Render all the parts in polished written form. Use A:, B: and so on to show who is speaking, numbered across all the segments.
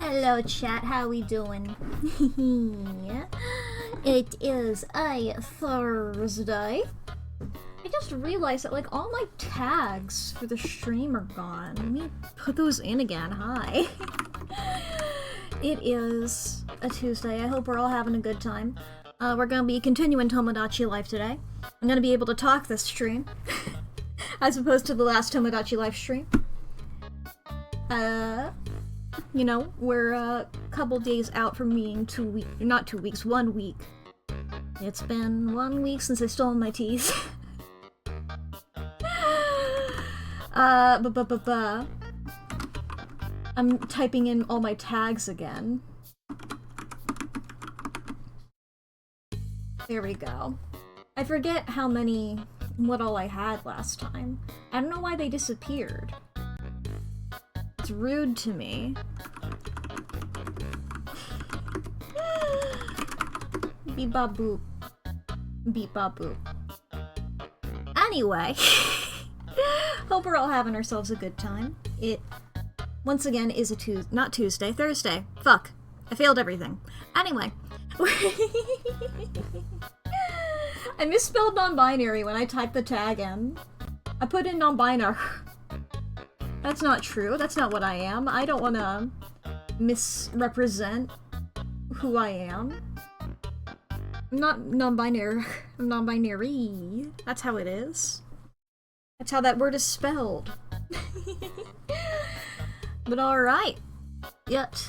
A: Hello chat, how we doing? It is a Thursday. I just realized that like all my tags for the stream are gone. Let me put those in again. Hi. It is a Tuesday. I hope we're all having a good time. We're gonna be continuing Tomodachi Life today. I'm gonna be able to talk this stream. As opposed to the last Tomodachi Life stream. You know, we're a couple days out from being 2 weeks, not 2 weeks, 1 week. It's been 1 week since I stole my teeth. I'm typing in all my tags again. There we go. I forget what all I had last time. I don't know why they disappeared. It's rude to me. Beep bop boop. Beep bop boop. Anyway. Hope we're all having ourselves a good time. It, once again, is a not Tuesday, Thursday. Fuck. I failed everything. Anyway. I misspelled non-binary when I typed the tag in. I put in non-binary. That's not true. That's not what I am. I don't want to misrepresent who I am. I'm not non-binary. I'm non-binary. That's how it is. That's how that word is spelled. But alright. Yet,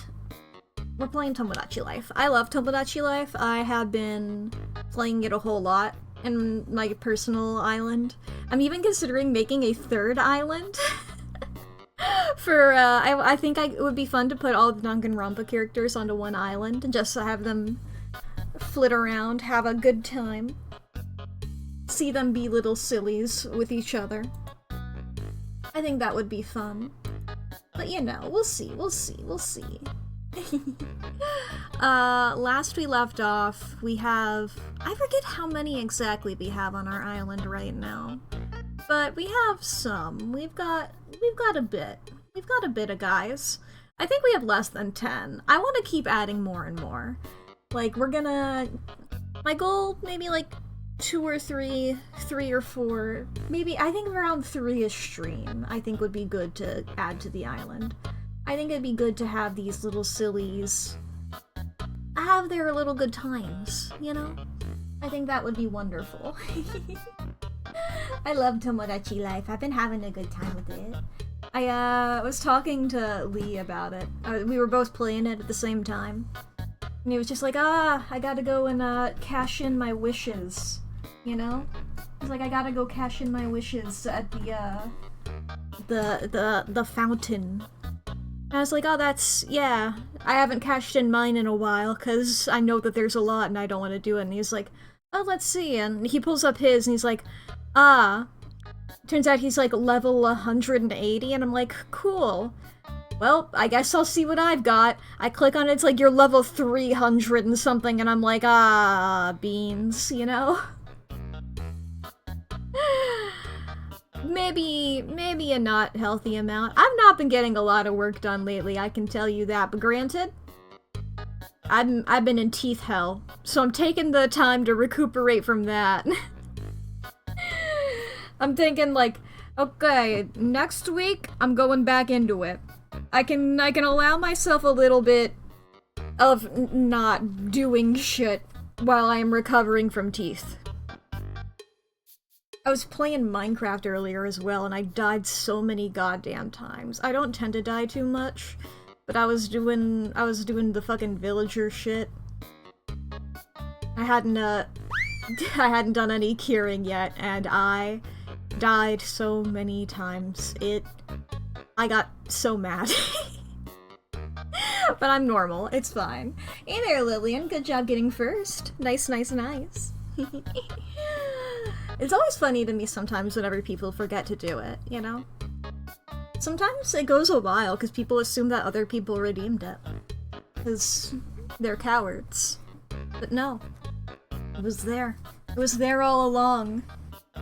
A: we're playing Tomodachi Life. I love Tomodachi Life. I have been playing it a whole lot in my personal island. I'm even considering making a third island. For, I think it would be fun to put all the Danganronpa characters onto one island and just have them flit around, have a good time. See them be little sillies with each other. I think that would be fun. But you know, we'll see. Last we left off, we have... I forget how many exactly we have on our island right now. But we have some. We've got a bit. We've got a bit of guys. I think we have less than 10. I want to keep adding more and more. Like, we're gonna... My goal, maybe like 2 or 3 or 4, maybe, I think around 3 a stream, I think would be good to add to the island. I think it'd be good to have these little sillies have their little good times, you know? I think that would be wonderful. I love Tomodachi Life. I've been having a good time with it. I was talking to Lee about it. We were both playing it at the same time. And he was just like, I gotta go and cash in my wishes. You know? He's like, I gotta go cash in my wishes at the fountain. And I was like, oh, that's, yeah. I haven't cashed in mine in a while, because I know that there's a lot and I don't want to do it. And he's like, oh, let's see. And he pulls up his and he's like, turns out he's like level 180, and I'm like, cool. Well, I guess I'll see what I've got. I click on it, it's like you're level 300 and something, and I'm like, beans, you know? Maybe a not healthy amount. I've not been getting a lot of work done lately, I can tell you that, but granted, I've been in teeth hell, so I'm taking the time to recuperate from that. I'm thinking like, okay, next week I'm going back into it. I can allow myself a little bit of not doing shit while I am recovering from teeth. I was playing Minecraft earlier as well, and I died so many goddamn times. I don't tend to die too much, but I was doing the fucking villager shit. I hadn't done any curing yet, and I died so many times. I got so mad. But I'm normal, it's fine. Hey there, Lillian, good job getting first. Nice. It's always funny to me sometimes whenever people forget to do it, you know? Sometimes it goes a while because people assume that other people redeemed it. Because they're cowards. But no. It was there. It was there all along.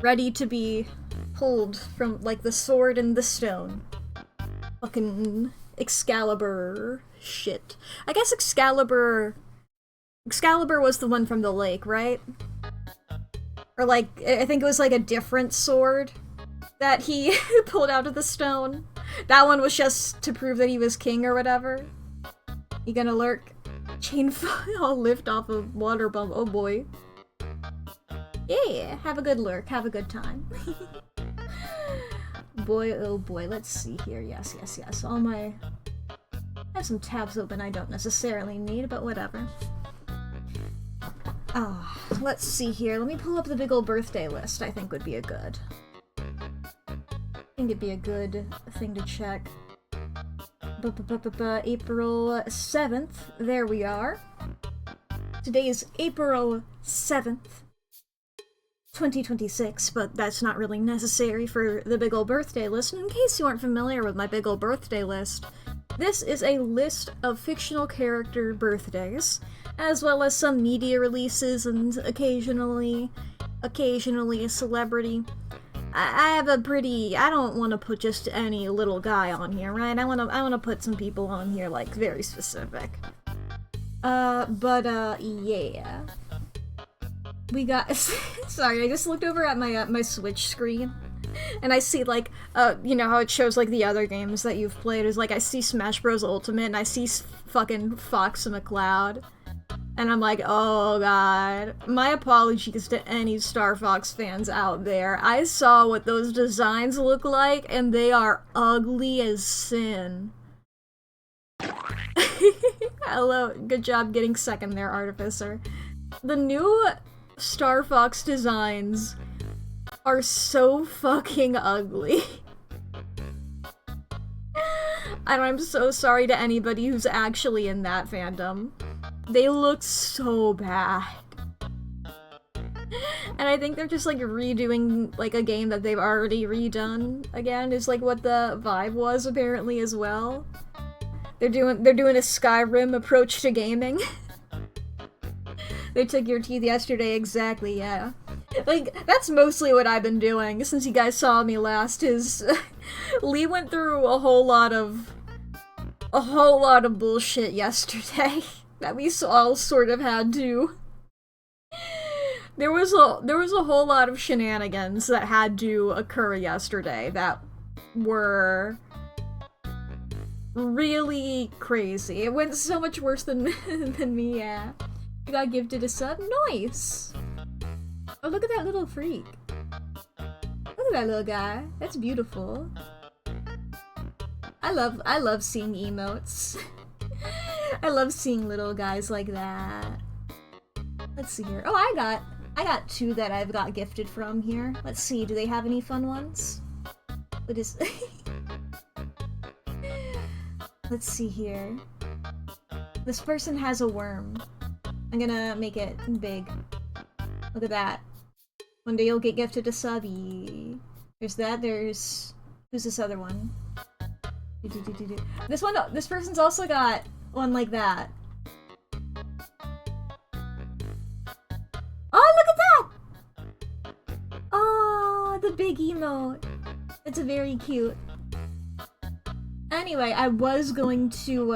A: Ready to be pulled from, like, the sword and the stone. Fucking Excalibur. Shit. I guess Excalibur was the one from the lake, right? Or like, I think it was like a different sword that he pulled out of the stone. That one was just to prove that he was king or whatever. You gonna lurk? Chainfall lift off a water bump. Oh boy. Yeah, have a good lurk. Have a good time. Boy, oh boy. Let's see here. Yes. I have some tabs open I don't necessarily need, but whatever. Let's see here. Let me pull up the big old birthday list. I think it'd be a good thing to check. April 7th. There we are. Today is April 7th, 2026, but that's not really necessary for the big ol' birthday list. And in case you aren't familiar with my big ol' birthday list, this is a list of fictional character birthdays, as well as some media releases and occasionally a celebrity. I don't want to put just any little guy on here, right? I want to put some people on here, like, very specific. Yeah. We got, sorry, I just looked over at my Switch screen, and I see, like, you know how it shows, like, the other games that you've played, is like, I see Smash Bros. Ultimate, and I see fucking Fox McCloud. And I'm like, oh god. My apologies to any Star Fox fans out there. I saw what those designs look like, and they are ugly as sin. Hello, good job getting second there, Artificer. The new Star Fox designs are so fucking ugly. And I'm so sorry to anybody who's actually in that fandom. They look so bad. And I think they're just like redoing like a game that they've already redone again, is like what the vibe was apparently as well. They're doing a Skyrim approach to gaming. They took your teeth yesterday, exactly, yeah. Like, that's mostly what I've been doing since you guys saw me last, is Lee went through a whole lot of bullshit yesterday that we all sort of had to. There was a whole lot of shenanigans that had to occur yesterday that were really crazy. It went so much worse than me, yeah. You got gifted a sub? Nice! Oh, look at that little freak. Look at that little guy. That's beautiful. I love seeing emotes. I love seeing little guys like that. Let's see here. Oh, I got two that I've got gifted from here. Let's see, do they have any fun ones? What is... Let's see here. This person has a worm. I'm gonna make it big. Look at that. One day you'll get gifted a subby. There's that, there's... Who's this other one? This person's also got one like that. Oh, look at that! Oh, the big emote. It's very cute. Anyway, I was going to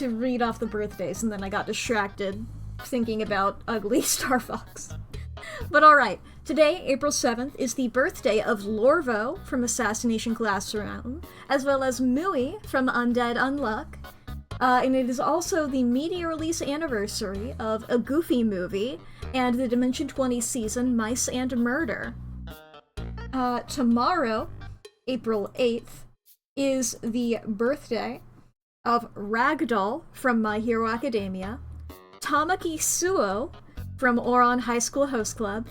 A: read off the birthdays, and then I got distracted thinking about ugly Star Fox. But alright, today, April 7th, is the birthday of Lorvo from Assassination Classroom, as well as Mui from Undead Unluck. And it is also the media release anniversary of a Goofy movie and the Dimension 20 season Mice and Murder. Tomorrow, April 8th, is the birthday of Ragdoll from My Hero Academia, Tamaki Suo from Oron High School Host Club,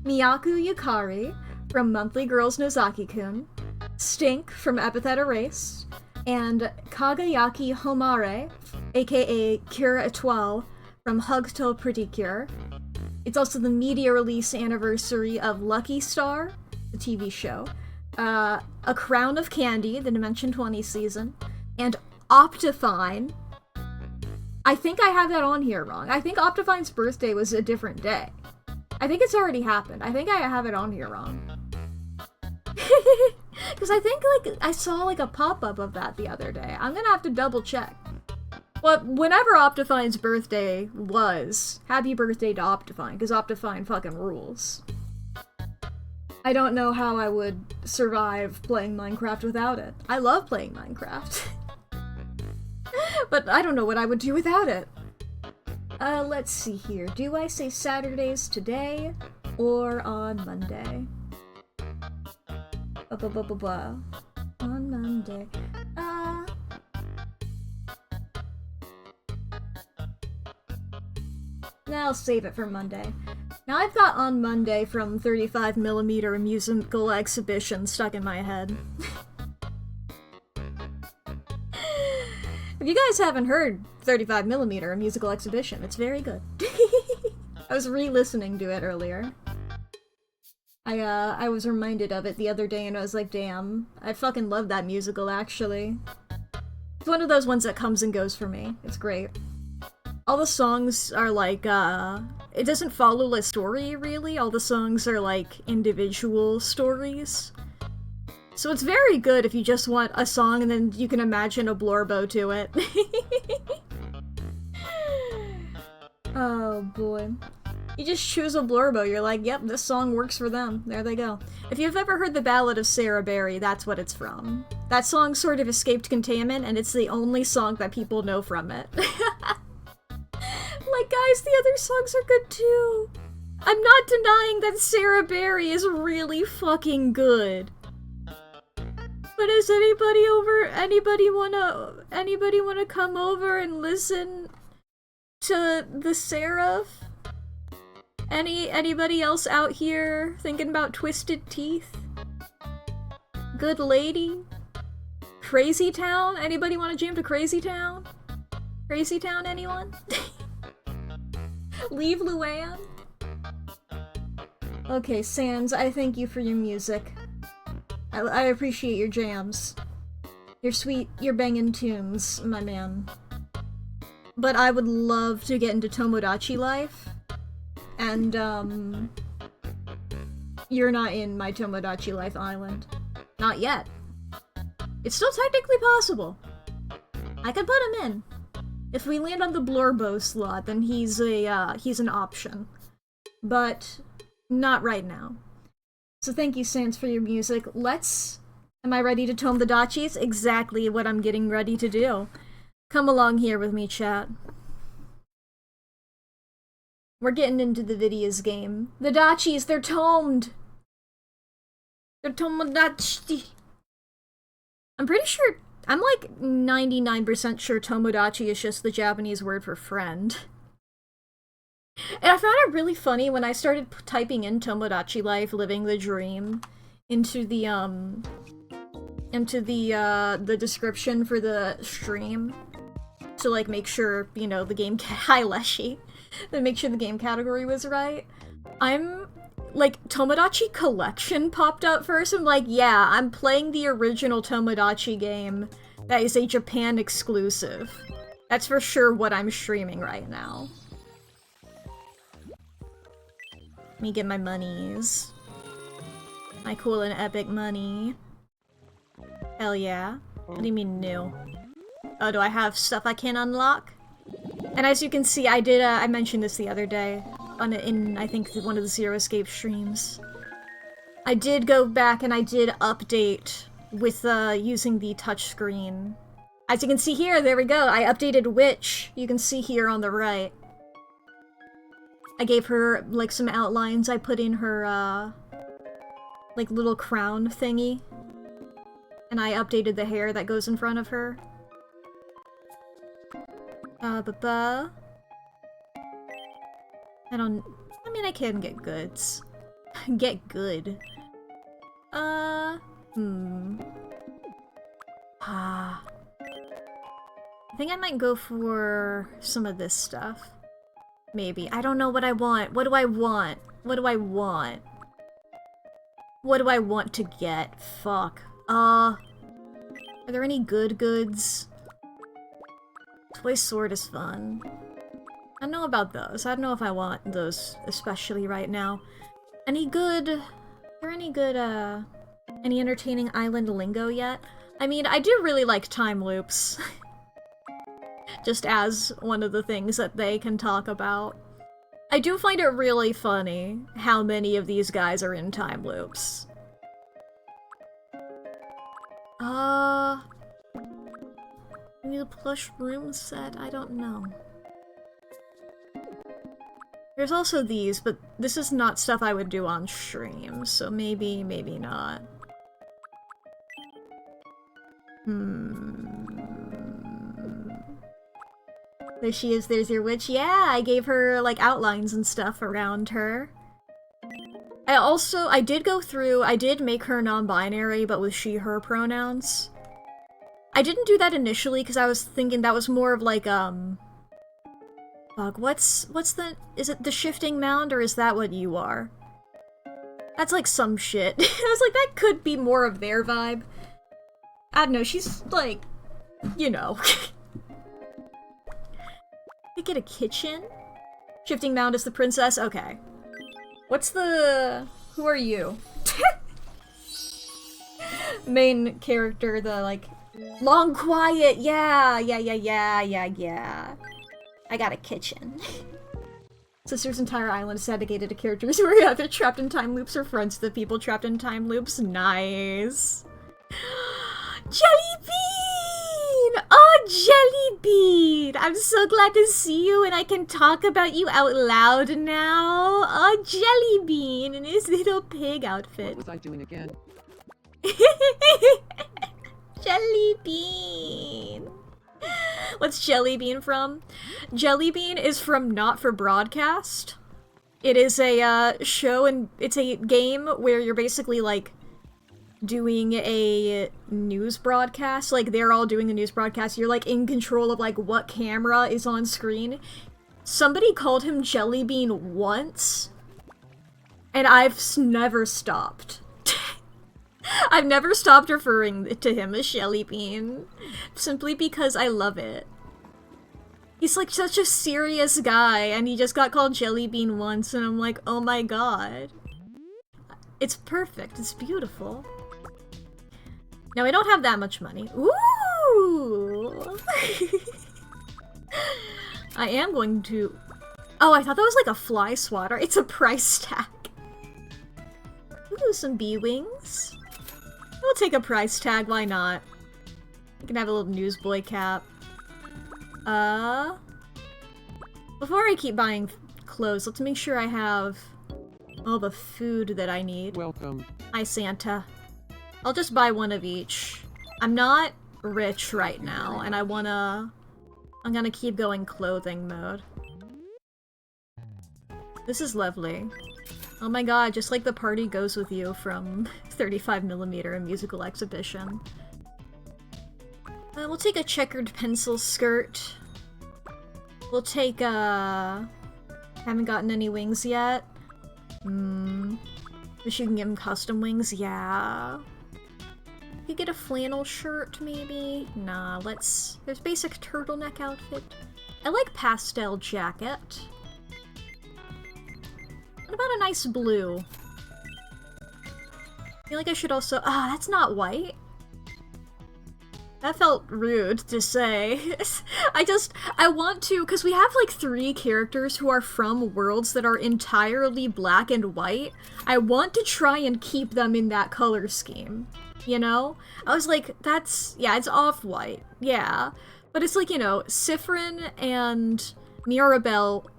A: Miyaku Yukari from Monthly Girls Nozaki-kun, Stink from Epithet Erased, and Kagayaki Homare, aka Cure Etoile, from Hugto Predicure. It's also the media release anniversary of Lucky Star, the TV show, A Crown of Candy, the Dimension 20 season, and Optifine. I think I have that on here wrong. I think Optifine's birthday was a different day. I think it's already happened. I think I have it on here wrong. Because I think, like, I saw, like, a pop-up of that the other day. I'm gonna have to double-check. But whenever Optifine's birthday was, happy birthday to Optifine, because Optifine fucking rules. I don't know how I would survive playing Minecraft without it. I love playing Minecraft. But I don't know what I would do without it. Let's see here. Do I say Saturdays today or on Monday? On Monday. Now I'll save it for Monday. Now I've got on Monday from 35mm musical exhibition stuck in my head. If you guys haven't heard 35mm musical exhibition, it's very good. I was re-listening to it earlier. I was reminded of it the other day and I was like, damn, I fucking love that musical actually. It's one of those ones that comes and goes for me. It's great. All the songs are like, it doesn't follow a story, really. All the songs are like individual stories. So it's very good if you just want a song and then you can imagine a blorbo to it. Oh boy. You just choose a blorbo, you're like, yep, this song works for them. There they go. If you've ever heard the Ballad of Sarah Berry, that's what it's from. That song sort of escaped containment, and it's the only song that people know from it. Like, guys, the other songs are good too. I'm not denying that Sarah Berry is really fucking good. But is anybody wanna come over and listen to the Seraph? Anybody else out here thinking about Twisted Teeth? Good Lady? Crazy Town? Anybody wanna jam to Crazy Town? Crazy Town, anyone? Leave Luann? Okay, Sans, I thank you for your music. I appreciate your jams. Your sweet, your bangin' tunes, my man. But I would love to get into Tomodachi Life. And, you're not in my Tomodachi Life island. Not yet. It's still technically possible. I could put him in. If we land on the Blorbo slot, then he's an option. But not right now. So thank you, Sans, for your music. Am I ready to tome the Dachis? Exactly what I'm getting ready to do. Come along here with me, chat. We're getting into the videos game. The Dachis, they're tomed! They're Tomodachi. I'm pretty sure, I'm like 99% sure Tomodachi is just the Japanese word for friend. And I found it really funny when I started typing in Tomodachi Life, Living the Dream, into the description for the stream, to like make sure, you know, the game hi Leshy, to make sure the game category was right. I'm like, Tomodachi Collection popped up first. I'm like, yeah, I'm playing the original Tomodachi game that is a Japan exclusive. That's for sure what I'm streaming right now. Let me get my monies. My cool and epic money. Hell yeah. What do you mean new? Oh, do I have stuff I can unlock? And as you can see, I mentioned this the other day in I think one of the Zero Escape streams. I did go back and I did update with using the touchscreen. As you can see here, there we go. I updated Witch. You can see here on the right. I gave her, like, some outlines. I put in her, like, little crown thingy. And I updated the hair that goes in front of her. I mean, I can get goods. Get good. I think I might go for some of this stuff. Maybe. I don't know what I want. What do I want? What do I want? What do I want to get? Fuck. Are there any good goods? Toy sword is fun. I don't know about those. I don't know if I want those, especially right now. Any good... Are there Any entertaining island lingo yet? I mean, I do really like time loops. Just as one of the things that they can talk about. I do find it really funny how many of these guys are in time loops. Maybe the plush room set? I don't know. There's also these, but this is not stuff I would do on stream, so maybe not. There she is, there's your witch. Yeah, I gave her, like, outlines and stuff around her. I did go through, I did make her non-binary, but with she, her pronouns. I didn't do that initially, because I was thinking that was more of, like, fuck, what's the, is it the shifting mound, or is that what you are? That's, like, some shit. I was like, that could be more of their vibe. I don't know, she's, like, you know. I get a kitchen? Shifting mound is the princess? Okay. What's the... Who are you? Main character, the, like... Long quiet! Yeah! I got a kitchen. Sister's entire island is dedicated to characters who are either trapped in time loops or friends to the people trapped in time loops. Nice! Jellybean! Oh, Jellybean! I'm so glad to see you and I can talk about you out loud now. Oh, Jellybean in his little pig outfit.
B: What was I doing again?
A: Jellybean! What's Jellybean from? Jellybean is from Not for Broadcast. It is a show and it's a game where you're basically like doing a news broadcast. Like they're all doing a news broadcast. You're like in control of like what camera is on screen. Somebody called him Jellybean once, and I've never stopped. I've never stopped referring to him as Jellybean, simply because I love it. He's like such a serious guy, and he just got called Jellybean once, and I'm like, oh my god. It's perfect, it's beautiful. Now, I don't have that much money. Ooh! I am going to... Oh, I thought that was like a fly swatter. It's a price tag. Ooh, some bee wings. We'll take a price tag, why not? You can have a little newsboy cap. Before I keep buying clothes, let's make sure I have all the food that I need.
B: Welcome.
A: Hi, Santa. I'll just buy one of each. I'm not rich right now, and I'm gonna keep going clothing mode. This is lovely. Oh my god, just like the party goes with you from 35mm, a musical exhibition. We'll take a checkered pencil skirt. We'll take, haven't gotten any wings yet. Wish you can give him custom wings, yeah. You could get a flannel shirt, maybe? Nah, there's basic turtleneck outfit. I like pastel jacket. What about a nice blue? I feel like I should also... Ah, that's not white. That felt rude to say. I want to, because we have like 3 characters who are from worlds that are entirely black and white. I want to try and keep them in that color scheme. You know? I was like, yeah, it's off-white. Yeah. But it's like, you know, Sifrin and Mirabelle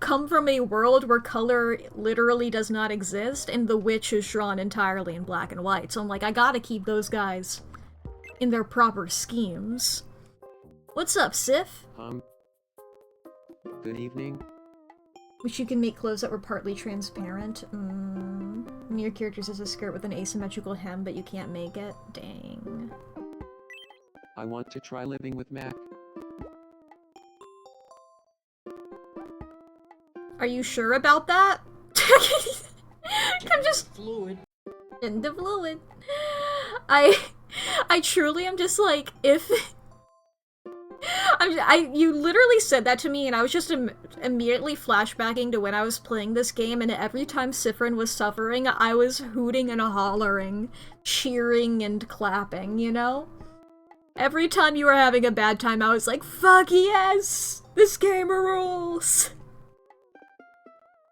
A: come from a world where color literally does not exist, and the witch is drawn entirely in black and white. So I'm like, I gotta keep those guys in their proper schemes. What's up, Sif?
B: Good evening.
A: Wish you can make clothes that were partly transparent. One of your characters has a skirt with an asymmetrical hem, but you can't make it. Dang.
B: I want to try living with Mack.
A: Are you sure about that? I'm just
C: fluid.
A: Into fluid. I truly am just like, if... You literally said that to me, and I was just immediately flashbacking to when I was playing this game, and every time Sifrin was suffering, I was hooting and hollering, cheering and clapping, you know? Every time you were having a bad time, I was like, fuck yes! This game rules!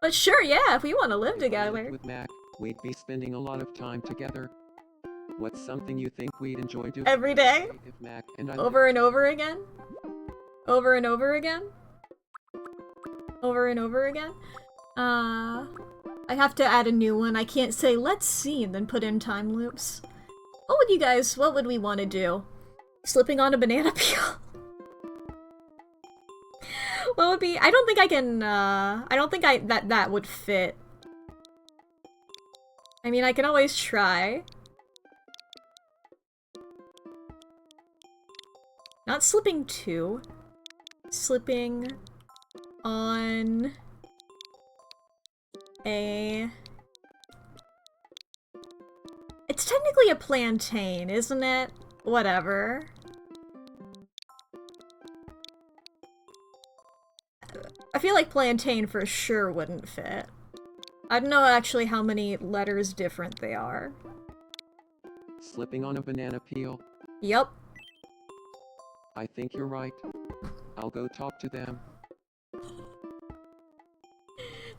A: But sure, yeah, if we want to live
B: If I
A: together.
B: lived with Mac, we'd be spending a lot of time together. What's something you think we'd enjoy doing
A: Every day?
B: if Mac and I
A: Over and over again? Over and over again? Over and over again? I have to add a new one. I can't say, let's see, and then put in time loops. What would we want to do? Slipping on a banana peel? What would be, I don't think I can, I don't think that would fit. I mean, I can always try. Not slipping two. Slipping on a... It's technically a plantain, isn't it? Whatever. I feel like plantain for sure wouldn't fit. I don't know actually how many letters different they are.
B: Slipping on a banana peel.
A: Yep.
B: I think you're right. I'll go talk to them.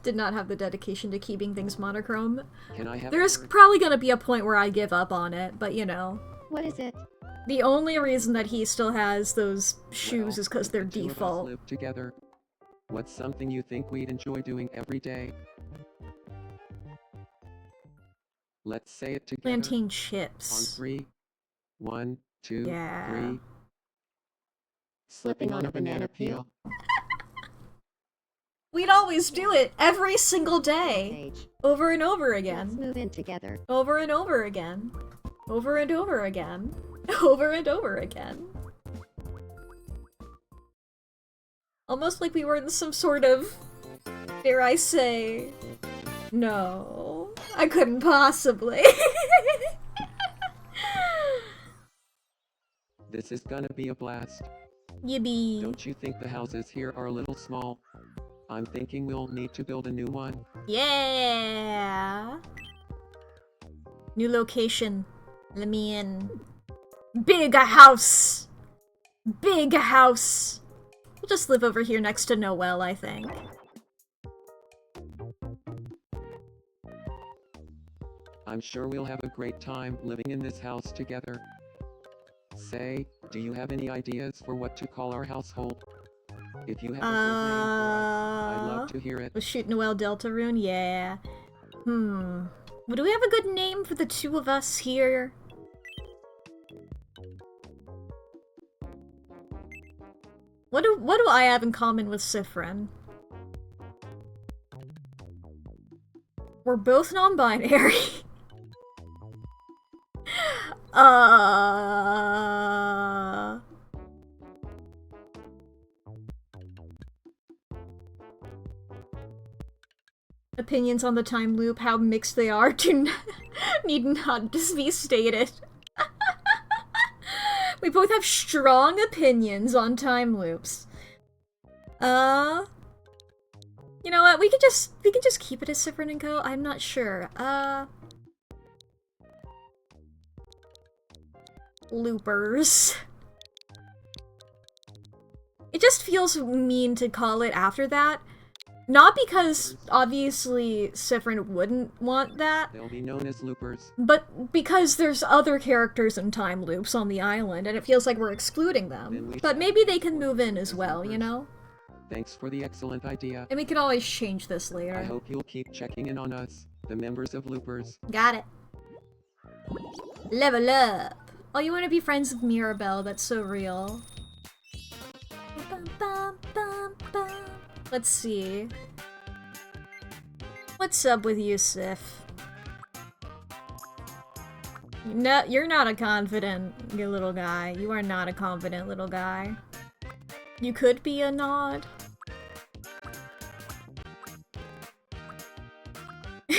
A: Did not have the dedication to keeping things monochrome.
B: Can I have
A: There's
B: a word?
A: probably gonna be a point where I give up on it, but you know.
C: What is it?
A: The only reason that he still has those shoes
B: Well,
A: is because they're
B: if the two of us
A: default.
B: live together. What's something you think we'd enjoy doing every day? Let's say it together.
A: Plantain
B: On
A: chips.
B: 3. 1, 2,
A: Yeah.
B: 3. Slipping on a banana peel.
A: We'd always do it every single day.
C: Sage.
A: Over and over
C: Let's
A: again.
C: move in together.
A: Over and over again. Over and over again. Over and over again. Almost like we were in some sort of, dare I say, no, I couldn't possibly.
B: This is gonna be a blast.
A: Yippee.
B: Don't you think the houses here are a little small? I'm thinking we'll need to build a new one.
A: Yeah. New location. Let me in. Big house. Big house. We'll just live over here next to Noelle, I think.
B: I'm sure we'll have a great time living in this house together. Say, do you have any ideas for what to call our household? If you have a good name for us, I'd love to hear it.
A: We'll shoot Noelle Deltarune? Yeah. Well, do we have a good name for the two of us here? What do I have in common with Sifrin? We're both non-binary. Opinions on the time loop, how mixed they are, need not just be stated. We both have strong opinions on time loops. You know what? We can just keep it as Sifrin and Co. I'm not sure. Loopers. It just feels mean to call it after that. Not because, obviously, Sifrin wouldn't want that,
B: They'll be known as loopers.
A: but because there's other characters in time loops on the island, and it feels like we're excluding them. But maybe they can move in as well, you know?
B: Thanks for the excellent idea.
A: And we can always change this
B: I
A: later.
B: hope you'll keep checking in on us, the members of Loopers.
A: Got it. Level up! Oh, you want to be friends with Mirabelle? That's so real. Bum, bum, bum, bum. Let's see. What's up with you, Sif? No, you're not a confident little guy. You are not a confident little guy. You could be a nod.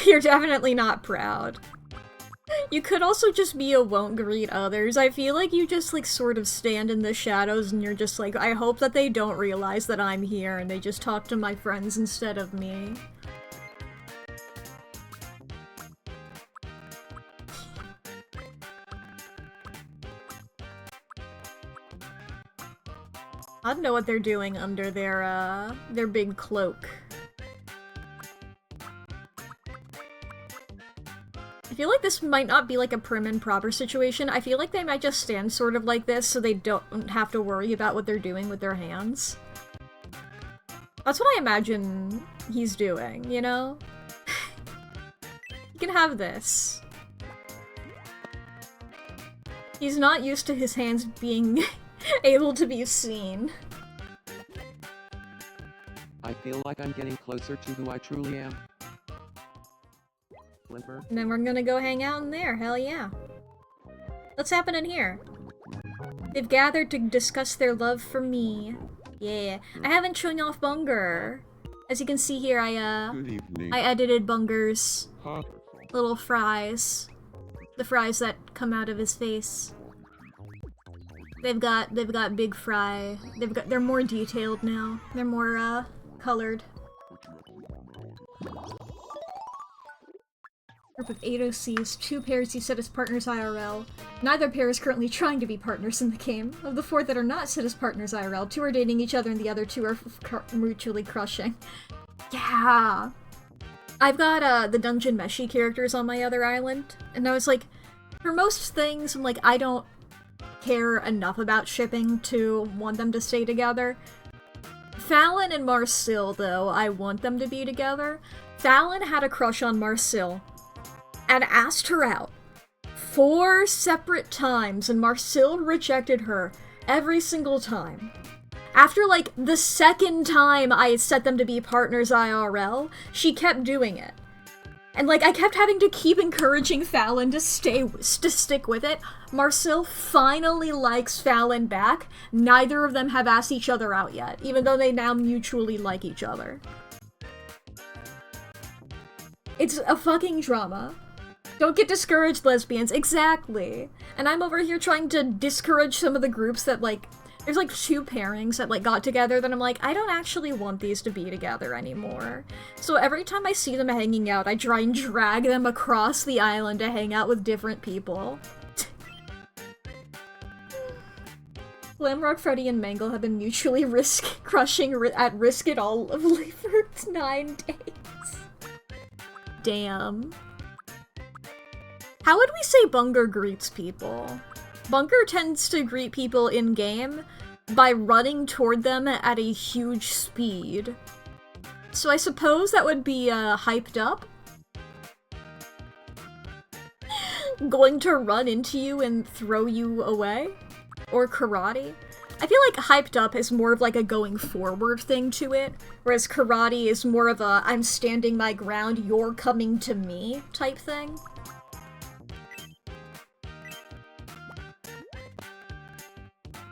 A: You're definitely not proud. You could also just be a won't greet others. I feel like you just, like, sort of stand in the shadows and you're just like, I hope that they don't realize that I'm here and they just talk to my friends instead of me. I don't know what they're doing under their big cloak. I feel like this might not be like a prim and proper situation. I feel like they might just stand sort of like this so they don't have to worry about what they're doing with their hands. That's what I imagine he's doing, you know? You can have this. He's not used to his hands being able to be seen.
B: I feel like I'm getting closer to who I truly am. Limper.
A: And then we're gonna go hang out in there, hell yeah. What's happening here? They've gathered to discuss their love for me. Yeah. I haven't shown off Bunger. As you can see here,
C: Good evening.
A: I edited Bunger's
C: Huh?
A: little fries. The fries that come out of his face. They've got big fry. They're more detailed now. They're more colored. Group of 8 OCs, 2 pairs you set as partners IRL. Neither pair is currently trying to be partners in the game. Of the 4 that are not set as partners IRL, 2 are dating each other and the other 2 are mutually crushing. Yeah! I've got the Dungeon Meshi characters on my other island, and I was like, for most things, I'm like, I don't care enough about shipping to want them to stay together. Fallon and Marcel, though, I want them to be together. Fallon had a crush on Marcel and asked her out 4 separate times, and Marcel rejected her every single time. After, like, the second time I set them to be partners IRL, she kept doing it. And, like, I kept having to keep encouraging Fallon to stick with it. Marcel finally likes Fallon back. Neither of them have asked each other out yet, even though they now mutually like each other. It's a fucking drama. Don't get discouraged, lesbians. Exactly. And I'm over here trying to discourage some of the groups that, like, there's like 2 pairings that like got together that I'm like, I don't actually want these to be together anymore. So every time I see them hanging out, I try and drag them across the island to hang out with different people. Glamrock, Freddy, and Mangle have been mutually crushing at risk it all for 9 days. Damn. How would we say Bunger greets people? Bunger tends to greet people in-game by running toward them at a huge speed. So I suppose that would be, hyped up? Going to run into you and throw you away? Or karate? I feel like hyped up is more of like a going forward thing to it, whereas karate is more of a I'm standing my ground, you're coming to me type thing.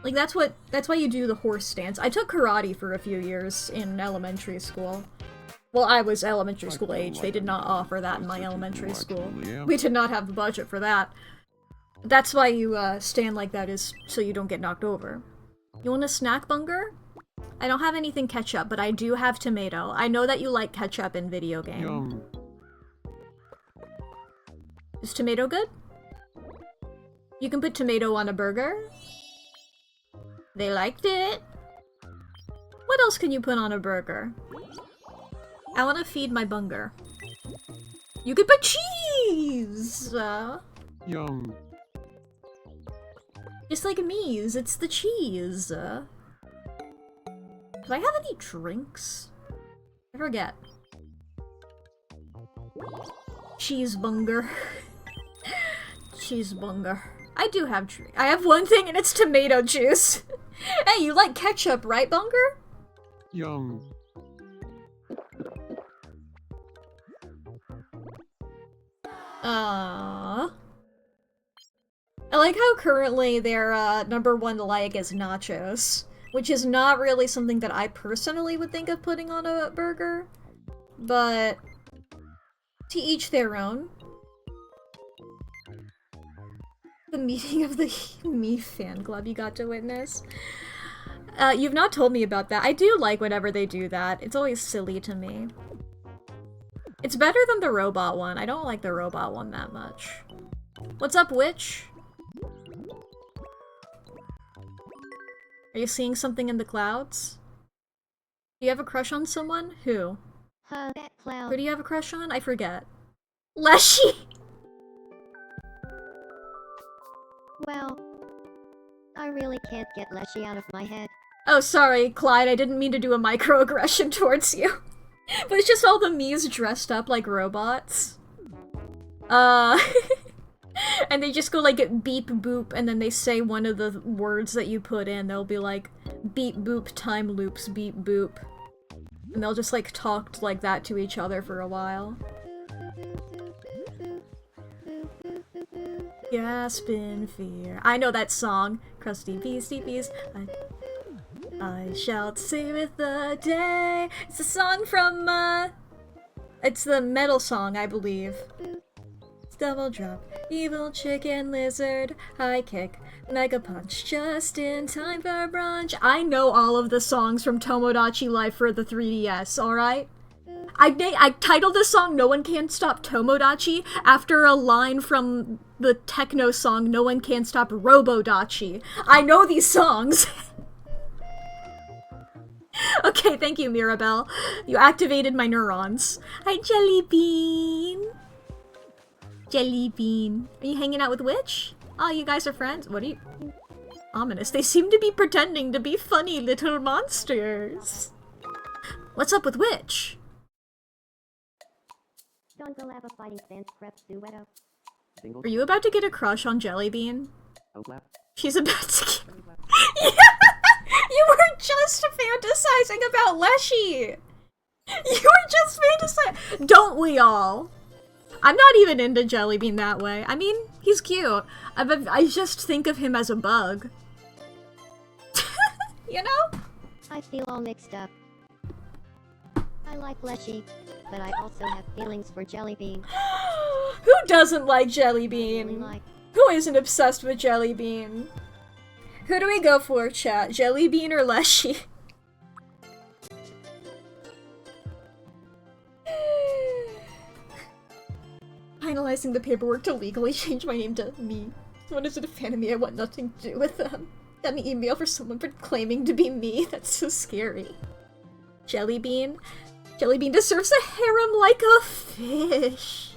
A: Like, that's why you do the horse stance. I took karate for a few years in elementary school. Well, I was elementary school age. They did not offer that in my elementary school. We did not have the budget for that. That's why you, stand like that, is so you don't get knocked over. You want a snack, Bunger? I don't have anything ketchup, but I do have tomato. I know that you like ketchup in video game.
C: Yum.
A: Is tomato good? You can put tomato on a burger. They liked it. What else can you put on a burger? I want to feed my Bunger. You can put cheese!
C: Yum.
A: Just like me's, it's the cheese. Do I have any drinks? I forget. Cheese Bunger. Cheese Bunger. I do have I have one thing and it's tomato juice. Hey, you like ketchup, right, Bunger?
C: Yum.
A: Aww. I like how currently their #1 like is nachos, which is not really something that I personally would think of putting on a burger, but to each their own. The meeting of the Me fan club you got to witness. You've not told me about that. I do like whenever they do that. It's always silly to me. It's better than the robot one. I don't like the robot one that much. What's up, witch? Are you seeing something in the clouds? Do you have a crush on someone? Who?
D: That cloud.
A: Who do you have a crush on? I forget. Leshy!
D: Well, I really can't get Leshy out of my head.
A: Oh, sorry, Clyde. I didn't mean to do a microaggression towards you. But it's just all the Miis dressed up like robots. And they just go like beep boop, and then they say one of the words that you put in. They'll be like, beep boop, time loops, beep boop. And they'll just like talk like that to each other for a while. Gasp in fear. I know that song. Crusty bees, deep bees. I shall sing with the day. It's a song from, it's the metal song, I believe. It's double drop. Evil chicken lizard. High kick. Mega punch. Just in time for brunch. I know all of the songs from Tomodachi Life for the 3DS, alright? I titled this song No One Can't Stop Tomodachi after a line from the techno song No One Can't Stop Robodachi. I know these songs! Okay, thank you, Mirabelle. You activated my neurons. Hi, Jellybean! Jellybean. Are you hanging out with Witch? Oh, you guys are friends? What are you... Ominous. They seem to be pretending to be funny little monsters. What's up with Witch? Are you about to get a crush on Jellybean? She's about to get... Yeah! You were just fantasizing about Leshy! You were just fantasizing... Don't we all? I'm not even into Jellybean that way. I mean, he's cute. I just think of him as a bug. You know?
D: I feel all mixed up. I like Leshy, but I also have feelings for Jellybean.
A: Who doesn't like Jellybean?
D: Really like.
A: Who isn't obsessed with Jellybean? Who do we go for, chat? Jellybean or Leshy? Finalizing the paperwork to legally change my name to me. Someone isn't a fan of me, I want nothing to do with them. Got an email for someone for claiming to be me. That's so scary. Jellybean? Jellybean deserves a harem like a fish.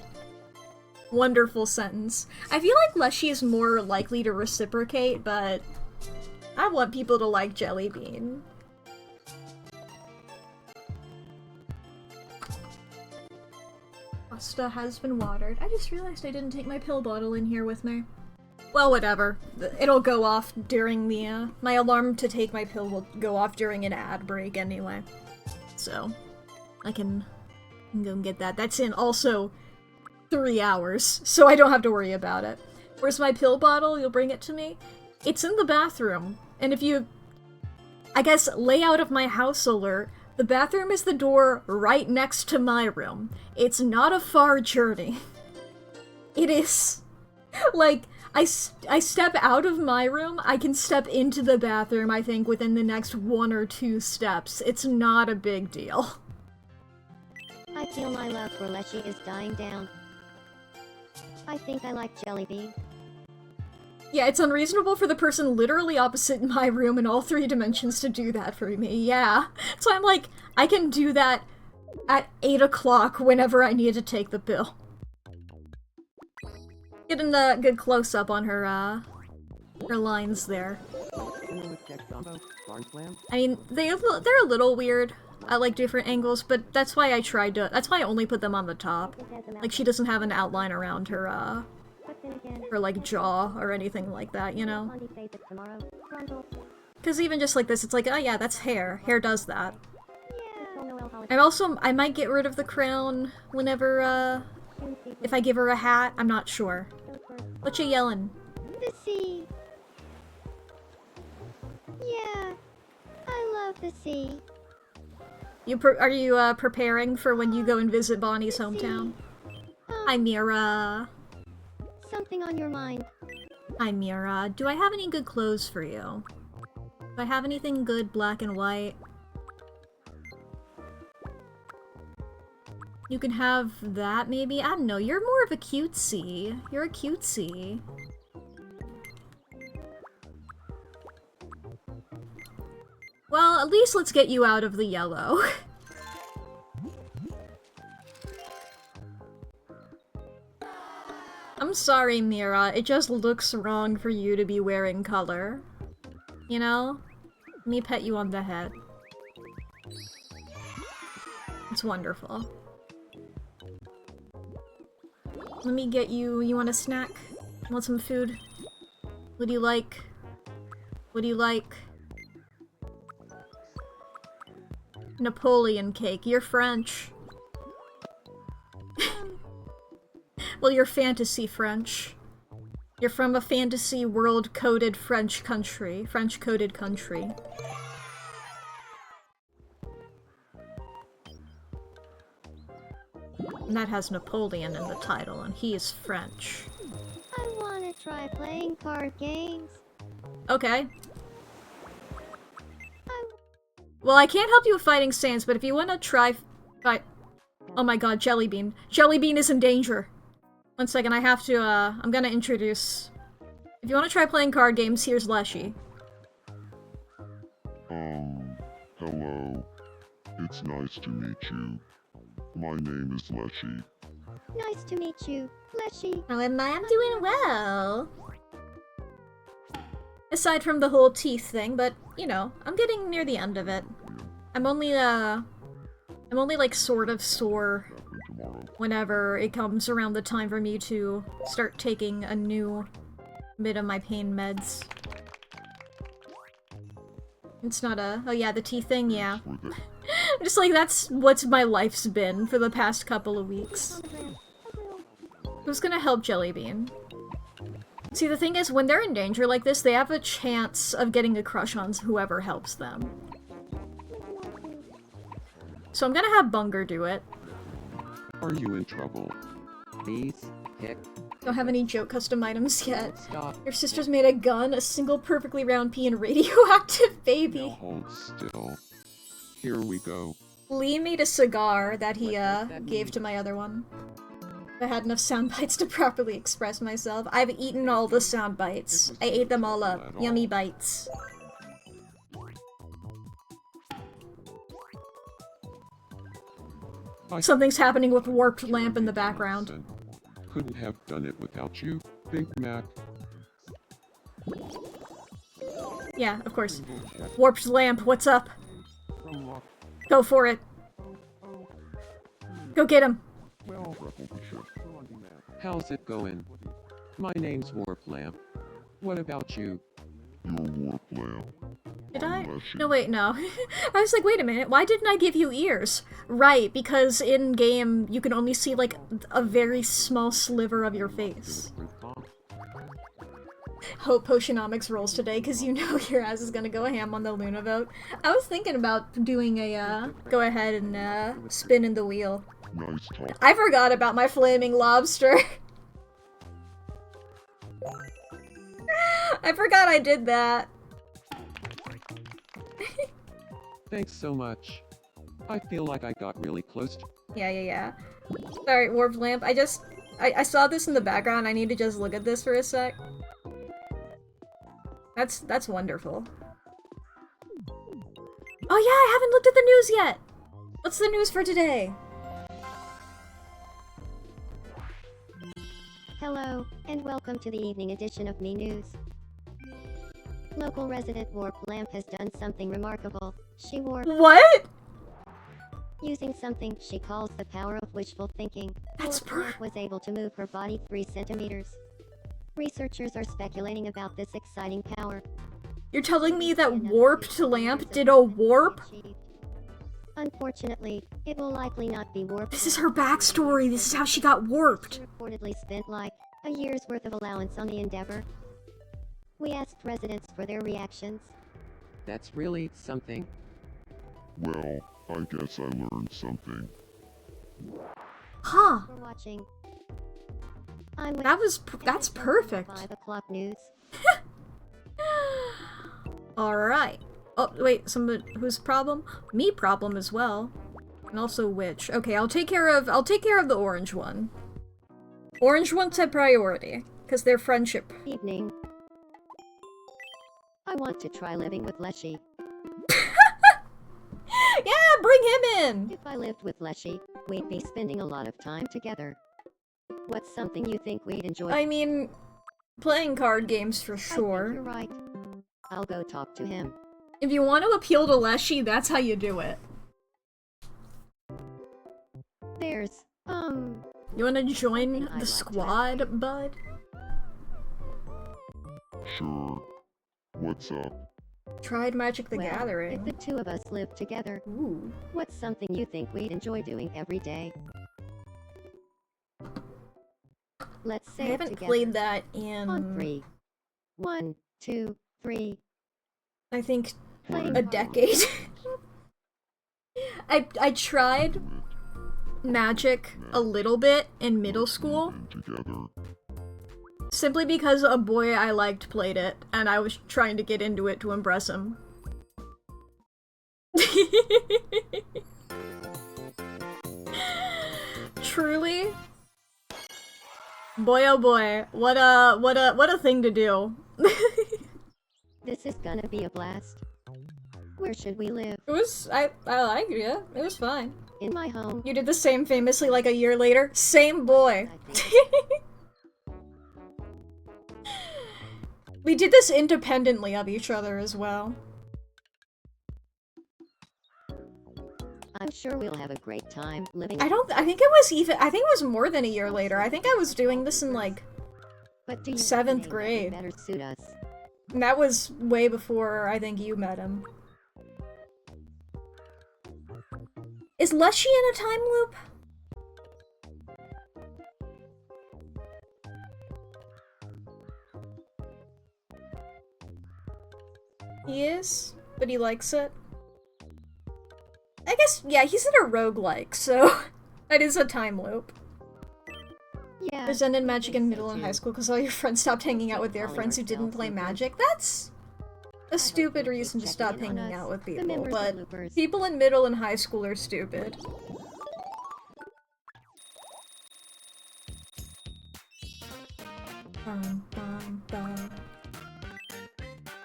A: Wonderful sentence. I feel like Leshy is more likely to reciprocate, but I want people to like Jellybean. Pasta has been watered. I just realized I didn't take my pill bottle in here with me. Well, whatever. It'll go off during the, my alarm to take my pill will go off during an ad break anyway. So, I can go and get that. That's in also 3 hours, so I don't have to worry about it. Where's my pill bottle? You'll bring it to me? It's in the bathroom. And if you, I guess, layout of my house alert, the bathroom is the door right next to my room. It's not a far journey. It is. Like, I step out of my room, I can step into the bathroom, I think, within the next 1 or 2 steps. It's not a big deal.
D: I feel my love for Leshy is dying down. I think I like Jellybean.
A: Yeah, it's unreasonable for the person literally opposite my room in all 3 dimensions to do that for me, yeah. So I'm like, I can do that at 8 o'clock whenever I need to take the pill. Getting a good close-up on her lines there. I mean, they're a little weird at, like, different angles, but that's why I tried to- that's why I only put them on the top. Like, she doesn't have an outline around her, like, jaw or anything like that, you know? Because even just like this, it's like, oh yeah, that's hair. Hair does that. I might get rid of the crown whenever, if I give her a hat. I'm not sure. What you yelling?
D: The sea. Yeah, I love the sea.
A: Are you preparing for when you go and visit Bonnie's hometown? Hi, Mira.
D: Something on your mind?
A: Hi, Mira. Do I have any good clothes for you? Do I have anything good black and white? You can have that, maybe? I don't know. You're more of a cutesy. You're a cutesy. Well, at least let's get you out of the yellow. I'm sorry, Mira. It just looks wrong for you to be wearing color. You know? Let me pet you on the head. It's wonderful. Let me get you... You want a snack? Want some food? What do you like? What do you like? Napoleon cake. You're French. Well, you're fantasy French. You're from a fantasy world-coded French country. French-coded country. And that has Napoleon in the title, and he is French.
D: I wanna try playing card games.
A: Okay. Well, I can't help you with fighting Saints, but if you want to try fight... Oh my god, Jellybean. Jellybean is in danger. One second, I have to, I'm gonna introduce... If you want to try playing card games, here's Leshy.
C: Hello. It's nice to meet you. My name is Leshy.
D: Nice to meet you, Leshy.
A: How am I? I'm doing well. Aside from the whole teeth thing, but, you know, I'm getting near the end of it. I'm only like sort of sore whenever it comes around the time for me to start taking a new bit of my pain meds. It's not a... Oh yeah, the teeth thing, yeah. Just like, that's what my life's been for the past couple of weeks. Who's gonna help Jellybean? See, the thing is, when they're in danger like this, they have a chance of getting a crush on whoever helps them. So I'm gonna have Bunger do it.
C: Are you in trouble?
B: Please, pick.
A: Don't have any joke custom items yet.
B: Stop.
A: Your sister's made a gun, a single perfectly round pea, and a radioactive baby.
C: Now hold still. Here we go.
A: Lee made a cigar that he,
B: What does that
A: gave
B: mean?
A: to my other one. I had enough sound bites to properly express myself. I've eaten all the sound bites. I ate them all up. Yummy bites. Something's happening with Warped Lamp in the background.
C: Couldn't have done it without you, Big Mac.
A: Yeah, of course. Warped Lamp, what's up? Go for it. Go get him.
B: How's it going? My name's Warp Lamp. What about you?
C: Your Warp Lamp.
A: Did I? No, wait, no. I was like, wait a minute, why didn't I give you ears? Right, because in-game, you can only see, like, a very small sliver of your face. Hope Potionomics rolls today, because you know your ass is gonna go ham on the Luna vote. I was thinking about doing a, go ahead and, spin in the wheel.
C: Nice talk.
A: I forgot about my flaming lobster. I forgot I did that.
B: Thanks so much. I feel like I got really close to...
A: Yeah. Sorry, Warped Lamp. I saw this in the background. I need to just look at this for a sec. That's wonderful. Oh yeah, I haven't looked at the news yet! What's the news for today?
D: Hello, and welcome to the evening edition of Me News. Local resident Warp Lamp has done something remarkable. She warped
A: What?
D: using something she calls the power of wishful thinking.
A: That's
D: Warp Lamp was able to move her body 3 centimeters. Researchers are speculating about this exciting power.
A: You're telling me that Warped Lamp did a warp?
D: Unfortunately, it will likely not be warped.
A: This is her backstory. This is how she got warped.
D: She reportedly spent like a year's worth of allowance on the endeavor. We asked residents for their reactions.
B: That's really something.
C: Well, I guess I learned something.
A: Huh.
D: For watching.
A: That's perfect.
D: 5 o'clock news.
A: Alright. Oh, wait, whose problem? Me problem as well. And also which. Okay, I'll take care of the orange one. Orange one's a priority, because they're friendship.
D: Evening. I want to try living with Leshy.
A: Yeah, bring him in!
D: If I lived with Leshy, we'd be spending a lot of time together. What's something you think we'd enjoy?
A: I mean, playing card games for
D: I think
A: sure.
D: you're right. I'll go talk to him.
A: If you want to appeal to Leshy, that's how you do it.
D: There's,
A: You want to join the squad, bud?
C: Sure. What's up?
A: Tried Magic the
D: well,
A: Gathering.
D: if the two of us live together,
A: Ooh.
D: what's something you think we'd enjoy doing every day? Let's
A: I
D: say it
A: haven't
D: together.
A: played that
D: On
A: in,
D: 3. 1, 2, 3.
A: I think,
D: Playing
A: a
D: cards.
A: decade. I tried Magic a little bit in middle school,
C: Together.
A: simply because a boy I liked played it, and I was trying to get into it to impress him. Truly? Boy oh boy, what a thing to do.
D: This is gonna be a blast. Where should we live?
A: I liked it, it was fine.
D: In my home.
A: You did the same famously like a year later. Same boy.
D: I think.
A: We did this independently of each other as well.
D: I'm sure we'll have a great time living.
A: I think it was more than a year later. I think I was doing this in like,
D: But do you
A: 7th
D: think that would
A: grade.
D: better suit us?
A: and that was way before I think you met him. Is Leshy in a time loop? He is, but he likes it. I guess, yeah, he's in a roguelike, so that is a time loop.
D: Yeah.
A: Presented Magic in
D: so
A: middle and
D: too.
A: high school because all your friends stopped hanging out with their friends who didn't play Magic. That's a stupid reason to stop
D: checking in on
A: hanging
D: us,
A: out with
D: the
A: people,
D: members of
A: but
D: Loopers.
A: people in middle and high school are stupid.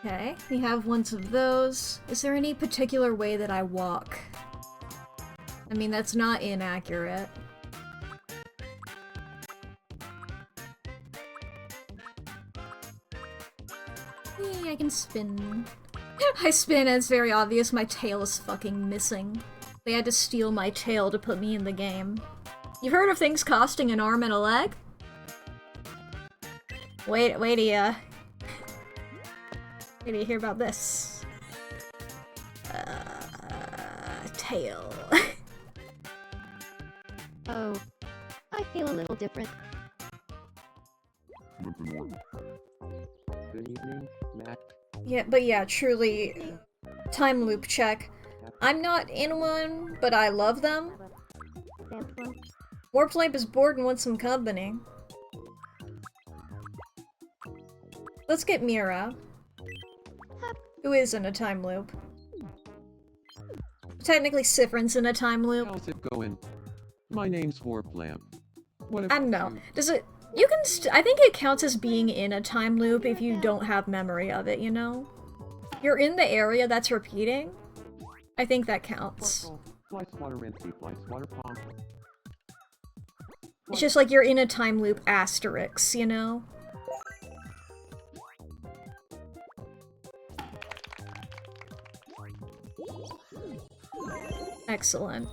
A: Okay, we have ones of those. Is there any particular way that I walk? I mean, that's not inaccurate. I can spin. I spin and it's very obvious my tail is fucking missing. They had to steal my tail to put me in the game. You've heard of things costing an arm and a leg? Wait till you hear about this. Tail.
D: Oh, I feel a little different.
C: Nothing more.
B: Good evening, Mack.
A: Yeah, but yeah, truly, time loop check. I'm not in one, but I love them.
D: Sample.
A: Warplamp is bored and wants some company. Let's get Mira, who is in a time loop. Technically, Sifrin's in a time loop.
B: How's it going? My name's Warplamp. What
A: I don't know. Does it? You can. I think it counts as being in a time loop if you don't have memory of it. You know, you're in the area that's repeating. I think that counts.
B: Slice water rinse, slice water pump.
A: It's just like you're in a time loop asterisk. You know. Excellent.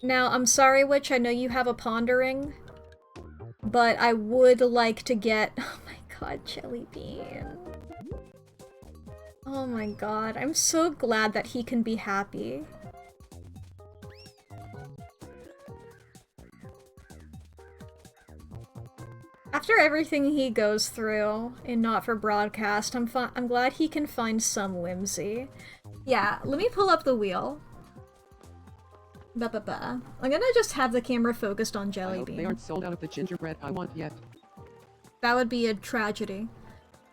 A: Now, I'm sorry, Witch, I know you have a pondering, but I would like to get— oh my god, Jelly Bean. Oh my god, I'm so glad that he can be happy. After everything he goes through in Not For Broadcast, I'm glad he can find some whimsy. Yeah, let me pull up the wheel. Ba-ba-ba. I'm gonna just have the camera focused on
B: I
A: Jelly
B: hope they
A: Bean.
B: aren't sold out of the gingerbread I want yet.
A: That would be a tragedy.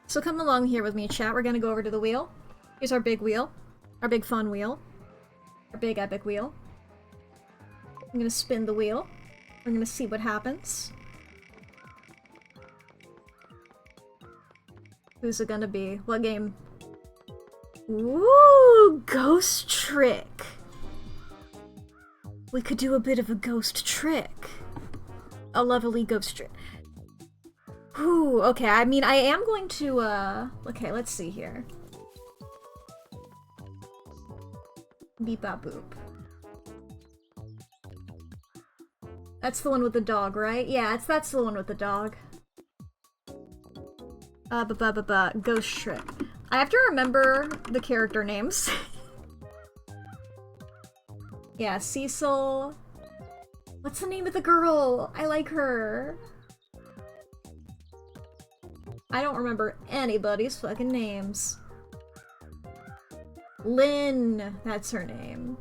A: So come along here with me, chat. We're gonna go over to the wheel. Here's our big wheel. Our big fun wheel. Our big epic wheel. I'm gonna spin the wheel. We're gonna see what happens. Who's it gonna be? What game? Ooh, Ghost Trick! We could do a bit of a ghost trick. A lovely ghost trick. Ooh, okay, I mean, I am going to, okay, let's see here. Beep bop boop. That's the one with the dog, right? Yeah, that's the one with the dog. Ghost trick. I have to remember the character names. Yeah, Cecil. What's the name of the girl? I like her. I don't remember anybody's fucking names. Lynn, that's her name.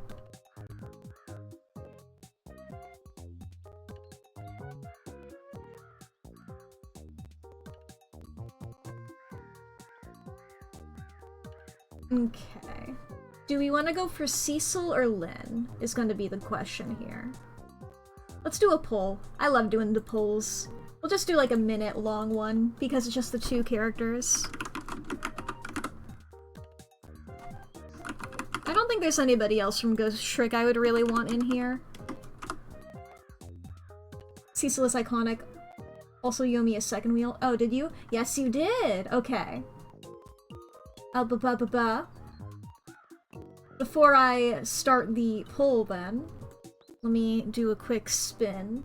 A: Okay. Do we want to go for Cecil or Lynn? Is going to be the question here. Let's do a poll. I love doing the polls. We'll just do like a minute long one because it's just the two characters. I don't think there's anybody else from Ghost Trick I would really want in here. Cecil is iconic. Also, you owe me a second wheel. Oh, did you? Yes, you did! Okay. Before I start the poll, then, let me do a quick spin.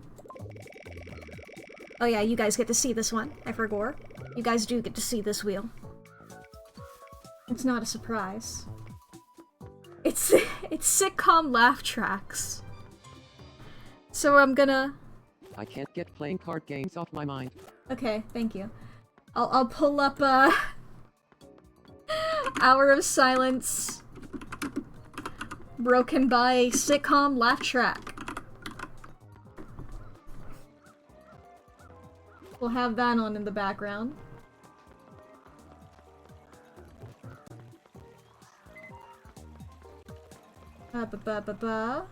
A: Oh yeah, you guys get to see this one. I forgot. You guys do get to see this wheel. It's not a surprise. It's sitcom laugh tracks. So I'm gonna...
B: I can't get playing card games off my mind.
A: Okay, thank you. I'll pull up Hour of Silence broken by a sitcom laugh track. We'll have that on in the background. Ba-ba-ba-ba-ba.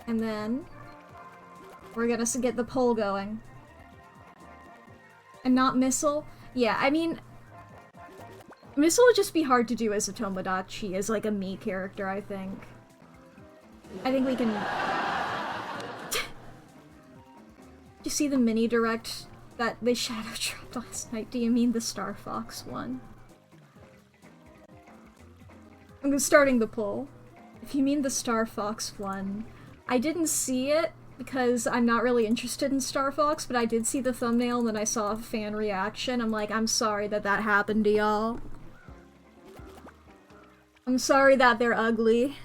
A: And then we're gonna get the poll going. And not Missile? Yeah, I mean, Missile would just be hard to do as a Tomodachi, as like a me character, I think. I think we can... Did you see the mini direct that they shadow dropped last night? Do you mean the Star Fox one? I'm starting the poll. If you mean the Star Fox one, I didn't see it because I'm not really interested in Star Fox, but I did see the thumbnail and then I saw a fan reaction. I'm like, I'm sorry that that happened to y'all. I'm sorry that they're ugly.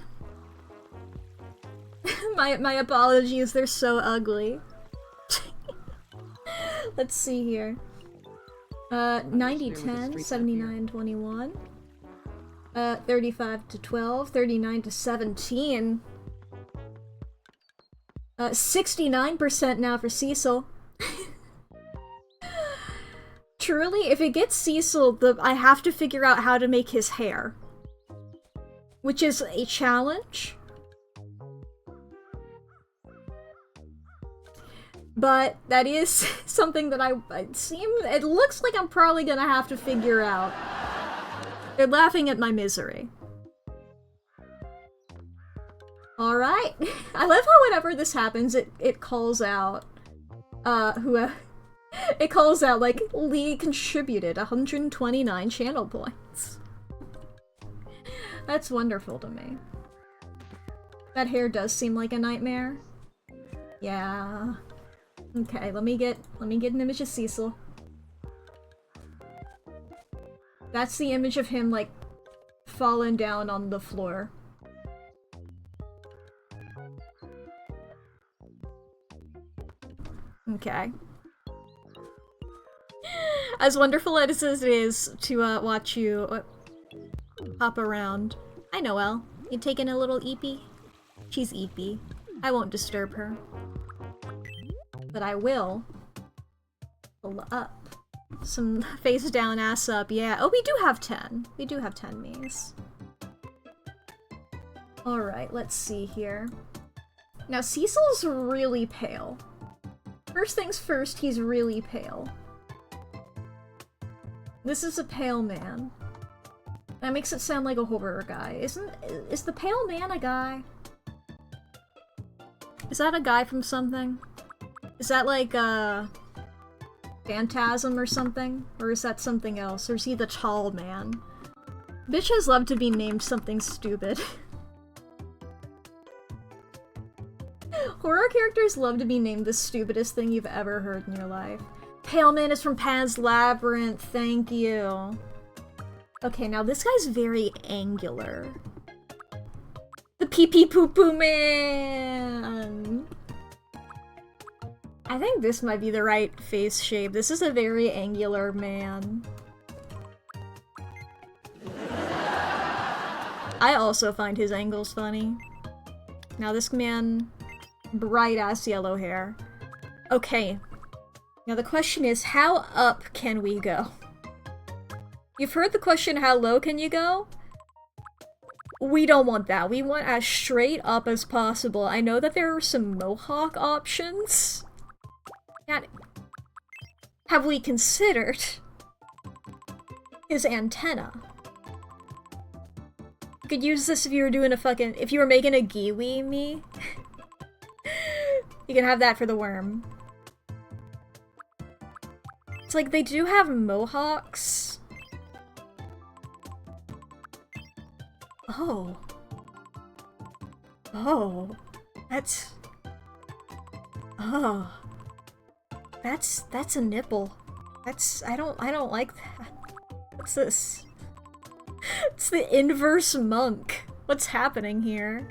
A: my apologies, they're so ugly. Let's see here. 90-10, 79-21. 35-12, 39-17. 69% now for Cecil. Truly, if it gets Cecil, I have to figure out how to make his hair. Which is a challenge. But that is something that it looks like I'm probably gonna have to figure out. They're laughing at my misery. Alright. I love how whenever this happens, it calls out, it calls out, like, Lee contributed 129 channel points. That's wonderful to me. That hair does seem like a nightmare. Yeah. Okay, let me get an image of Cecil. That's the image of him, like, falling down on the floor. Okay. As wonderful as it is to watch you hop around. Hi, Noelle. You taking a little eepee? She's eepee. I won't disturb her. But I will pull up. Some face down, ass up, yeah. Oh, we do have 10. We do have 10 Miis. Alright, let's see here. Now, Cecil's really pale. First things first, he's really pale. This is a pale man. That makes it sound like a horror guy. Is the pale man a guy? Is that a guy from something? Is that like Phantasm or something? Or is that something else? Or is he the tall man? Bitches love to be named something stupid. Horror characters love to be named the stupidest thing you've ever heard in your life. Pale Man is from Pan's Labyrinth, thank you. Okay, now this guy's very angular. The pee-pee poo-poo man! I think this might be the right face shape. This is a very angular man. I also find his angles funny. Now this man, bright-ass yellow hair. Okay. Now the question is, how up can we go? You've heard the question, how low can you go? We don't want that. We want as straight up as possible. I know that there are some mohawk options. And have we considered his antenna? You could use this if you were doing if you were making a Giwi me. You can have that for the worm. It's like they do have mohawks. Oh. Oh. That's a nipple. I don't like that. What's this? It's the inverse monk. What's happening here?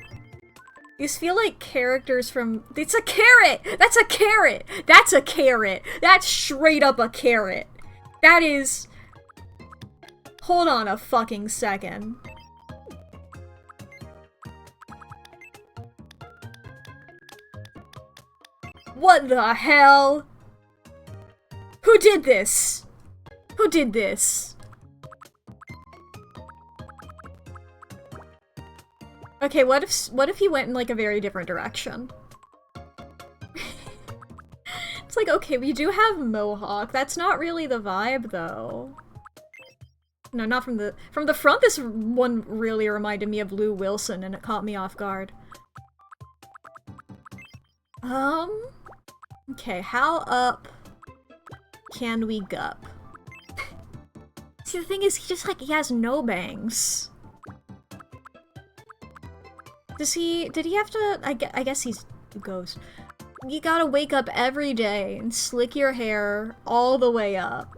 A: These feel like characters from— it's a carrot! That's a carrot! That's a carrot! That's straight up a carrot! That is— hold on a fucking second. What the hell? Who did this? Who did this? Okay, what if he went in like a very different direction? It's like, okay, we do have mohawk. That's not really the vibe though. No, not from the front. This one really reminded me of Lou Wilson and it caught me off guard. Okay, how up can we gup? See, the thing is, he has no bangs. Did he have to— I guess he's a ghost. You gotta wake up every day and slick your hair all the way up.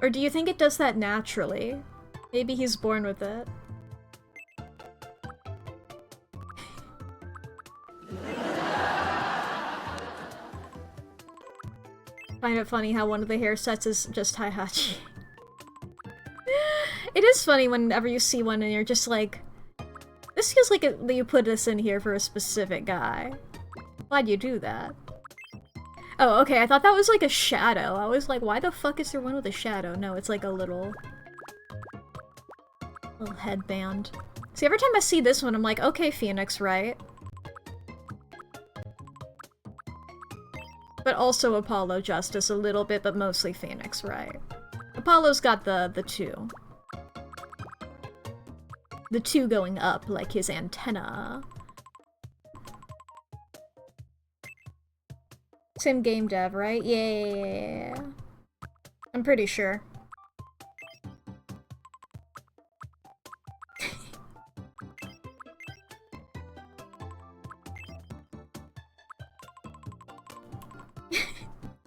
A: Or do you think it does that naturally? Maybe he's born with it. Find it funny how one of the hairsets is just Taihachi. It is funny whenever you see one and you're just like, this feels like you put this in here for a specific guy. Why'd you do that? Oh, okay, I thought that was like a shadow. I was like, why the fuck is there one with a shadow? No, it's like a little headband. See, every time I see this one, I'm like, okay, Phoenix, right? But also Apollo Justice a little bit, but mostly Phoenix, right? Apollo's got the two. The two going up, like his antenna. Same game dev, right? Yeah. I'm pretty sure.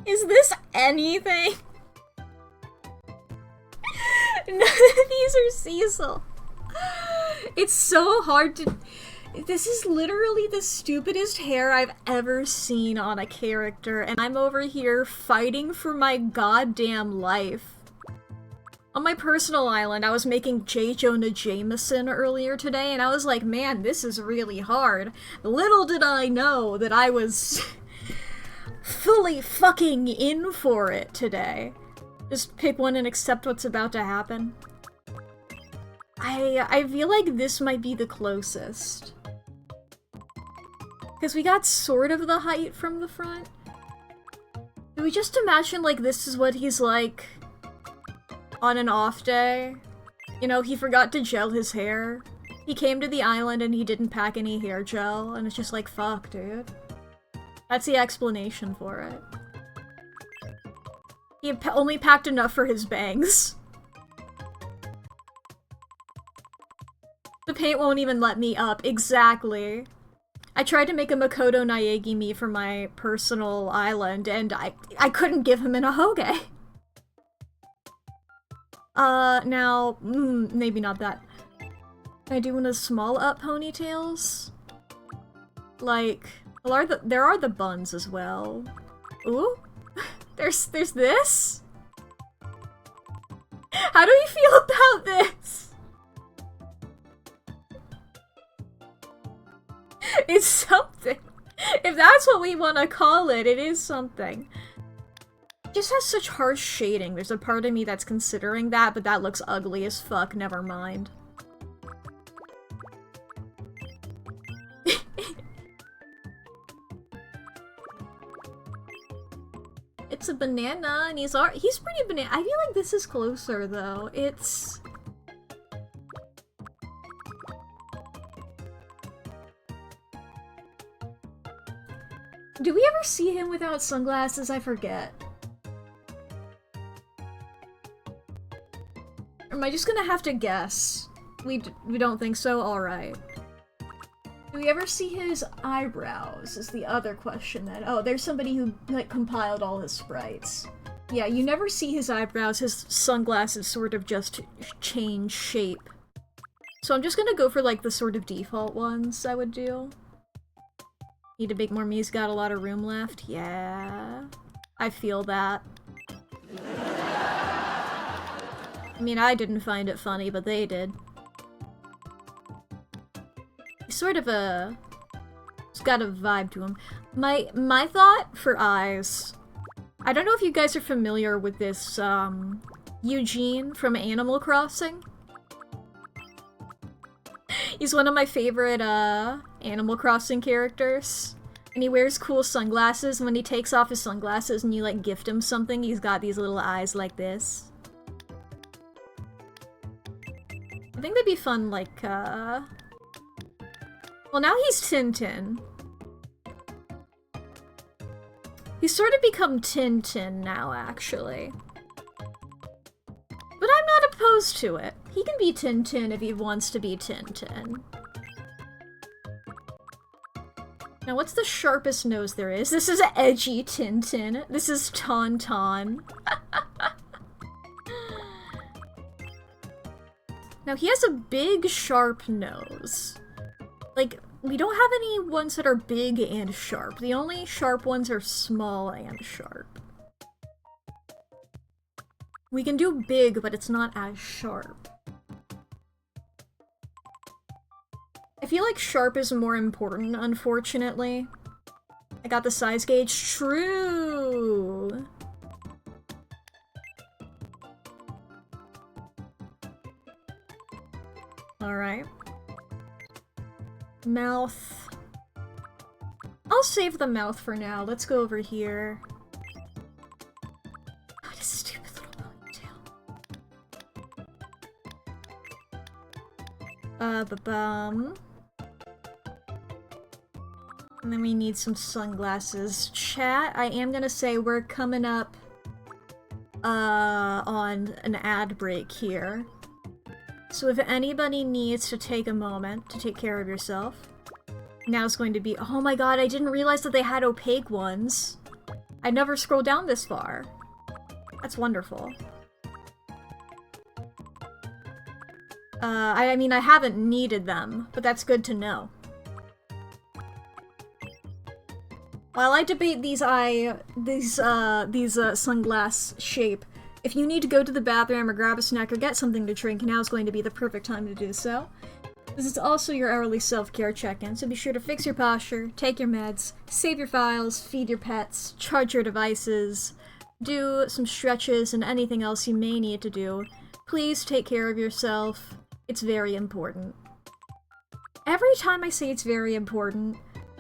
A: Is this anything? None of these are Cecil. It's so hard to— This is literally the stupidest hair I've ever seen on a character, and I'm over here fighting for my goddamn life. On my personal island, I was making J. Jonah Jameson earlier today, and I was like, man, this is really hard. Little did I know that I was fully fucking in for it today. Just pick one and accept what's about to happen. I feel like this might be the closest. Because we got sort of the height from the front. Do we just imagine, like, this is what he's like on an off day? You know, he forgot to gel his hair. He came to the island and he didn't pack any hair gel, and it's just like, fuck, dude. That's the explanation for it. He only packed enough for his bangs. The paint won't even let me up. Exactly. I tried to make a Makoto Naegi me for my personal island, and I couldn't give him an ahoge. Now, maybe not that. Can I do one of the small up ponytails? Like, well, there are the buns as well. Ooh, there's this? How do you feel about this? It's something. If that's what we want to call it, it is something. It just has such harsh shading. There's a part of me that's considering that, but that looks ugly as fuck. Never mind. It's a banana, and he's pretty banana. I feel like this is closer, though. It's... Do we ever see him without sunglasses? I forget. Or am I just gonna have to guess? We don't think so? Alright. Do we ever see his eyebrows? Is the other question then. Oh, there's somebody who, like, compiled all his sprites. Yeah, you never see his eyebrows. His sunglasses sort of just change shape. So I'm just gonna go for, like, the sort of default ones I would do. Need to make more me. He's got a lot of room left. Yeah. I feel that. I mean, I didn't find it funny, but they did. He's sort of a... He's got a vibe to him. My thought for eyes... I don't know if you guys are familiar with this, Eugene from Animal Crossing. He's one of my favorite, Animal Crossing characters. And he wears cool sunglasses, and when he takes off his sunglasses and you, like, gift him something, he's got these little eyes like this. I think that'd be fun, like, Well, now he's Tintin. He's sort of become Tintin now, actually. But I'm not opposed to it. He can be Tintin if he wants to be Tintin. Now, what's the sharpest nose there is? This is edgy Tintin. This is Tauntaun. Now, he has a big, sharp nose. Like, we don't have any ones that are big and sharp. The only sharp ones are small and sharp. We can do big, but it's not as sharp. I feel like sharp is more important, unfortunately. I got the size gauge. True! Alright. Mouth. I'll save the mouth for now. Let's go over here. What a stupid little ponytail. Ba-bum. And then we need some sunglasses. Chat, I am gonna say we're coming up on an ad break here. So if anybody needs to take a moment to take care of yourself, now's going to be— oh my god, I didn't realize that they had opaque ones. I never scrolled down this far. That's wonderful. I mean, I haven't needed them, but that's good to know. While I debate these sunglass shape, if you need to go to the bathroom or grab a snack or get something to drink, now is going to be the perfect time to do so. This is also your hourly self-care check-in, so be sure to fix your posture, take your meds, save your files, feed your pets, charge your devices, do some stretches and anything else you may need to do. Please take care of yourself. It's very important. Every time I say it's very important,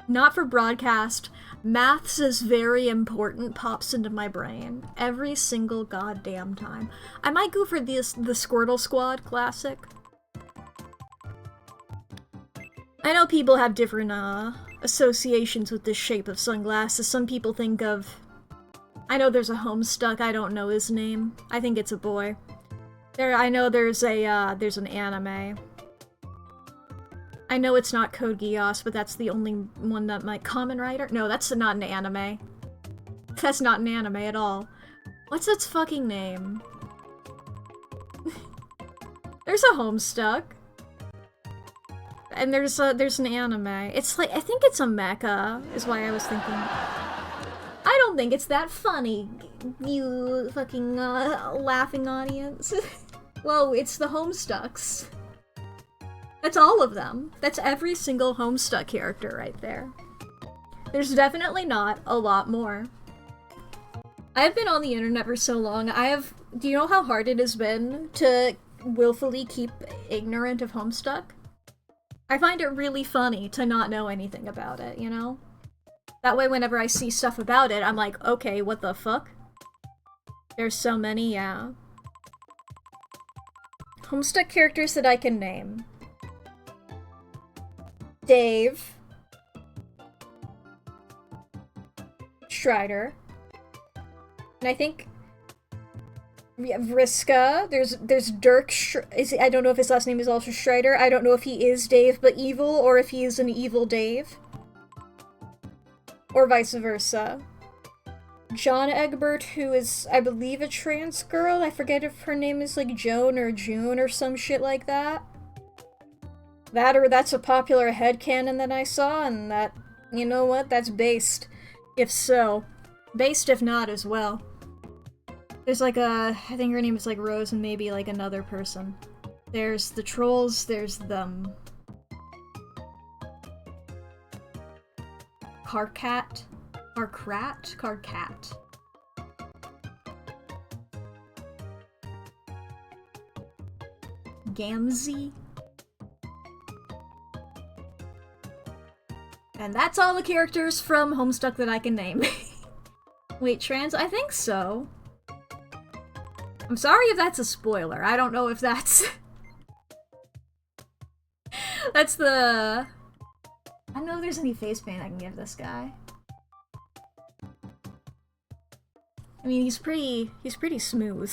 A: not for broadcast, maths is very important pops into my brain. Every single goddamn time. I might go for the Squirtle Squad classic. I know people have different associations with this shape of sunglasses. Some people think of... I know there's a Homestuck, I don't know his name. I think it's a boy. I know there's an anime. I know it's not Code Geass, but that's the only one that might... Kamen Rider? No, that's not an anime. That's not an anime at all. What's its fucking name? There's a Homestuck. And there's an anime. It's like, I think it's a mecha, is why I was thinking. I don't think it's that funny, you fucking, laughing audience. Whoa, it's the Homestucks. That's all of them. That's every single Homestuck character right there. There's definitely not a lot more. I have been on the internet for so long, do you know how hard it has been to willfully keep ignorant of Homestuck? I find it really funny to not know anything about it, you know? That way whenever I see stuff about it, I'm like, okay, what the fuck? There's so many, yeah. Homestuck characters that I can name. Dave. Strider. And I think... Yeah, Vriska. There's Dirk. I don't know if his last name is also Strider. I don't know if he is Dave but evil, or if he is an evil Dave. Or vice versa. John Egbert, who is, I believe, a trans girl. I forget if her name is like Joan or June or some shit like that. That or that's a popular headcanon that I saw, and that, you know what, that's based. If so. Based if not as well. There's like I think her name is like Rose and maybe like another person. There's the trolls, there's them. Carcat? Carcrat? Carcat. Gamzee? And that's all the characters from Homestuck that I can name. Wait, trans? I think so. I'm sorry if that's a spoiler. I don't know if that's... that's the... I don't know if there's any face paint I can give this guy. I mean, he's pretty smooth.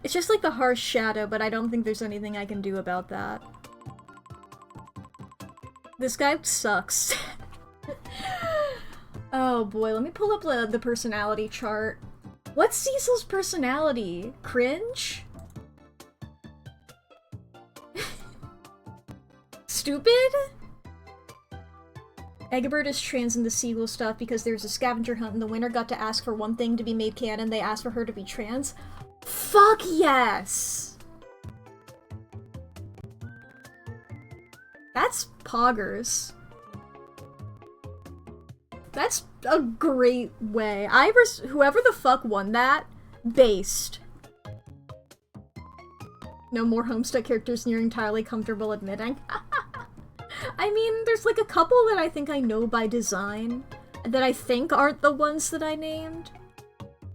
A: It's just like the harsh shadow, but I don't think there's anything I can do about that. This guy sucks. Oh boy, let me pull up the personality chart. What's Cecil's personality? Cringe? Stupid? Egbert is trans in the sequel stuff because there's a scavenger hunt and the winner got to ask for one thing to be made canon. They asked for her to be trans. Fuck yes! That's poggers. That's a great way. Whoever the fuck won that, based. No more Homestuck characters you're entirely comfortable admitting. I mean, there's like a couple that I think I know by design, that I think aren't the ones that I named.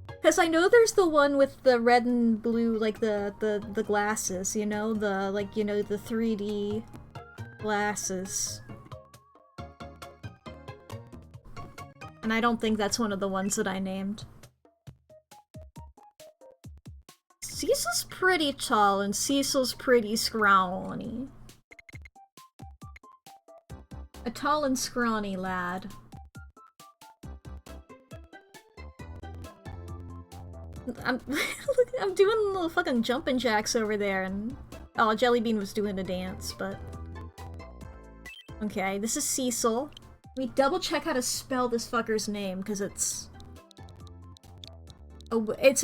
A: Because I know there's the one with the red and blue, like the glasses, you know? The, like, you know, the 3D glasses. And I don't think that's one of the ones that I named. Cecil's pretty tall and Cecil's pretty scrawny. A tall and scrawny lad. I'm doing little fucking jumping jacks over there, and oh, Jellybean was doing a dance, but okay, this is Cecil. Let me double check how to spell this fucker's name, because it's a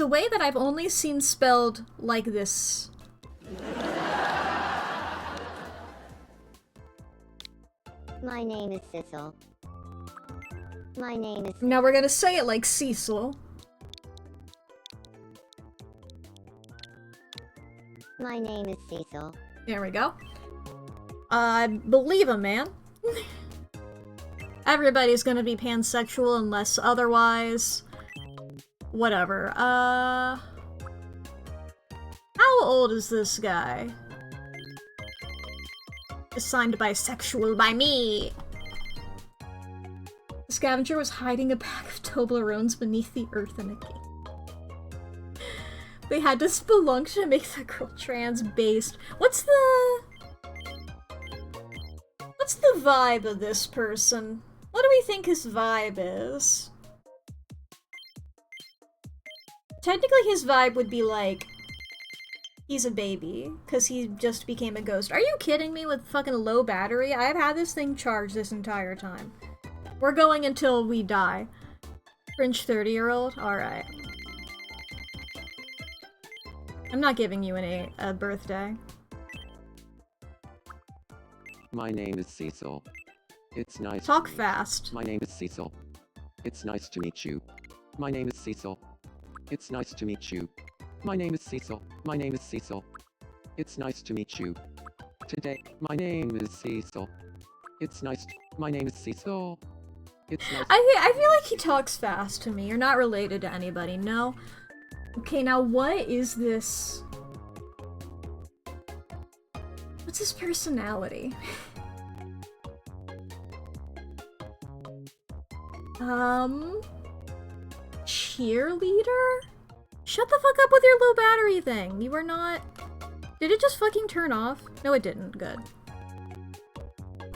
A: way that I've only seen spelled like this.
D: My name is Cecil. My name is...
A: Now we're gonna say it like Cecil.
D: My name is Cecil.
A: There we go. I believe him, man. Everybody's gonna be pansexual unless otherwise. Whatever. How old is this guy? Assigned bisexual by me! The scavenger was hiding a pack of Toblerones beneath the earth in a cave. They had to spelunk to make the girl trans-based. What's the vibe of this person? What do we think his vibe is? Technically his vibe would be like, he's a baby, because he just became a ghost. Are you kidding me with fucking low battery? I've had this thing charged this entire time. We're going until we die. Fringe 30-year-old? Alright. I'm not giving you a birthday.
B: My name is Cecil. It's nice
A: Talk
B: to meet
A: fast.
B: you. My name is Cecil. It's nice to meet you. My name is Cecil. It's nice to meet you. My name is Cecil. My name is Cecil. It's nice to meet you. Today, my name is Cecil. It's nice. My name is Cecil. It's nice.
A: I feel like he talks fast to me. You're not related to anybody, no? Okay, now what is this? What's his personality? Cheerleader? Shut the fuck up with your low battery thing. You are not... Did it just fucking turn off? No, it didn't. Good.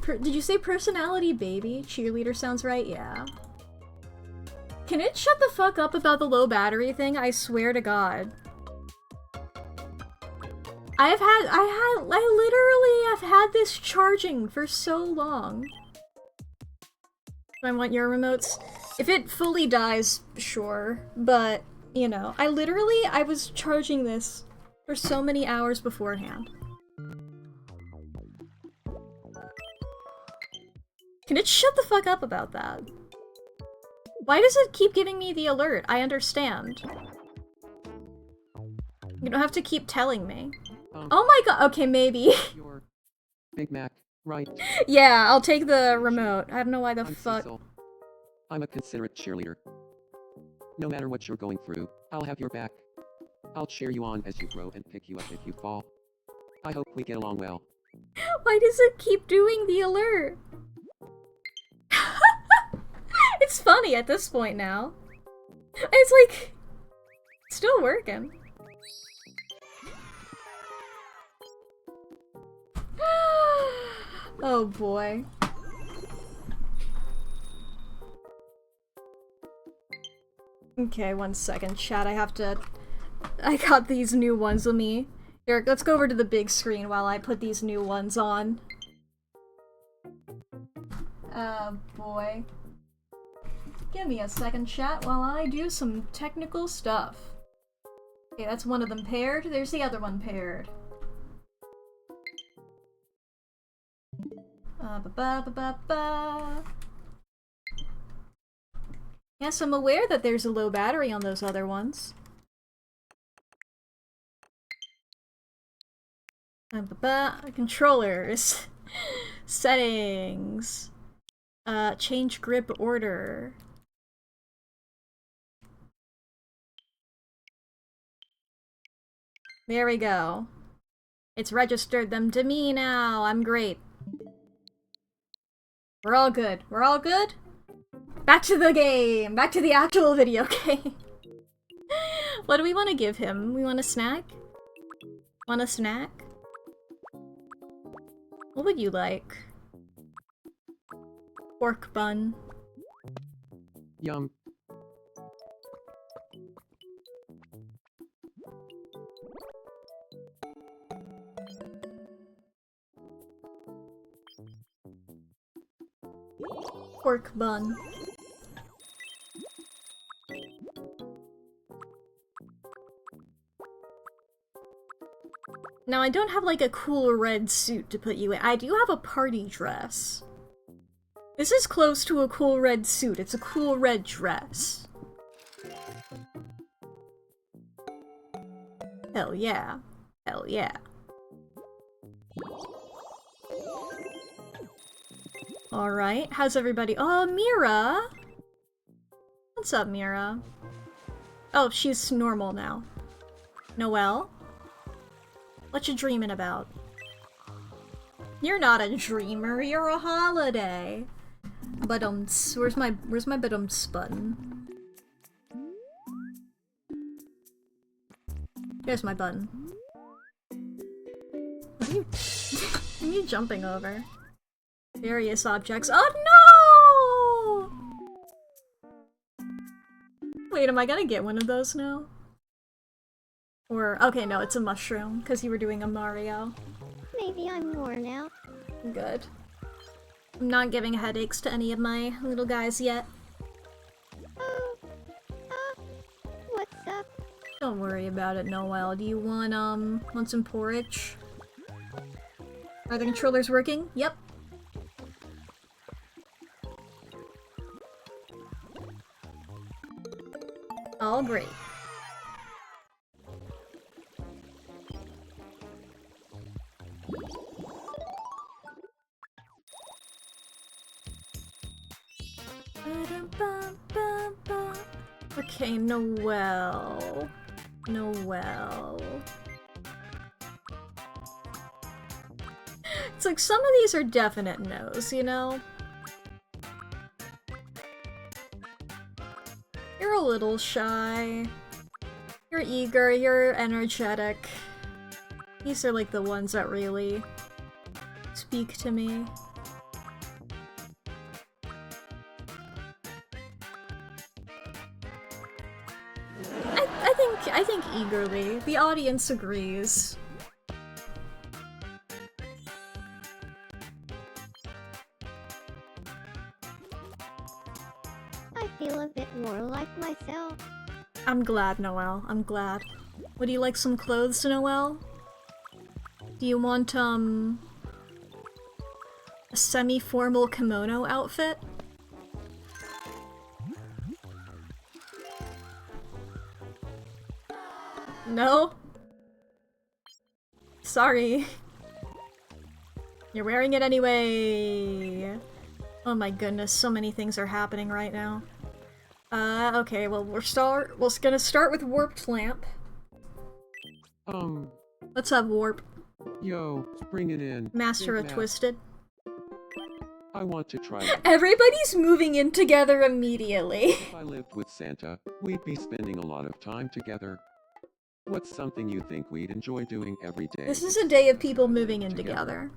A: Did you say personality baby? Cheerleader sounds right? Yeah. Can it shut the fuck up about the low battery thing? I swear to God. I literally have had this charging for so long. I want your remotes. If it fully dies, sure. But, you know, I was charging this for so many hours beforehand. Can it shut the fuck up about that? Why does it keep giving me the alert? I understand. You don't have to keep telling me. Oh my god, okay, maybe.
B: You're Big Mac, right?
A: Yeah, I'll take the remote. I don't know why the
B: I'm
A: fuck.
B: Cecil. I'm a considerate cheerleader. No matter what you're going through, I'll have your back. I'll cheer you on as you grow and pick you up if you fall. I hope we get along well.
A: Why does it keep doing the alert? It's funny at this point now. It's like... still working. Oh boy. Okay, 1 second, chat. I got these new ones with me. Here, let's go over to the big screen while I put these new ones on. Oh boy. Give me a second, chat, while I do some technical stuff. Okay, that's one of them paired. There's the other one paired. Yes, I'm aware that there's a low battery on those other ones. Controllers. Settings. Change grip order. There we go. It's registered them to me now. I'm great. We're all good. We're all good? Back to the game! Back to the actual video game! What do we want to give him? We want a snack? Want a snack? What would you like? Pork bun.
B: Yum.
A: pork bun. Now, I don't have, like, a cool red suit to put you in. I do have a party dress. This is close to a cool red suit. It's a cool red dress. Hell yeah. Hell yeah. Alright, how's everybody? Oh, Mira! What's up, Mira? Oh, she's normal now. Noelle? What you dreaming about? You're not a dreamer, you're a holiday. Where's my button? There's my button. What are you what are you jumping over? Various objects. Oh no! Wait, am I gonna get one of those now? Or, okay, no, it's a mushroom, because you were doing a Mario.
D: Maybe I'm worn out.
A: Good. I'm not giving headaches to any of my little guys yet.
D: Oh, what's up?
A: Don't worry about it, Noelle. Do you want some porridge? Are the controllers working? Yep. All great. Okay, Noelle. Noelle. It's like some of these are definite no's, you know? You're a little shy. You're eager, you're energetic. These are like the ones that really speak to me. I think eagerly. The audience agrees.
D: I feel a bit more like myself.
A: I'm glad, Noelle. I'm glad. Would you like some clothes, Noelle? Do you want, a semi-formal kimono outfit? No? Sorry. You're wearing it anyway. Oh my goodness, so many things are happening right now. Okay, well, we're gonna start with Warped Lamp. Let's have Warp.
B: Yo, bring it in.
A: Master
B: Big
A: of
B: Mac.
A: Twisted.
B: I want to try it.
A: Everybody's moving in together immediately.
B: If I lived with Santa, we'd be spending a lot of time together. What's something you think we'd enjoy doing every day?
A: This is a day of people moving in together.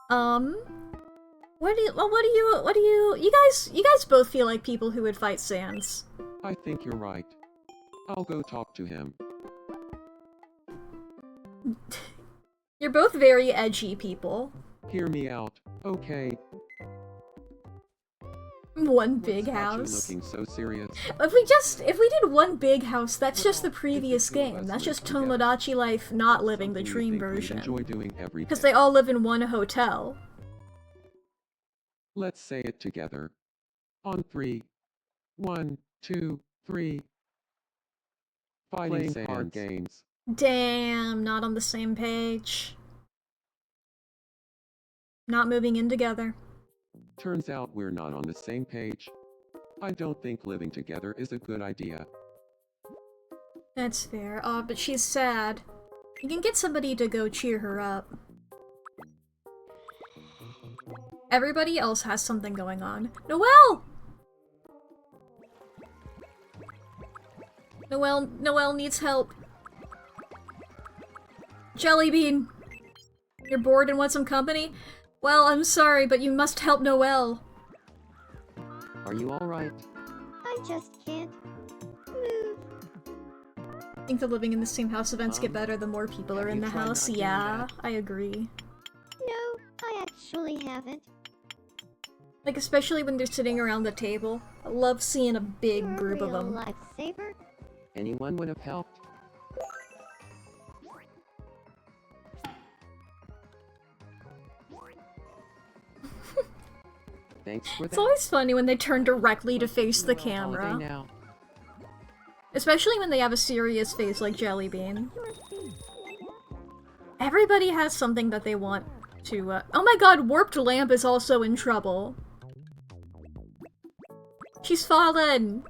A: You guys both feel like people who would fight Sans.
B: I think you're right. I'll go talk to him.
A: You're both very edgy people.
B: Hear me out, okay?
A: One
B: What's
A: big
B: got you
A: house.
B: looking so serious?
A: If we did one big house, that's just the previous
B: If the two of
A: game.
B: us
A: That's
B: live
A: just
B: together,
A: Tomodachi Life not living the
B: something you
A: dream
B: think we'd
A: version.
B: enjoy doing every
A: Because
B: day.
A: they all live in one hotel.
B: Let's say it together. On 3. 1, 2, 3. Fighting card games.
A: Damn, not on the same page. Not moving in together.
B: Turns out we're not on the same page. I don't think living together is a good idea.
A: That's fair. Oh, but she's sad. You can get somebody to go cheer her up. Everybody else has something going on. Noelle! Noelle needs help. Jellybean! You're bored and want some company? Well, I'm sorry, but you must help Noelle.
B: Are you alright?
D: I just can't move.
A: I think the living in the same house events get better the more people are
B: have
A: in
B: you
A: the
B: tried not
A: house.
B: doing
A: Yeah,
B: that?
A: I agree.
D: No, I actually haven't.
A: Like, especially when they're sitting around the table. I love seeing a big group of them.
D: Lifesaver?
B: Anyone would have helped. Thanks for that.
A: It's always funny when they turn directly to face the
B: Holiday
A: camera.
B: now.
A: Especially when they have a serious face like Jellybean. Everybody has something that they want to, Oh my god, Warped Lamp is also in trouble. She's fallen!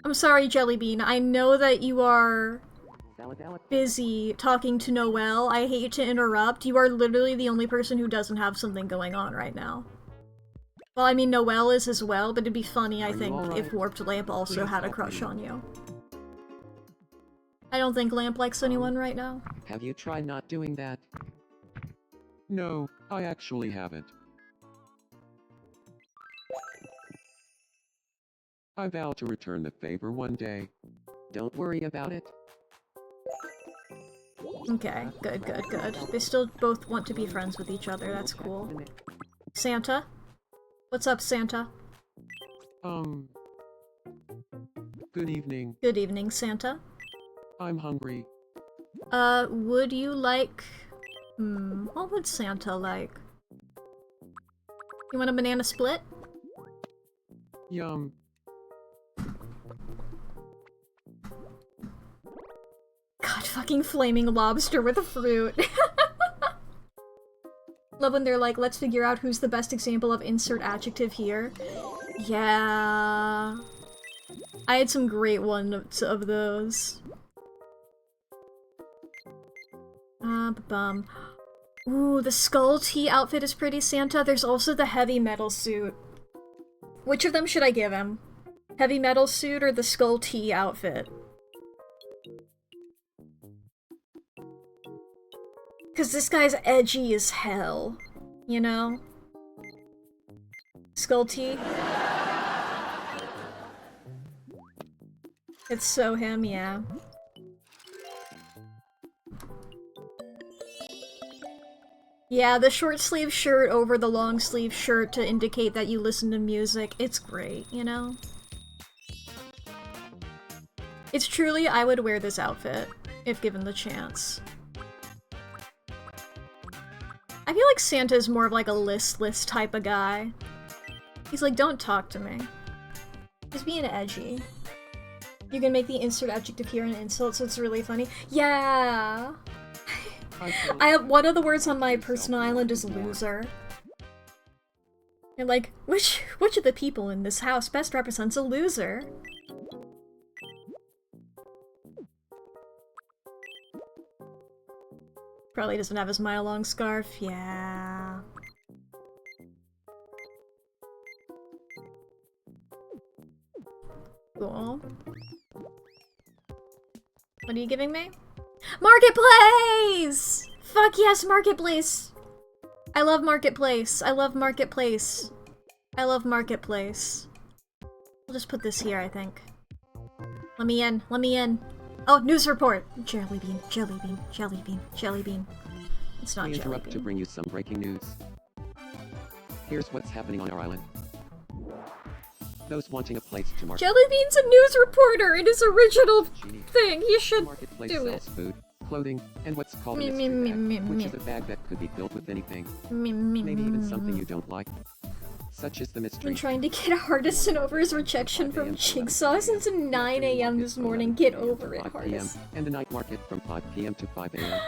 A: I'm sorry, Jellybean. I know that you are busy talking to Noelle. I hate to interrupt. You are literally the only person who doesn't have something going on right now. Well, I mean, Noelle is as well, but it'd be funny, I think, if Warped Lamp also had a crush on you. I don't think Lamp likes anyone right now.
B: Have you tried not doing that? No, I actually haven't. I vow to return the favor one day. Don't worry about it.
A: Okay, good, good, good. They still both want to be friends with each other, that's cool. Santa? What's up, Santa?
B: Good evening.
A: Good evening, Santa.
B: I'm hungry.
A: Would you like... what would Santa like? You want a banana split?
B: Yum.
A: God, fucking flaming lobster with a fruit. Love when they're like, let's figure out who's the best example of insert adjective here. Yeah. I had some great ones of those. Bum. Ooh, the skull tee outfit is pretty, Santa. There's also the heavy metal suit. Which of them should I give him? Heavy metal suit or the skull tee outfit? Cause this guy's edgy as hell, you know? Skull tee? It's so him, yeah. Yeah, the short sleeve shirt over the long sleeve shirt to indicate that you listen to music, it's great, you know? It's truly, I would wear this outfit, if given the chance. I feel like Santa is more of like a listless type of guy. He's like, don't talk to me. He's being edgy. You can make the insert adjective here an insult, so it's really funny. Yeah! I have one of the words on my personal island is loser. You're like, which of the people in this house best represents a loser? Probably doesn't have his mile-long scarf. Yeah. Cool. What are you giving me? Marketplace! Fuck yes, Marketplace! I love Marketplace. I love Marketplace. I love Marketplace. I'll just put this here, I think. Let me in. Let me in. Oh, news report! Jellybean, Jellybean, Jellybean, Jellybean. It's not
B: We interrupt to
A: Jellybean.
B: bring you some breaking news. Here's what's happening on our island. Those wanting a place to market.
A: Jellybean's a news reporter in his original thing. He should
B: Marketplace
A: do
B: sells
A: it.
B: food, clothing, and what's called a
A: Me,
B: mystery
A: me,
B: bag,
A: me, me,
B: which
A: me.
B: is a bag that could be filled with anything,
A: Me,
B: maybe even something you don't like, such as the
A: Been
B: mystery.
A: trying to get Hardison over his rejection from Jigsaw since 9 a.m. this morning. Get over it,
B: 5 p.m.
A: Hardison.
B: and the night market from 5 p.m. to 5 a.m.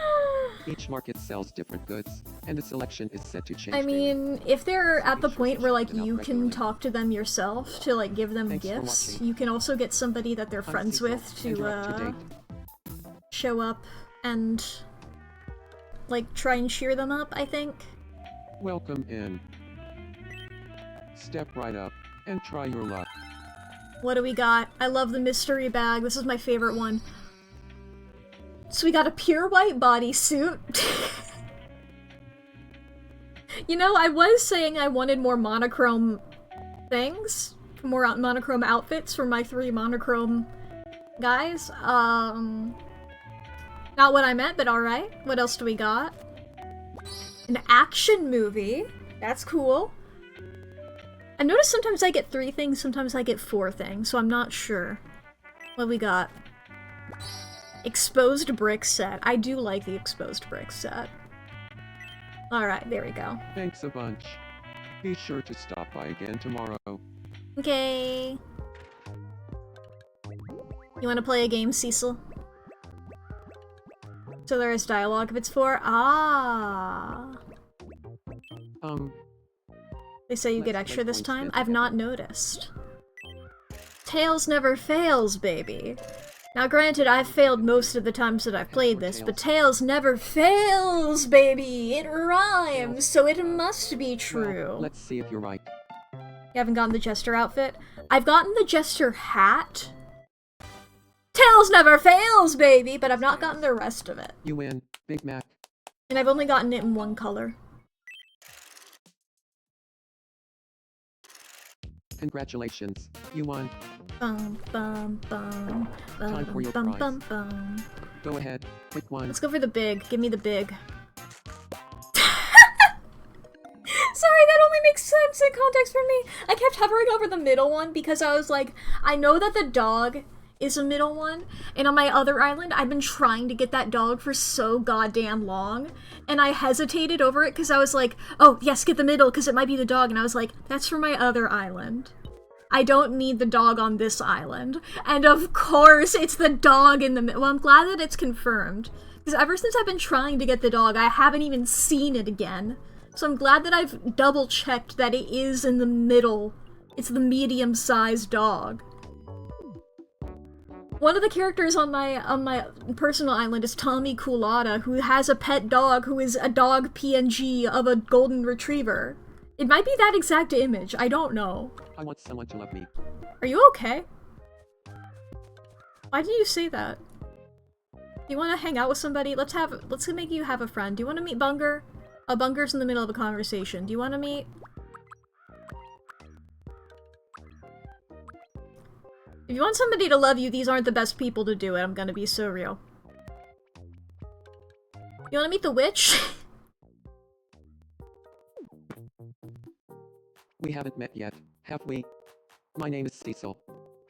B: Each market sells different goods, and the selection is set to change
A: I
B: daily.
A: mean, if they're at the point where, like, you can talk to them yourself to, like, give them
B: Thanks for
A: gifts,
B: watching.
A: you can also get somebody that they're
B: I'm
A: friends
B: Cecil,
A: with
B: and
A: to,
B: you're up to date.
A: show up and, like, try and cheer them up, I think.
B: Welcome in. Step right up and try your luck.
A: What do we got? I love the mystery bag. This is my favorite one. So we got a pure white bodysuit. You know, I was saying I wanted more monochrome things. More monochrome outfits for my 3 monochrome guys. Not what I meant, but alright. What else do we got? An action movie. That's cool. I noticed sometimes I get 3 things, sometimes I get 4 things, so I'm not sure. What we got? Exposed brick set. I do like the exposed brick set. Alright, there we go.
B: Thanks a bunch. Be sure to stop by again tomorrow.
A: Okay. You wanna play a game, Cecil? So there is dialogue if it's 4? Ah. They say you get extra this time? I've not noticed. Tails never fails, baby. Now granted, I've failed most of the times that I've played this, but Tails never fails, baby! It rhymes, so it must be true.
B: Well, let's see if you're right.
A: You haven't gotten the Jester outfit? I've gotten the Jester hat. Tails never fails, baby! But I've not gotten the rest of it.
B: You win, Big Mac.
A: And I've only gotten it in 1 color.
B: Congratulations, you won.
A: Bum, bum, bum,
B: Time for your
A: bum,
B: prize.
A: bum, bum.
B: Go ahead, pick one.
A: Let's go for the big. Give me the big. Sorry, that only makes sense in context for me. I kept hovering over the middle one because I was like, I know that the dog is a middle one, and on my other island, I've been trying to get that dog for so goddamn long, and I hesitated over it because I was like, oh, yes, get the middle because it might be the dog, and I was like, that's for my other island. I don't need the dog on this island. And of course, it's the dog in the middle. Well, I'm glad that it's confirmed. Because ever since I've been trying to get the dog, I haven't even seen it again. So I'm glad that I've double-checked that it is in the middle. It's the medium-sized dog. One of the characters on my personal island is Tommy Coolata, who has a pet dog who is a dog PNG of a golden retriever. It might be that exact image, I don't know.
B: I want someone to love me.
A: Are you okay? Why did you say that? Do you want to hang out with somebody? Let's make you have a friend. Do you want to meet Bunger? Oh, Bunger's in the middle of a conversation. Do you want to meet? If you want somebody to love you, these aren't the best people to do it. I'm gonna be so real. You want to meet the witch?
B: We haven't met yet, have we? My name is Cecil.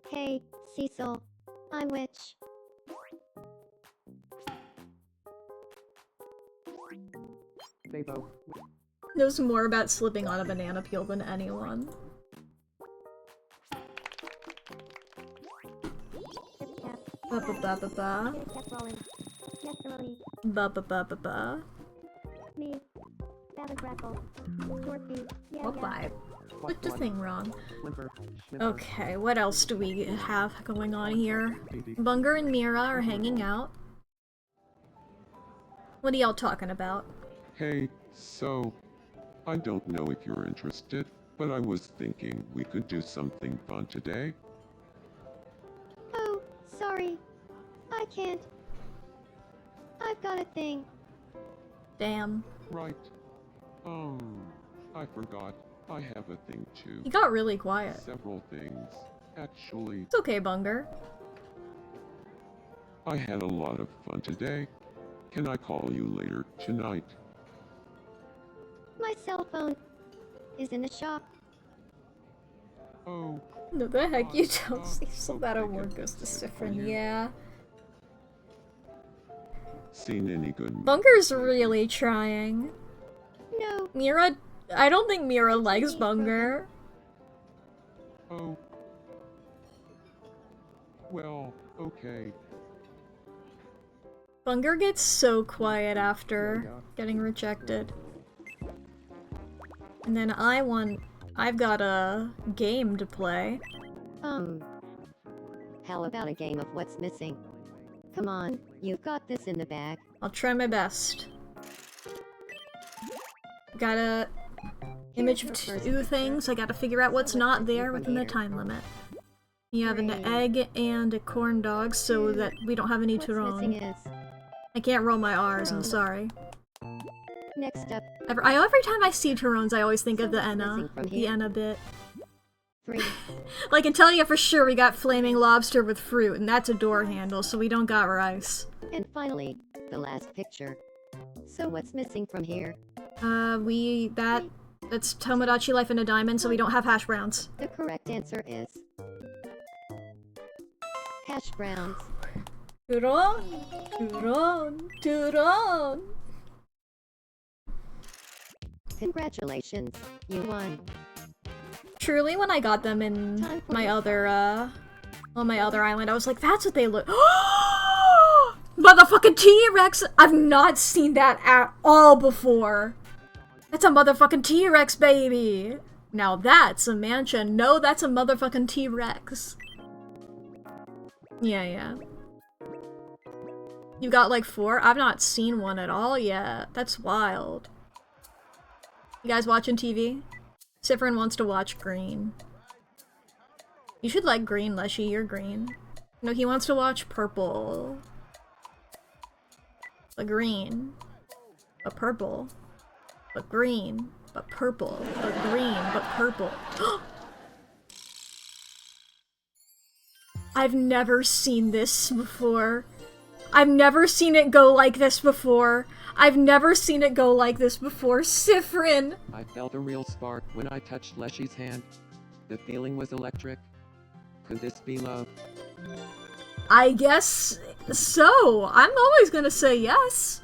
D: Hey, Cecil. I'm Witch.
B: They both.
A: Knows more about slipping on a banana peel than anyone. Ba ba ba ba ba. Ba ba ba ba ba.
D: Me.
A: What vibe? Clicked the thing wrong.
B: Whimper,
A: Okay, what else do we have going on here? Bunger and Mira are hanging out. What are y'all talking about?
C: Hey, so, I don't know if you're interested, but I was thinking we could do something fun today.
D: Oh, sorry. I can't. I've got a thing.
A: Damn.
C: Right. I forgot. I have a thing too.
A: He got really quiet.
C: Several things, actually.
A: It's okay, Bunger.
C: I had a lot of fun today. Can I call you later tonight?
D: My cell phone is in the shop.
C: Oh,
A: No, the heck you don't see so that award goes to Sifrin, yeah.
C: seen any good movies?
A: Bunger's really trying.
D: No.
A: Mira, I don't think Mira likes Bunger.
C: Oh. Well, okay.
A: Bunger gets so quiet after getting rejected. And then I've got a game to play.
D: How about a game of what's missing? Come on, you've got this in the bag.
A: I'll try my best. Got a image of 2 things. I gotta figure out what's not there within the time limit. You have an egg and a corn dog so that we don't have any
D: What's missing
A: Turon.
D: is
A: I can't roll my R's, I'm sorry.
D: next up.
A: Every time I see Turons, I always think of the
D: So what's
A: Enna.
D: missing from
A: The
D: here?
A: Enna bit.
D: 3.
A: Like, I can tell you for sure we got flaming lobster with fruit, and that's a door handle, so we don't got rice.
D: And finally, the last picture. So what's missing from here?
A: That's Tomodachi Life in a diamond, so we don't have hash browns.
D: The correct answer is hash browns.
A: Turon! Turon! Turon!
D: Congratulations, you won.
A: Truly, when I got them in
D: Time for
A: my
D: your
A: other, on my other island, I was like, that's what they look- Motherfucking T-Rex! I've not seen that at all before! That's a motherfucking T-Rex, baby! Now that's a mansion. No, that's a motherfucking T-Rex. Yeah. You got like 4? I've not seen one at all yet. That's wild. You guys watching TV? Sifrin wants to watch Green. You should like Green, Leshy. You're green. No, he wants to watch Purple. But green. But purple. But green. But purple. But green. But purple. I've never seen this before. I've never seen it go like this before. I've never seen it go like this before. Sifrin!
B: I felt a real spark when I touched Leshy's hand. The feeling was electric. Could this be love?
A: I guess so. I'm always gonna say yes.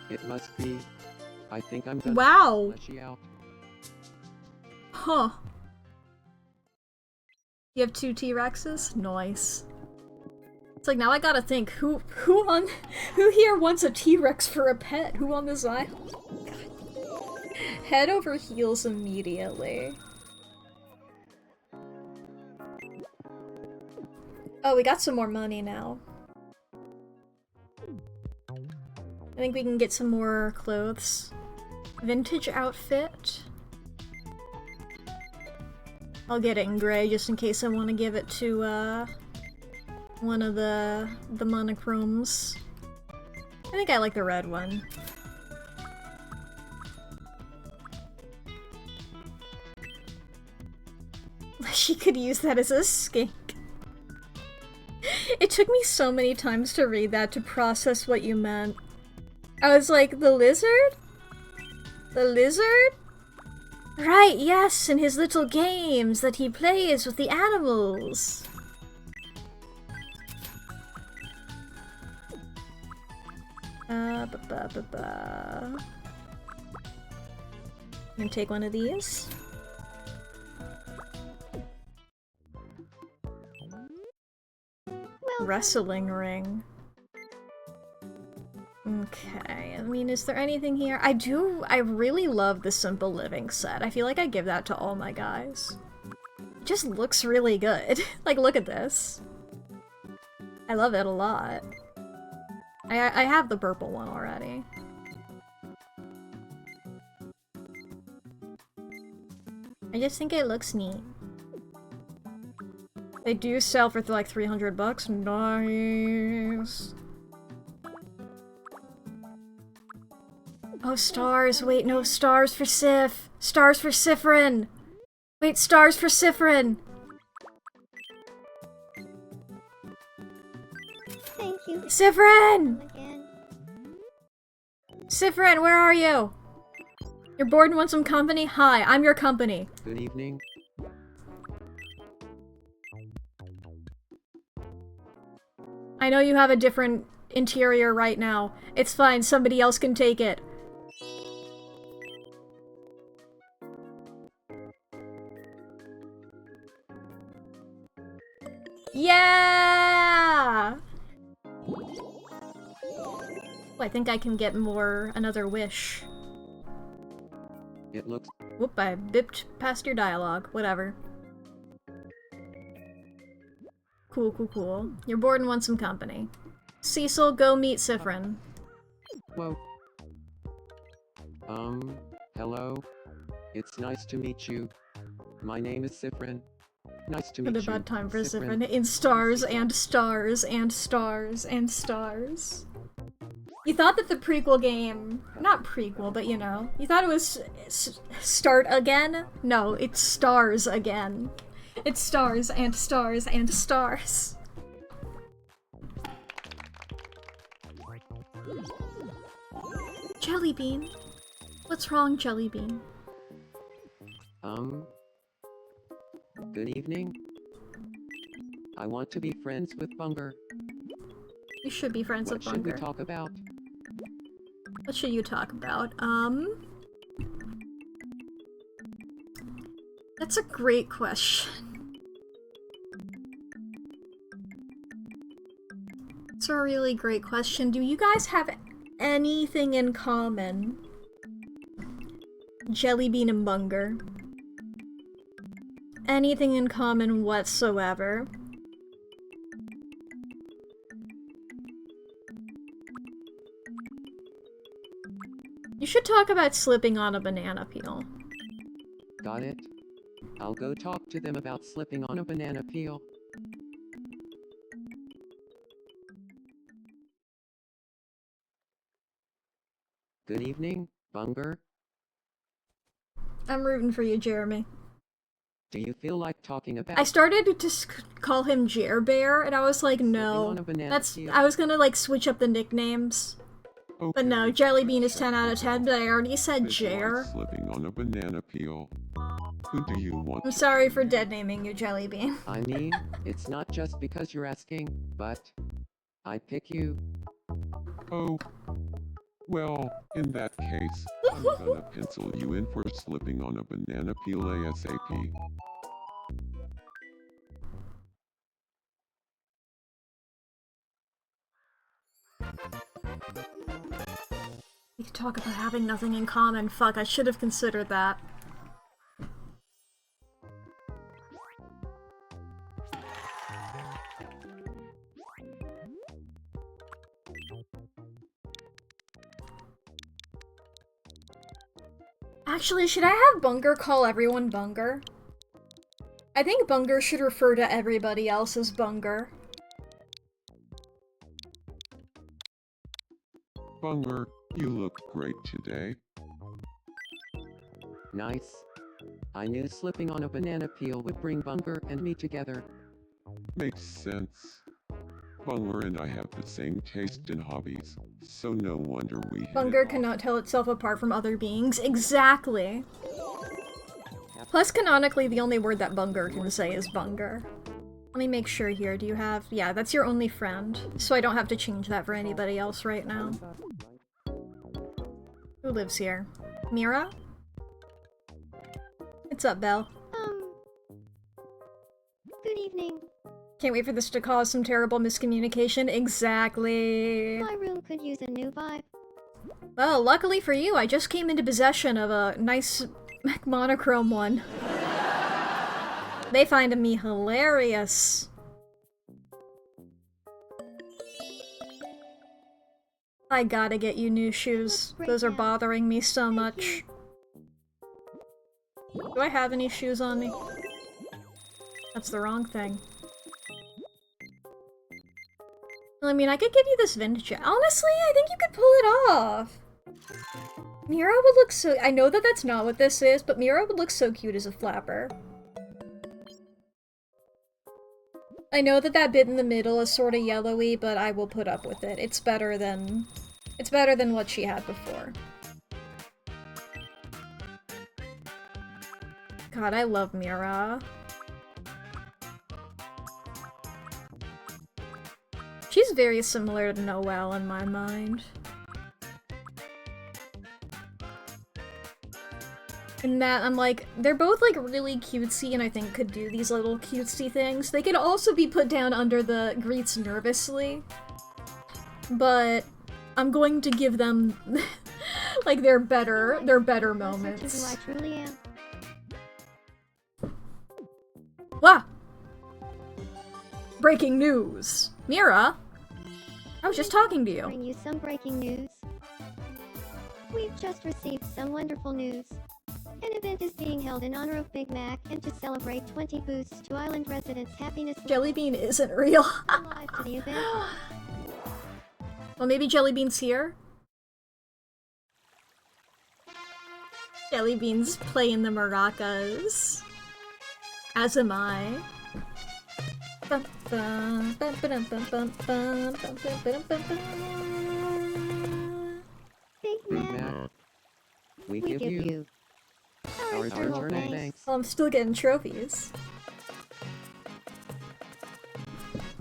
B: It must be. I think I'm gonna
A: Wow.
B: let Leshy out.
A: Huh. You have 2 T-Rexes? Nice. It's like, now I gotta think, who here wants a T-Rex for a pet? Who on this island? Head over heels immediately. Oh, we got some more money now. I think we can get some more clothes. Vintage outfit. I'll get it in gray just in case I want to give it to, one of the monochromes. I think I like the red one. She could use that as a skink. It took me so many times to read that to process what you meant. I was like, the lizard? The lizard? Right, yes, in his little games that he plays with the animals. You can take one of these.
D: Well,
A: Wrestling ring. Okay, I mean, is there anything here? I really love the Simple Living set. I feel like I give that to all my guys. It just looks really good. Like, look at this. I love it a lot. I have the purple one already. I just think it looks neat. They do sell for like 300 bucks. Nice. Oh, stars. Wait, no, stars for Sif. Stars for Sifrin. Wait, stars for Sifrin.
D: thank you
A: Sifrin!
D: again.
A: Sifrin, where are you? You're bored and want some company? Hi, I'm your company.
B: Good evening.
A: I know you have a different interior right now. It's fine, somebody else can take it. Yeah! Oh, I think I can get another wish.
B: It looks.
A: Whoop, I bipped past your dialogue. Whatever. Cool. You're bored and want some company. Cecil, go meet Sifrin.
B: Whoa. Hello? It's nice to meet you. My name is Sifrin. Nice to meet
A: What
B: you.
A: about time for
B: Sifrin.
A: Sifrin? In stars and stars and stars and stars. You thought that the prequel game... Not prequel, but you know. You thought it was start again? No, it's stars again. It's stars and stars and stars. Jelly Bean? What's wrong, Jelly Bean?
B: Good evening. I want to be friends with Bunger.
A: You should be friends
B: What
A: with
B: should we
A: Bunger.
B: talk about?
A: What should you talk about? That's a great question. It's a really great question. Do you guys have anything in common? Jellybean and Bunger. Anything in common whatsoever? You should talk about slipping on a banana peel.
B: Got it? I'll go talk to them about slipping on a banana peel. Good evening, Bunger.
A: I'm rooting for you, Jeremy.
B: Do you feel like talking about
A: I started to just call him Jer Bear, and I was like, no.
B: on a banana
A: That's.
B: peel?
A: I was gonna like switch up the nicknames.
C: Okay.
A: But no, Jellybean is 10 out of 10, but I already said
C: Visualize
A: Jer.
C: slipping on a banana peel. Who do you want
A: I'm
C: to
A: sorry
C: be?
A: for dead naming you, Jellybean.
B: I mean, it's not just because you're asking, but I pick you.
C: Oh. Well, in that case, I'm gonna pencil you in for slipping on a banana peel ASAP.
A: We could talk about having nothing in common. Fuck, I should have considered that. Actually, should I have Bunger call everyone Bunger? I think Bunger should refer to everybody else as Bunger.
C: Bunger, you look great today.
B: Nice. I knew slipping on a banana peel would bring Bunger and me together.
C: Makes sense. Bunger and I have the same taste and hobbies, so no wonder we hit
A: Bunger
C: it off.
A: cannot tell itself apart from other beings. Exactly. Plus, canonically, the only word that Bunger can say is Bunger. Let me make sure here. Do you have... Yeah, that's your only friend. So I don't have to change that for anybody else right now. Who lives here? Mira? What's up, Belle?
D: Good evening.
A: Can't wait for this to cause some terrible miscommunication. Exactly.
D: My room could use a new vibe.
A: Well, luckily for you, I just came into possession of a nice monochrome one. They find me hilarious. I gotta get you new shoes. Those are bothering me so much. Do I have any shoes on me? That's the wrong thing. Well, I mean, I could give you this vintage. Honestly, I think you could pull it off. Mira would look so- I know that that's not what this is, but Mira would look so cute as a flapper. I know that that bit in the middle is sort of yellowy, but I will put up with it. It's better than what she had before. God, I love Mira. She's very similar to Noelle in my mind. In that, I'm like, they're both like really cutesy and I think could do these little cutesy things. They could also be put down under the greets nervously. But I'm going to give them like their better moments.
D: Who I truly am.
A: Wah! Breaking news! Mira! I was just talking to you.
D: Bring you some breaking news. We've just received some wonderful news. An event is being held in honor of Big Mac and to celebrate 20 boosts to island residents' happiness.
A: Jellybean isn't real.
D: Live to the event.
A: Well, maybe Jellybean's here? Jellybean's playing the maracas. As am I.
D: Big Mac,
B: Matt, we
D: we
B: give you
D: our Our turn, thanks.
A: Well, I'm still getting trophies.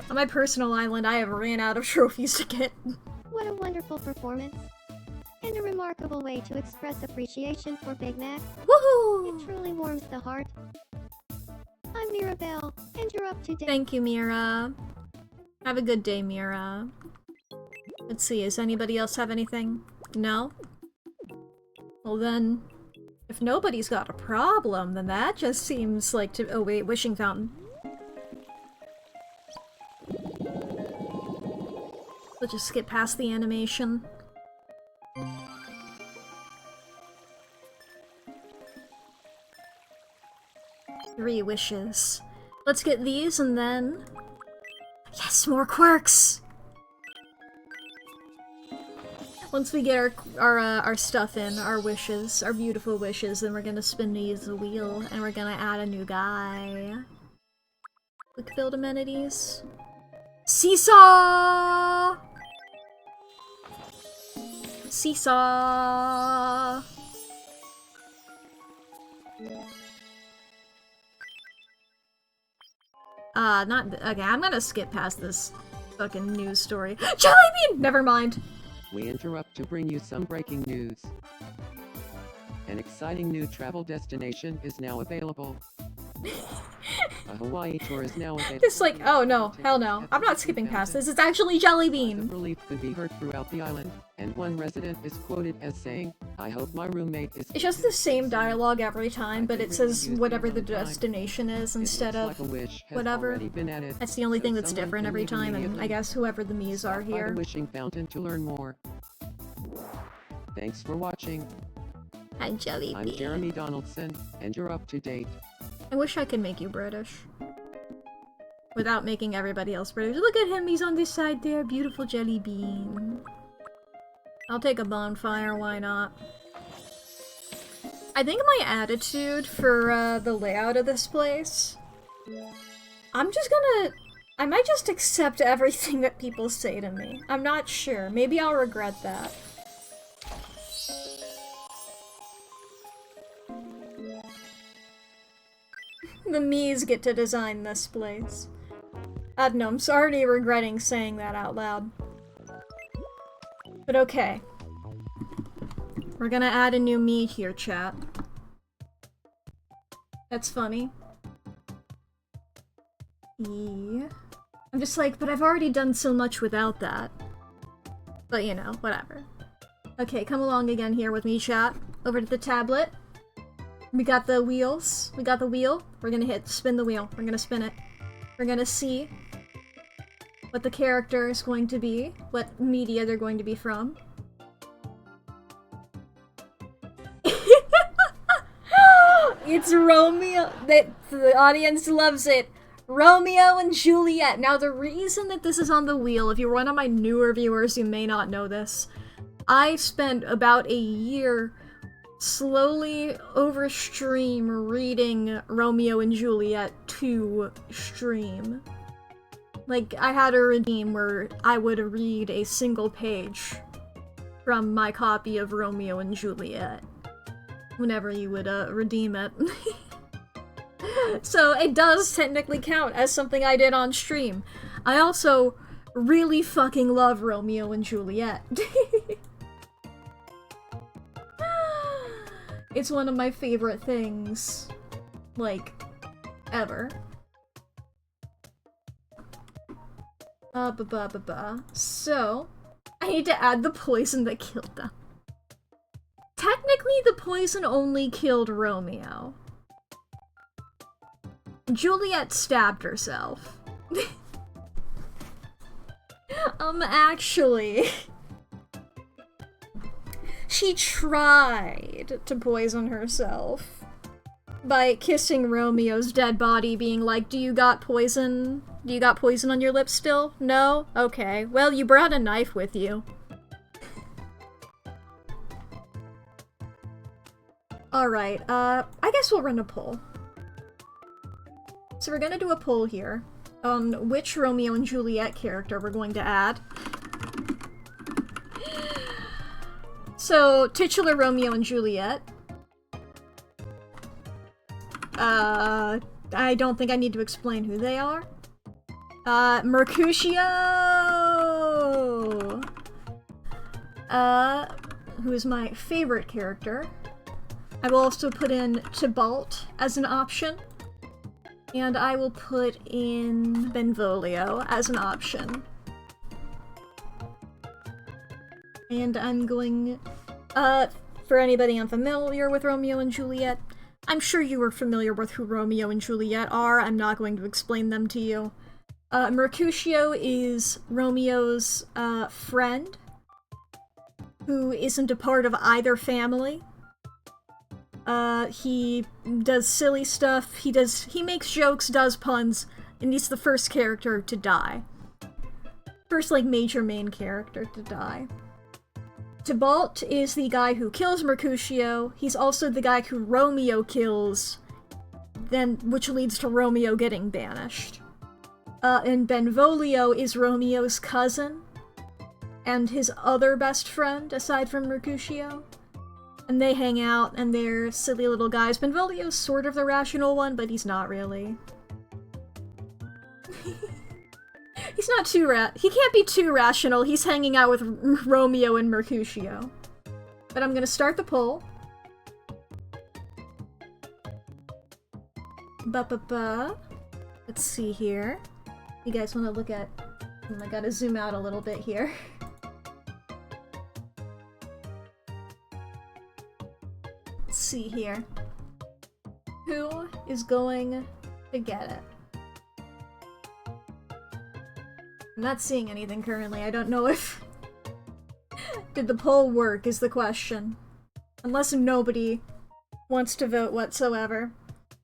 A: On my personal island, I have ran out of trophies to get.
D: What a wonderful performance. And a remarkable way to express appreciation for Big Mac.
A: Woohoo!
D: It truly warms the heart. I'm Mirabelle, and you're up to date.
A: Thank you, Mira. Have a good day, Mira. Let's see, does anybody else have anything? No? Well then, if nobody's got a problem, then that just seems like to- oh wait, wishing fountain. We'll just skip past the animation. Three wishes. Let's get these and then... Yes, more quirks! Once we get our stuff in, our wishes, our beautiful wishes, then we're gonna spin the wheel and we're gonna add a new guy. Quick build amenities. Seesaw! Seesaw! Not- okay, I'm gonna skip past this fucking news story. Jellybean! Never mind.
B: We interrupt to bring you some breaking news. An exciting new travel destination is now available. A Hawaii tour is now available.
A: Just like, oh no, hell no. I'm not skipping past this, it's actually Jellybean!
B: Relief could be heard throughout the island, and one resident is quoted as saying, "I hope my roommate is..."
A: It's just the same dialogue every time, but it says whatever the destination is instead of whatever. That's the only thing that's different every time, and I guess whoever the Miis are
B: By
A: here.
B: the wishing fountain to learn more. Thanks for watching.
A: Hi, Jellybean.
B: I'm Jeremy Donaldson, and you're up to date.
A: I wish I could make you British. Without making everybody else British. Look at him, he's on this side there. Beautiful Jellybean. I'll take a bonfire, why not? I think my attitude for the layout of this place... I'm just gonna... I might just accept everything that people say to me. I'm not sure. Maybe I'll regret that. The Miis get to design this place. I don't know, I'm already regretting saying that out loud. But okay. We're gonna add a new Mii here, chat. That's funny. Yeah. I'm just like, but I've already done so much without that. But you know, whatever. Okay, come along again here with me, chat. Over to the tablet. We got the wheels. We got the wheel. We're gonna spin the wheel. We're gonna spin it. We're gonna see what the character is going to be, what media they're going to be from. It's Romeo. The audience loves it. Romeo and Juliet. Now the reason that this is on the wheel, if you're one of my newer viewers, you may not know this. I spent about a year slowly over stream reading Romeo and Juliet to stream. Like, I had a routine where I would read a single page from my copy of Romeo and Juliet whenever you would redeem it. So it does technically count as something I did on stream. I also really fucking love Romeo and Juliet. It's one of my favorite things, like, ever. So, I need to add the poison that killed them. Technically, the poison only killed Romeo. Juliet stabbed herself. Actually... She tried to poison herself by kissing Romeo's dead body, being like, "Do you got poison? Do you got poison on your lips still? No? Okay. Well, you brought a knife with you." Alright, I guess we'll run a poll. So we're gonna do a poll here on which Romeo and Juliet character we're going to add. So, titular Romeo and Juliet. I don't think I need to explain who they are. Mercutio! Who is my favorite character. I will also put in Tybalt as an option. And I will put in Benvolio as an option. And I'm going... for anybody unfamiliar with Romeo and Juliet, I'm sure you are familiar with who Romeo and Juliet are. I'm not going to explain them to you. Mercutio is Romeo's friend, who isn't a part of either family. He does silly stuff, he makes jokes, does puns, and he's the first character to die. First, like, major main character to die. Tybalt is the guy who kills Mercutio. He's also the guy who Romeo kills, which leads to Romeo getting banished. And Benvolio is Romeo's cousin, and his other best friend, aside from Mercutio. And they hang out, and they're silly little guys. Benvolio's sort of the rational one, but he's not really. He's not too he can't be too rational. He's hanging out with Romeo and Mercutio. But I'm gonna start the poll. Let's see here. You guys wanna look at... I gotta zoom out a little bit here. Let's see here. Who is going to get it? I'm not seeing anything currently. I don't know if... Did the poll work is the question. Unless nobody wants to vote whatsoever.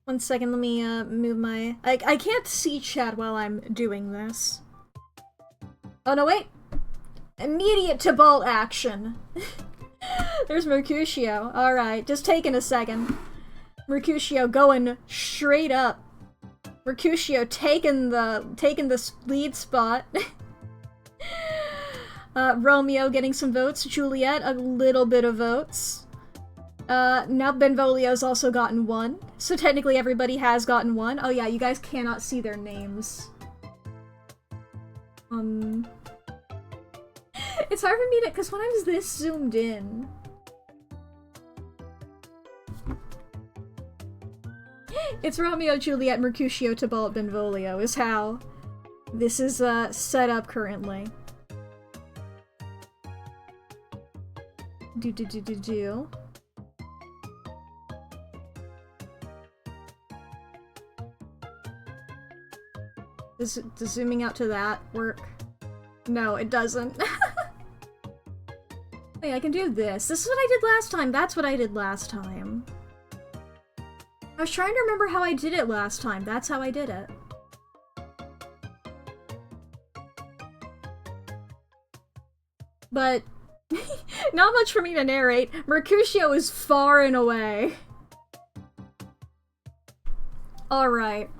A: 1 second, let me move my... I can't see chat while I'm doing this. Oh no, wait! Immediate Tybalt action! There's Mercutio. Alright, just taking a second. Mercutio going straight up. Mercutio taking the lead spot. Romeo getting some votes. Juliet, a little bit of votes. Now Benvolio's also gotten 1. So technically everybody has gotten 1. Oh yeah, you guys cannot see their names. It's hard for me to, because when I'm this zoomed in... It's Romeo, Juliet, Mercutio, Tybalt, Benvolio is how this is set up currently. Does zooming out to that work? No, it doesn't. Wait, I can do this. This is what I did last time. That's what I did last time. I was trying to remember how I did it last time. That's how I did it. But not much for me to narrate. Mercutio is far and away. Alright.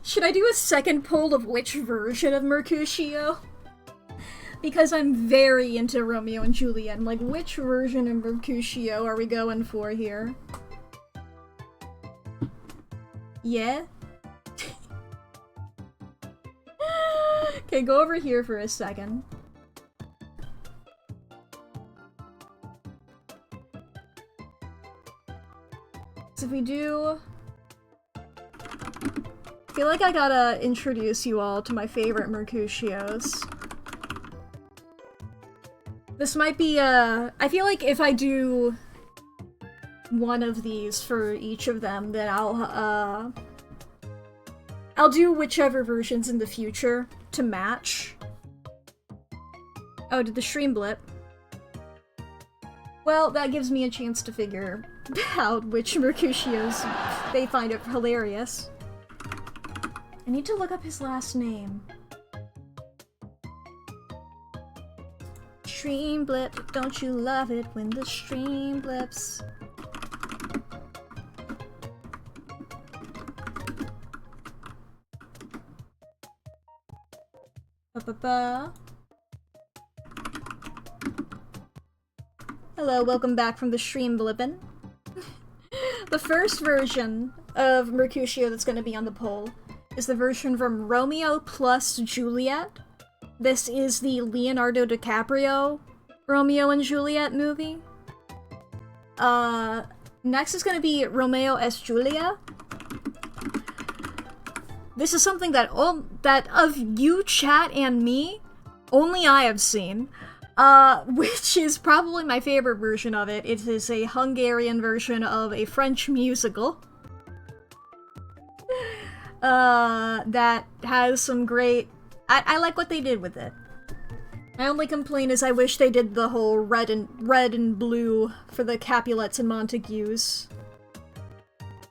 A: Should I do a second poll of which version of Mercutio? Because I'm very into Romeo and Juliet, and like, which version of Mercutio are we going for here? Yeah? Okay, go over here for a second. So if we do... I feel like I gotta introduce you all to my favorite Mercutios. This might be, I feel like if I do one of these for each of them, then I'll do whichever versions in the future to match. Oh, did the stream blip? Well, that gives me a chance to figure out which Mercutios they find it hilarious. I need to look up his last name. Stream blip, don't you love it when the stream blips? Hello, welcome back from the stream blippin'. The first version of Mercutio that's going to be on the poll is the version from Romeo plus Juliet. This is the Leonardo DiCaprio Romeo and Juliet movie. Next is going to be Romeo es Julia. This is something that of you, chat, and me, only I have seen. Which is probably my favorite version of it. It is a Hungarian version of a French musical. That has some great... I like what they did with it. My only complaint is I wish they did the whole red and blue for the Capulets and Montagues.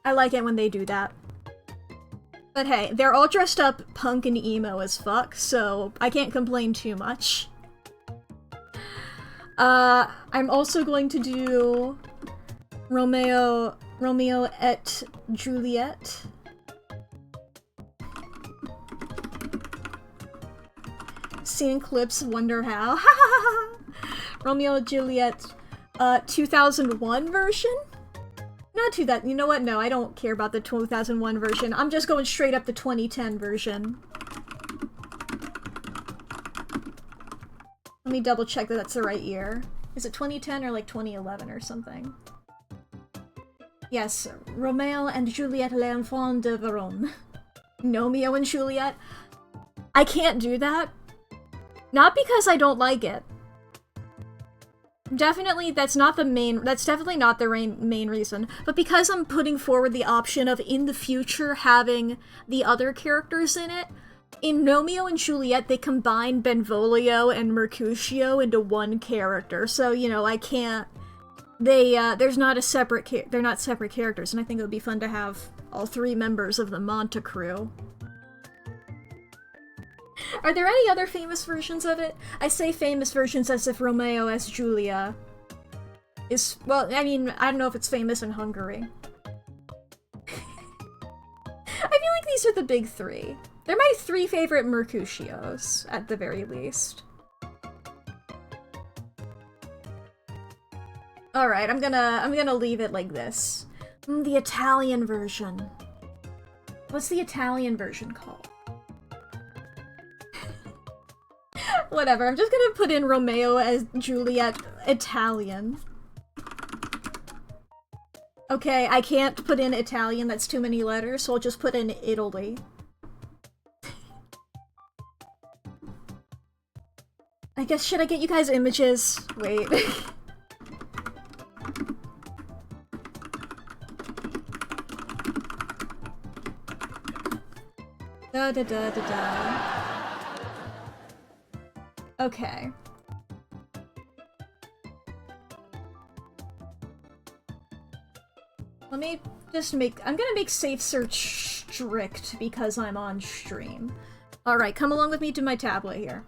A: I like it when they do that. But hey, they're all dressed up punk and emo as fuck, so I can't complain too much. I'm also going to do Romeo et Juliet. Seen clips, wonder how. Romeo and Juliet, 2001 version? Not to that. You know what? No, I don't care about the 2001 version. I'm just going straight up the 2010 version. Let me double check that that's the right year. Is it 2010 or like 2011 or something? Yes, Romeo and Juliet l'enfant de Verona. Romeo and Juliet. I can't do that. Not because I don't like it. Definitely, that's definitely not the main reason, but because I'm putting forward the option of, in the future, having the other characters in it. In Romeo and Juliet, they combine Benvolio and Mercutio into one character, so, you know, I can't... they're not separate characters, and I think it would be fun to have all three members of the Monta crew. Are there any other famous versions of it? I say famous versions as if Romeo as Julia is... Well, I mean, I don't know if it's famous in Hungary. I feel like these are the big three. They're my three favorite Mercutios, at the very least. Alright, I'm gonna leave it like this. The Italian version. What's the Italian version called? Whatever, I'm just gonna put in Romeo as Juliet Italian. Okay, I can't put in Italian, that's too many letters, so I'll just put in Italy. I guess, should I get you guys images? Wait. Da da da da da. Okay. Let me just I'm gonna make safe search strict because I'm on stream. Alright, come along with me to my tablet here.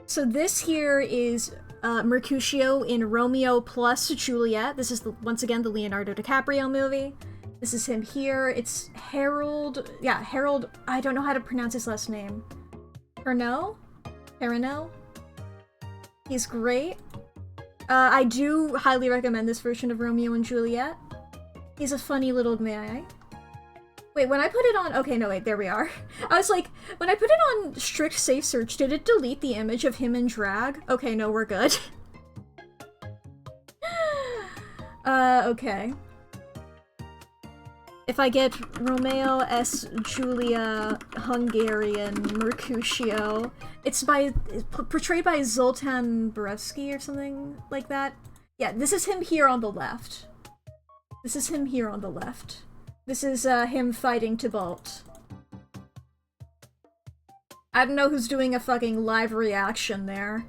A: So this here is Mercutio in Romeo plus Juliet. This is, once again, the Leonardo DiCaprio movie. This is him here. It's Harold... Yeah, Harold... I don't know how to pronounce his last name. Perrineau? He's great. I do highly recommend this version of Romeo and Juliet. He's a funny little guy. Wait, when I put it on... Okay, no, wait, there we are. I was like, when I put it on strict safe search, did it delete the image of him in drag? Okay, no, we're good. Okay. If I get Romeo S. Julia Hungarian Mercutio, it's portrayed by Zoltan Borewski or something like that. Yeah, this is him here on the left. This is him here on the left. This is him fighting Tybalt. I don't know who's doing a fucking live reaction there.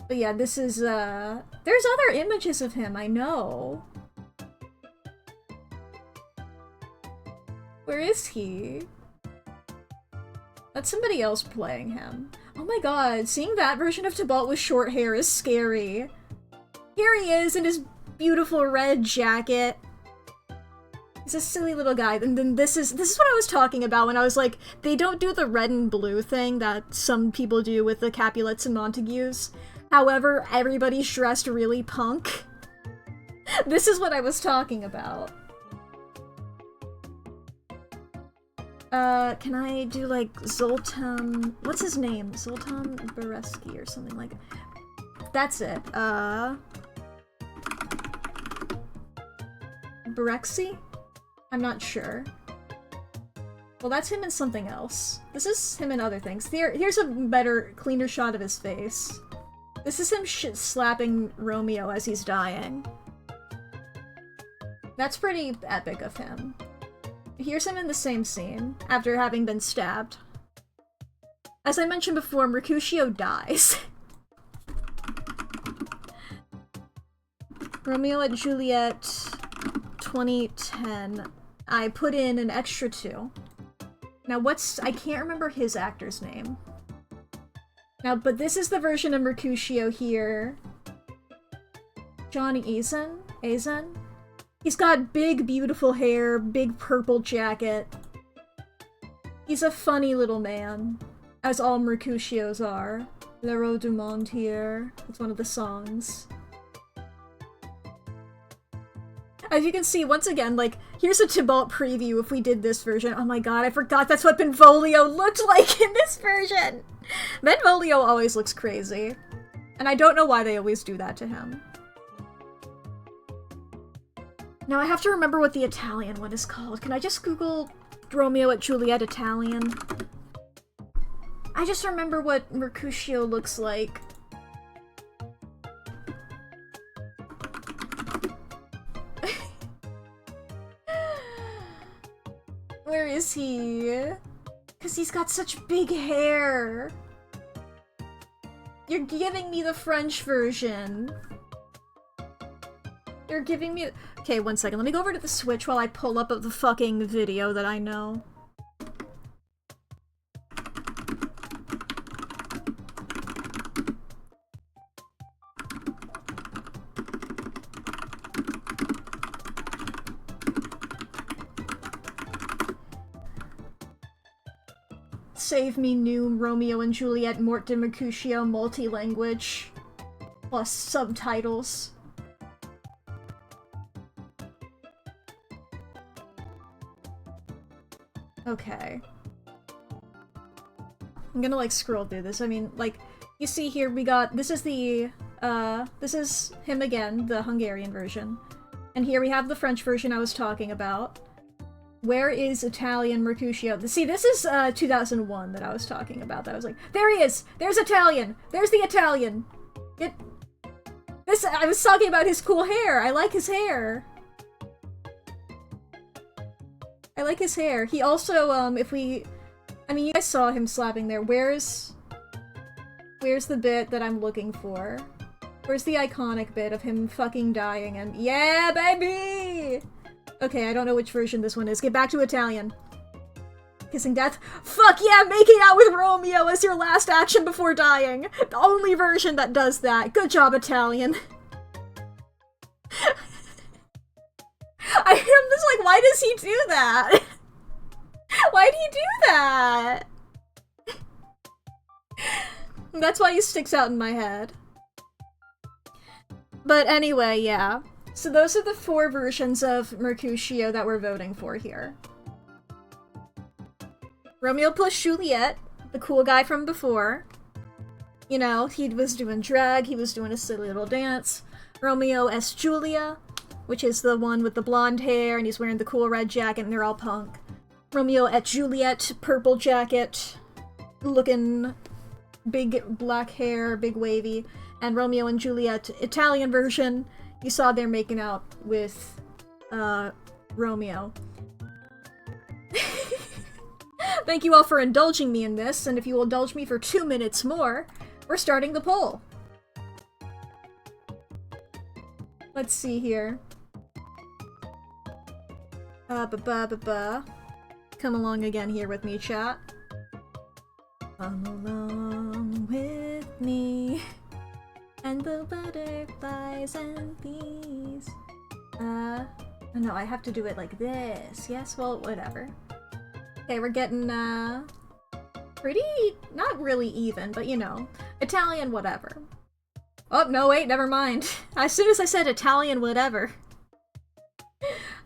A: But yeah, this is there's other images of him, I know. Where is he? That's somebody else playing him. Oh my god, seeing that version of Tybalt with short hair is scary. Here he is in his beautiful red jacket. He's a silly little guy. And then this is what I was talking about when I was like, they don't do the red and blue thing that some people do with the Capulets and Montagues. However, everybody's dressed really punk. This is what I was talking about. Can I do like Zoltan... What's his name? Zoltan Bereski or something like... That's it. Berexi? I'm not sure. Well, that's him in something else. This is him in other things. Here's a better, cleaner shot of his face. This is him slapping Romeo as he's dying. That's pretty epic of him. Here's him in the same scene, after having been stabbed. As I mentioned before, Mercutio dies. Romeo and Juliet 2010. I put in an extra 2. Now I can't remember his actor's name. Now, but this is the version of Mercutio here. John Azen? He's got big, beautiful hair, big purple jacket. He's a funny little man, as all Mercutios are. Le Roi du Monde here. It's one of the songs. As you can see, once again, like, here's a Tybalt preview if we did this version. Oh my god, I forgot that's what Benvolio looked like in this version! Benvolio always looks crazy. And I don't know why they always do that to him. Now I have to remember what the Italian one is called. Can I just Google Romeo and Juliet Italian? I just remember what Mercutio looks like. Where is he? Because he's got such big hair. You're giving me the French version. You're giving me... Okay, one second. Let me go over to the Switch while I pull up the fucking video that I know. Save me new Romeo and Juliet Mort de Mercutio multi-language plus subtitles. Okay. I'm gonna like scroll through this. I mean, like, you see here we got, this is him again, the Hungarian version. And here we have the French version I was talking about. Where is Italian Mercutio? See, this is 2001 that I was talking about. That I was like, there he is! There's Italian! There's the Italian! I was talking about his cool hair! I like his hair! I like his hair. He also, I mean, you guys saw him slapping there. Where's the bit that I'm looking for? Where's the iconic bit of him fucking dying and- Yeah, baby! Okay, I don't know which version this one is. Get back to Italian. Kissing death. Fuck yeah, making out with Romeo as your last action before dying. The only version that does that. Good job, Italian. I'm just like, why does he do that? Why do you do that? That's why he sticks out in my head. But anyway, yeah. So those are the 4 versions of Mercutio that we're voting for here. Romeo plus Juliet, the cool guy from before. You know, he was doing drag, he was doing a silly little dance. Romeo S. Julia, which is the one with the blonde hair, and he's wearing the cool red jacket, and they're all punk. Romeo et Juliet, purple jacket, looking big black hair, big wavy. And Romeo and Juliet, Italian version, you saw they're making out with, Romeo. Thank you all for indulging me in this, and if you will indulge me for 2 minutes more, we're starting the poll. Let's see here. Come along again here with me, chat. Come along with me. And the butterflies and bees. No, I have to do it like this. Yes, well, whatever. Okay, we're getting, pretty, not really even, but you know, Italian whatever. Oh, no, wait, never mind. As soon as I said Italian, whatever.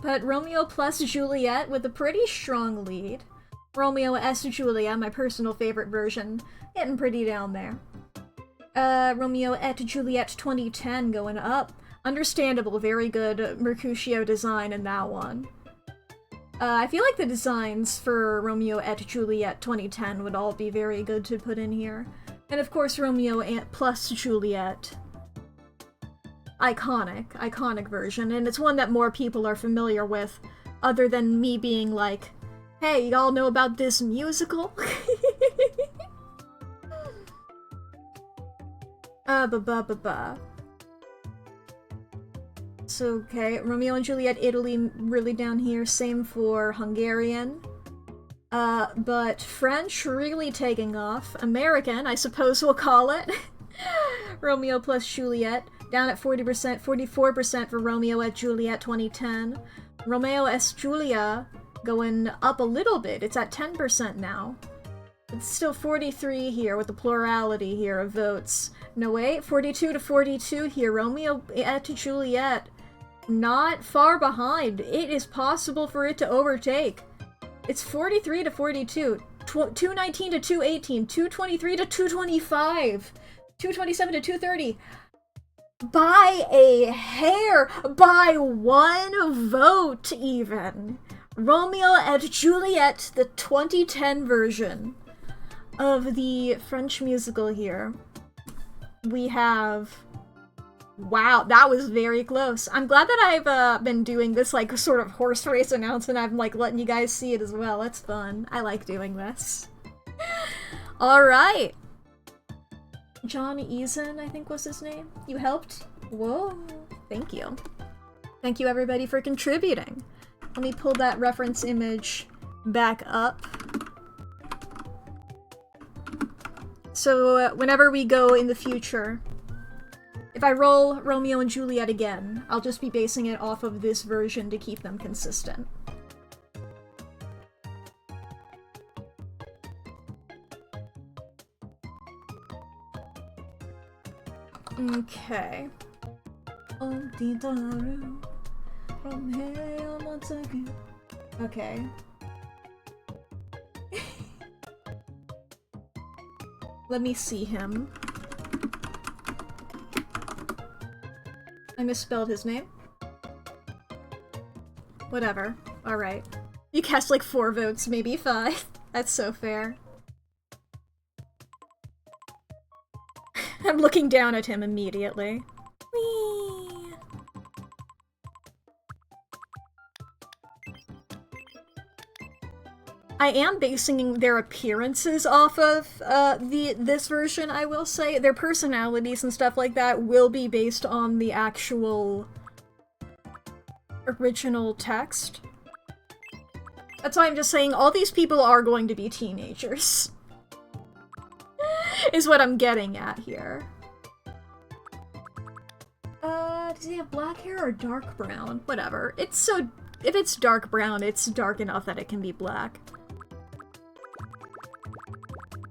A: But Romeo plus Juliet with a pretty strong lead. Romeo S. Juliet, my personal favorite version, getting pretty down there. Romeo et Juliet 2010 going up. Understandable, very good Mercutio design in that one. I feel like the designs for Romeo et Juliet 2010 would all be very good to put in here. And of course, Romeo plus Juliet. Iconic version, and it's one that more people are familiar with, other than me being like, hey, y'all know about this musical? So, okay, Romeo and Juliet, Italy, really down here, same for Hungarian. But French, really taking off. American, I suppose we'll call it. Romeo plus Juliet, down at 40%, 44% for Romeo et Juliet 2010. Romeo S. Julia, going up a little bit, it's at 10% now. It's still 43 here with the plurality here of votes. No wait, 42 to 42 here, Romeo et Juliet. Not far behind. It is possible for it to overtake. It's 43 to 42, 219 to 218, 223 to 225, 227 to 230. By a hair, by one vote even. Romeo et Juliet, the 2010 version of the French musical here. We have... Wow, that was very close. I'm glad that I've been doing this, like, sort of horse race announcement. I'm, like, letting you guys see it as well. It's fun. I like doing this. Alright. John Eason, I think was his name. You helped? Whoa. Thank you. Thank you, everybody, for contributing. Let me pull that reference image back up. So, whenever we go in the future... If I roll Romeo and Juliet again, I'll just be basing it off of this version to keep them consistent. Okay. Okay. Let me see him. I misspelled his name. Whatever. Alright. You cast like 4 votes, maybe 5. That's so fair. I'm looking down at him immediately. Whee! I am basing their appearances off of this version, I will say. Their personalities and stuff like that will be based on the actual original text. That's why I'm just saying all these people are going to be teenagers. Is what I'm getting at here. Does he have black hair or dark brown? Whatever. It's so... If it's dark brown, it's dark enough that it can be black.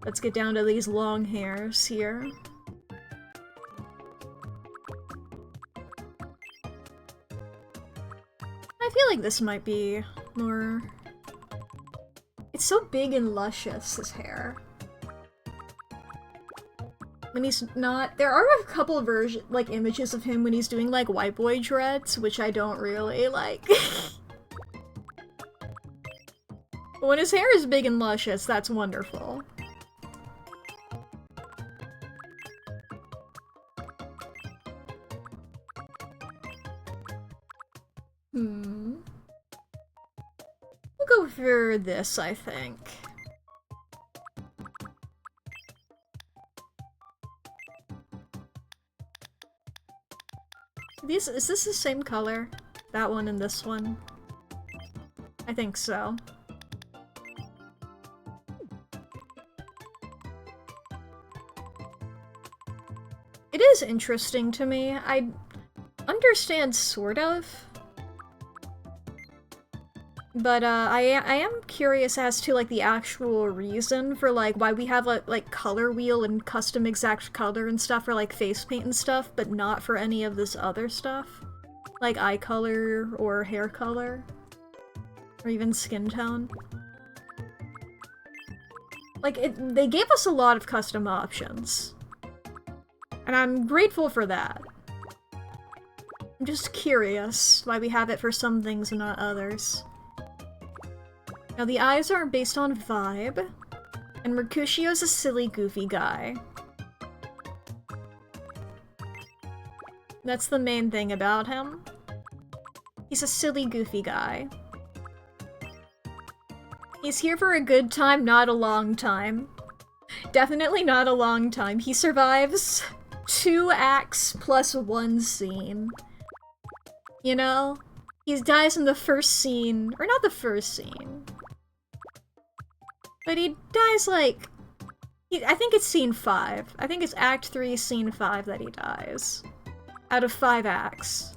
A: Let's get down to these long hairs here. I feel like this might be more... It's so big and luscious, this hair. When he's not... There are a couple of like, images of him when he's doing, like, white boy dreads, which I don't really like. But when his hair is big and luscious, that's wonderful. We'll go for this, I think. Is this the same color? That one and this one? I think so. It is interesting to me. I understand, sort of. But I am curious as to like the actual reason for like why we have a like color wheel and custom exact color and stuff for like face paint and stuff, but not for any of this other stuff. Like eye color or hair color. Or even skin tone. Like, they gave us a lot of custom options. And I'm grateful for that. I'm just curious why we have it for some things and not others. Now, the eyes are based on vibe. And Mercutio's a silly, goofy guy. That's the main thing about him. He's a silly, goofy guy. He's here for a good time, not a long time. Definitely not a long time. He survives 2 acts plus 1 scene. You know? He dies in the first scene, or not the first scene. But he dies like... I think it's scene 5. I think it's act 3, scene 5 that he dies. Out of 5 acts.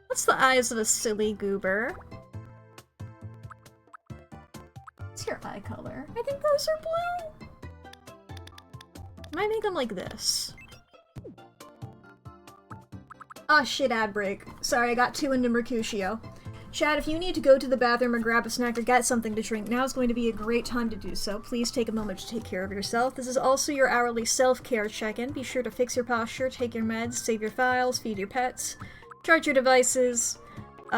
A: What's the eyes of a silly goober? What's your eye color? I think those are blue. Might make them like this. Ah, shit, ad break. Sorry, I got too into Mercutio. Chad, if you need to go to the bathroom or grab a snack or get something to drink, now is going to be a great time to do so. Please take a moment to take care of yourself. This is also your hourly self-care check-in. Be sure to fix your posture, take your meds, save your files, feed your pets. Charge your devices, do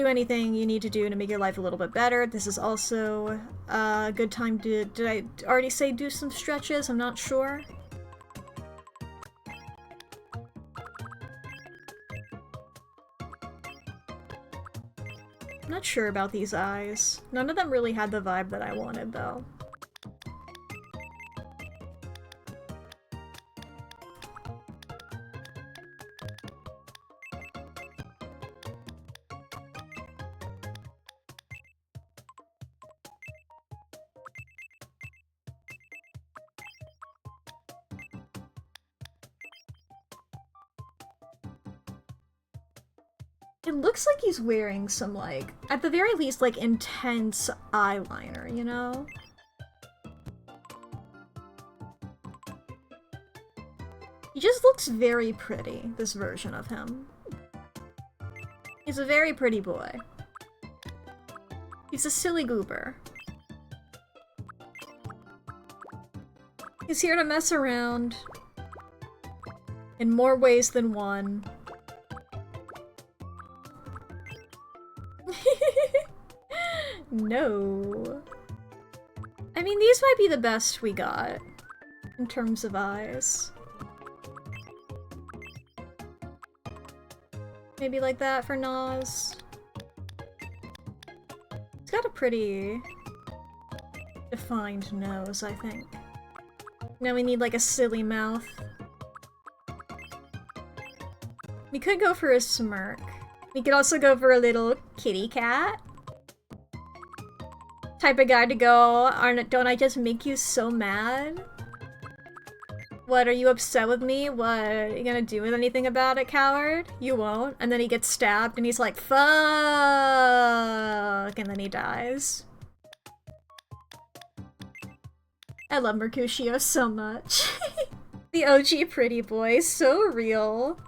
A: anything you need to do to make your life a little bit better. This is also a good time to, did I already say do some stretches? I'm not sure. I'm not sure about these eyes. None of them really had the vibe that I wanted, though. It looks like he's wearing some, like, at the very least, like, intense eyeliner, you know? He just looks very pretty, this version of him. He's a very pretty boy. He's a silly goober. He's here to mess around. In more ways than one. No. I mean, these might be the best we got in terms of eyes. Maybe like that for Nas. It's got a pretty defined nose, I think. Now we need like a silly mouth. We could go for a smirk. We could also go for a little kitty cat. Type of guy to go, don't I just make you so mad? What, are you upset with me? What, are you gonna do anything about it, coward? You won't. And then he gets stabbed and he's like, fuck! And then he dies. I love Mercutio so much. The OG pretty boy, so real.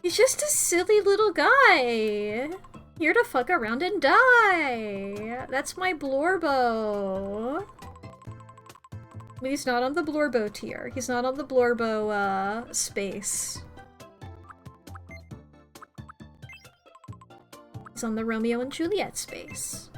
A: He's just a silly little guy. Here to fuck around and die! That's my Blorbo. But he's not on the Blorbo tier. He's not on the Blorbo, space. He's on the Romeo and Juliet space.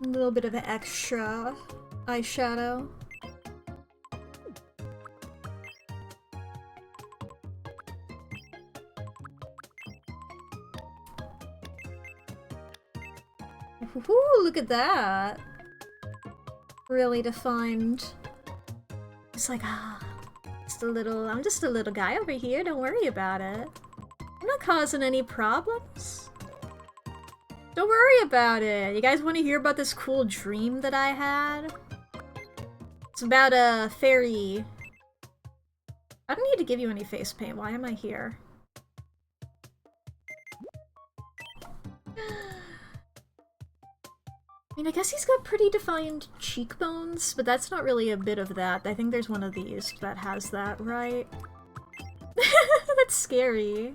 A: A little bit of an extra eyeshadow. Ooh, look at that! Really defined. It's like, it's I'm just a little guy over here, don't worry about it. I'm not causing any problems. Don't worry about it. You guys want to hear about this cool dream that I had? It's about a fairy. I don't need to give you any face paint. Why am I here? I mean, I guess he's got pretty defined cheekbones, but that's not really a bit of that. I think there's one of these that has that, right? That's scary.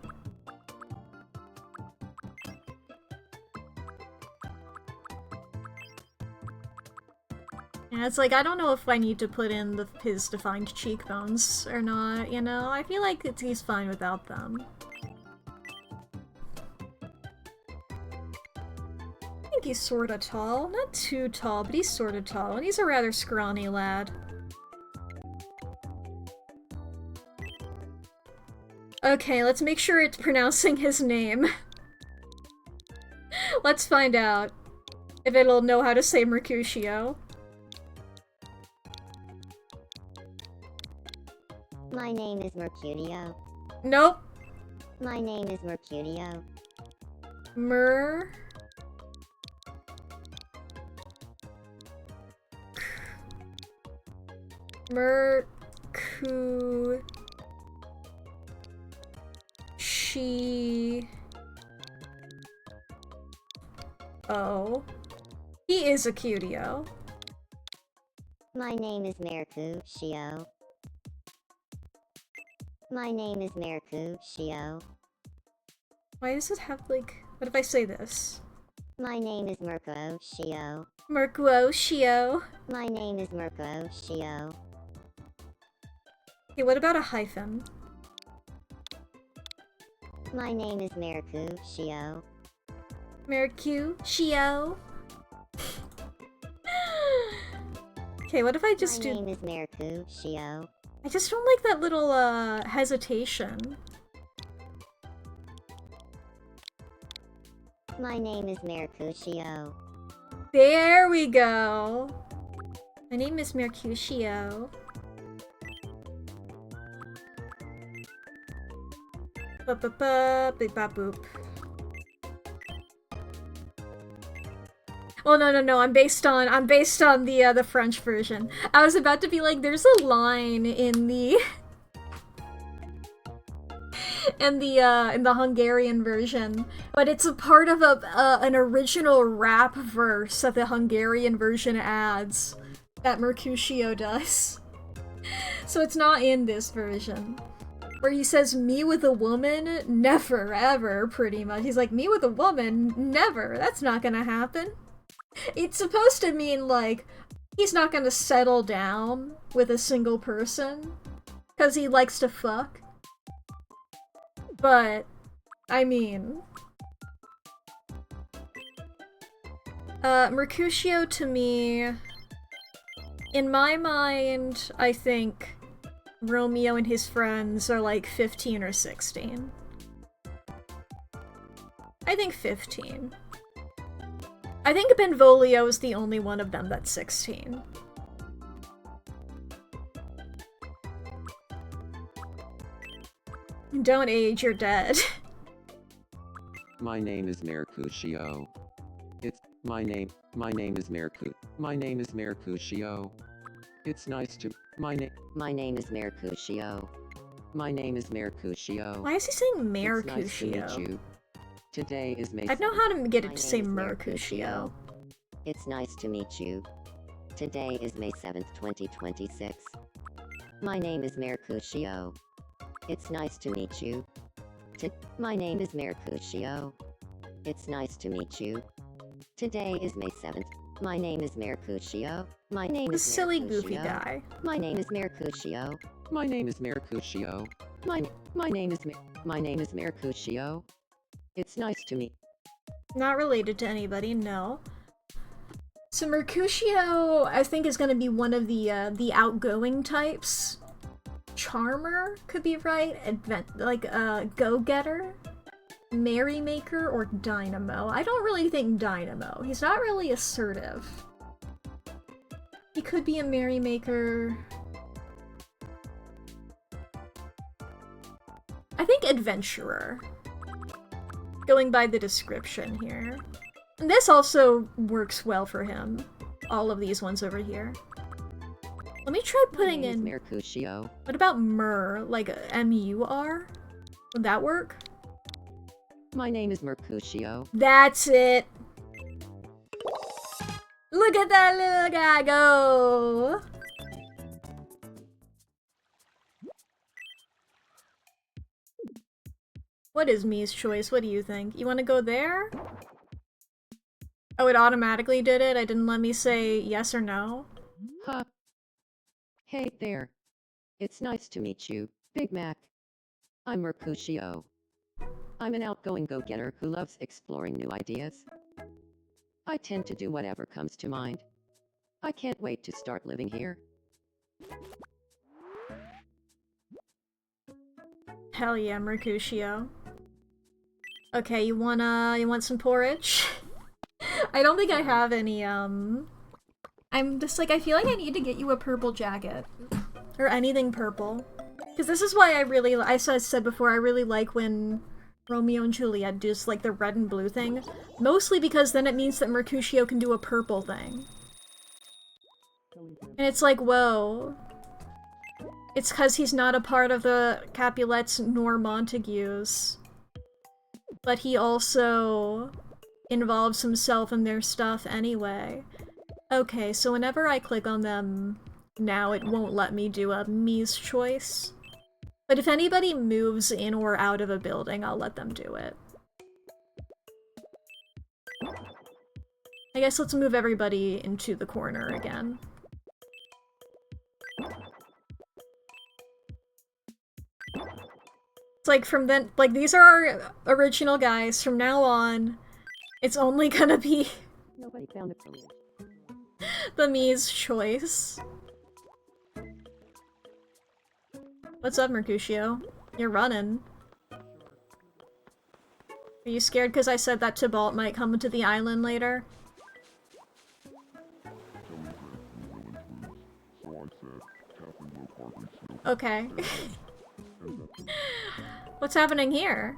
A: Yeah, it's like, I don't know if I need to put in his defined cheekbones or not, you know? I feel like he's fine without them. I think he's sorta tall. Not too tall, but he's sorta tall, and he's a rather scrawny lad. Okay, let's make sure it's pronouncing his name. Let's find out if it'll know how to say Mercutio.
D: My name is Mercutio.
A: Nope.
D: My name is Mercutio.
A: Oh. He is a cutio.
D: My name is Mercutio. My name is Mercutio.
A: Why does it have, like... What if I say this?
D: My name is Mercutio.
A: Mercutio.
D: My name is Mercutio.
A: Okay, what about a hyphen?
D: My name is Mercutio.
A: Mercutio. Okay, what if I just
D: My name is Mercutio.
A: I just don't like that little, hesitation.
D: My name is Mercutio.
A: There we go! My name is Mercutio. Ba-ba-ba-beep-ba-boop. Oh no, I'm based on the French version. I was about to be like, there's a line in the in the Hungarian version, but it's a part of an original rap verse that the Hungarian version adds that Mercutio does. So it's not in this version. Where he says, me with a woman? Never, ever, pretty much. He's like, me with a woman? Never. That's not gonna happen. It's supposed to mean, like, he's not gonna settle down with a single person, because he likes to fuck. But, I mean... Mercutio to me... In my mind, I think Romeo and his friends are like 15 or 16. I think 15. I think Benvolio is the only one of them that's 16. Don't age, you're dead.
B: My name is Mercutio. My name is Mercutio. It's nice to... My name is Mercutio. My name is Mercutio.
A: Why is he saying
B: It's nice to
A: Mercutio?
B: meet you. Today is May...
A: I know how to get it
B: My
A: to say
B: name is
A: Mercutio.
B: It's nice to meet you. Today is May 7th, 2026. My name is Mercutio. It's nice to meet you. My name is Mercutio. It's nice to meet you. Today is May 7th. My name is Mercutio. My name
A: This
B: is
A: silly
B: Mercutio.
A: goofy guy.
B: My name is Mercutio. My name is Mercutio. My name is Mercutio. It's nice to meet.
A: Not related to anybody, no. So Mercutio, I think, is gonna be one of the outgoing types. Charmer could be right. Go-getter, merrymaker, or dynamo. I don't really think dynamo. He's not really assertive. He could be a merrymaker. I think adventurer. Going by the description here. And this also works well for him. All of these ones over here. Let me try putting in...
E: Mercutio.
A: What about Mur? Like M-U-R? Would that work?
E: My name is Mercutio.
A: That's it! Look at that little guy go! What is me's choice? What do you think? You want to go there? Oh, it automatically did it? I didn't let me say yes or no?
E: Huh. Hey there. It's nice to meet you, Big Mac. I'm Mercutio. I'm an outgoing go-getter who loves exploring new ideas. I tend to do whatever comes to mind. I can't wait to start living here.
A: Hell yeah, Mercutio. Okay, you want some porridge? I don't think I have any, I'm just like, I feel like I need to get you a purple jacket. Or anything purple. Because this is why I said before, I really like when Romeo and Juliet do like the red and blue thing. Mostly because then it means that Mercutio can do a purple thing. And it's like, whoa. It's because he's not a part of the Capulets nor Montagues. But he also involves himself in their stuff anyway. Okay, so whenever I click on them now, it won't let me do a me's choice. But if anybody moves in or out of a building, I'll let them do it. I guess let's move everybody into the corner again. It's like from then, like these are our original guys. From now on, it's only gonna be
E: Nobody found it for me.
A: the me's choice. What's up, Mercutio? You're running. Are you scared because I said that Tybalt might come to the island later? Okay. What's happening here?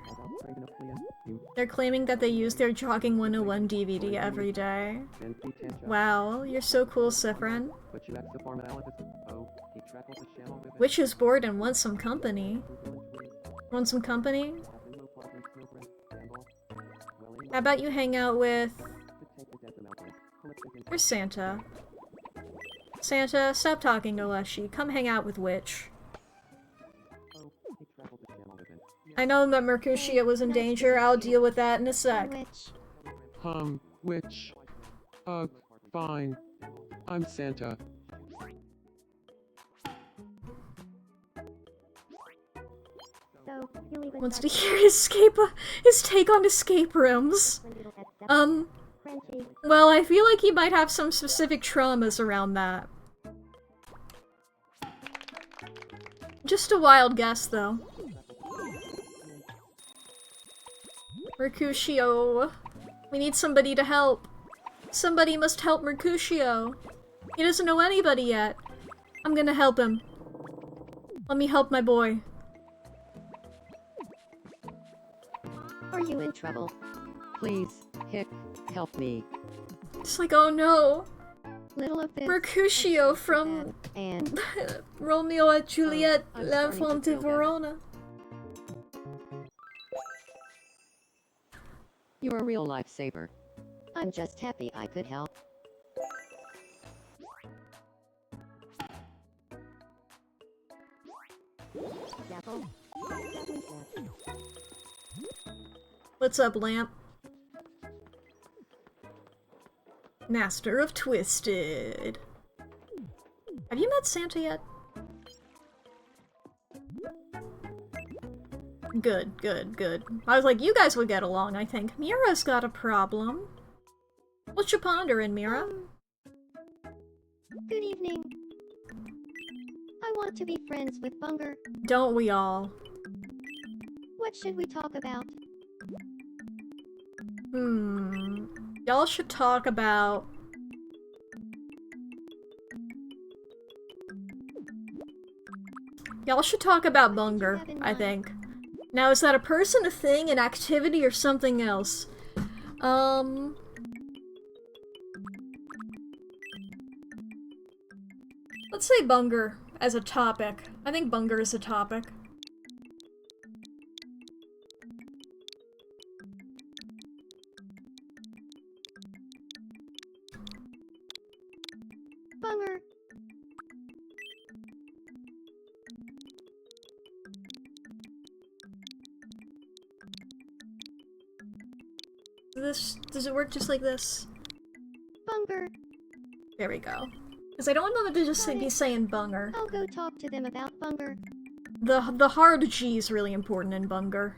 A: They're claiming that they use their Jogging 101 DVD every day. Wow, you're so cool, Sifrin. Witch is bored and wants some company. Want some company? How about you hang out with... Where's Santa? Santa, stop talking to Leshy. Come hang out with Witch. I know that Mercutio was in danger. I'll deal with that in a sec.
B: Which? Fine. I'm Santa.
A: Wants to hear his take on escape rooms. Well, I feel like he might have some specific traumas around that. Just a wild guess, though. Mercutio. We need somebody to help. Somebody must help Mercutio. He doesn't know anybody yet. I'm gonna help him. Let me help my boy.
E: Are you in trouble? Please, Hick, help me.
A: It's like, oh no.
E: Little of this,
A: Mercutio from
E: and
A: Romeo and Juliet,
E: I'm
A: La
E: starting to
A: Fonte
E: feel better.
A: Verona.
E: You're a real lifesaver. I'm just happy I could help.
A: What's up, Lamp? Master of Twisted. Have you met Santa yet? Good, good, good. I was like, you guys would get along, I think. Mira's got a problem. What you pondering, Mira?
D: Good evening. I want to be friends with Bunger.
A: Don't we all?
D: What should we talk about?
A: Y'all should talk about... Y'all should talk about Bunger, I think. Now, is that a person, a thing, an activity, or something else? Let's say Bunger as a topic. I think Bunger is a topic.
D: Bunger.
A: Does it work just like this?
D: Bunger.
A: There we go. Because I don't want them to just be saying Bunger.
D: I'll go talk to them about Bunger.
A: The hard G is really important in Bunger.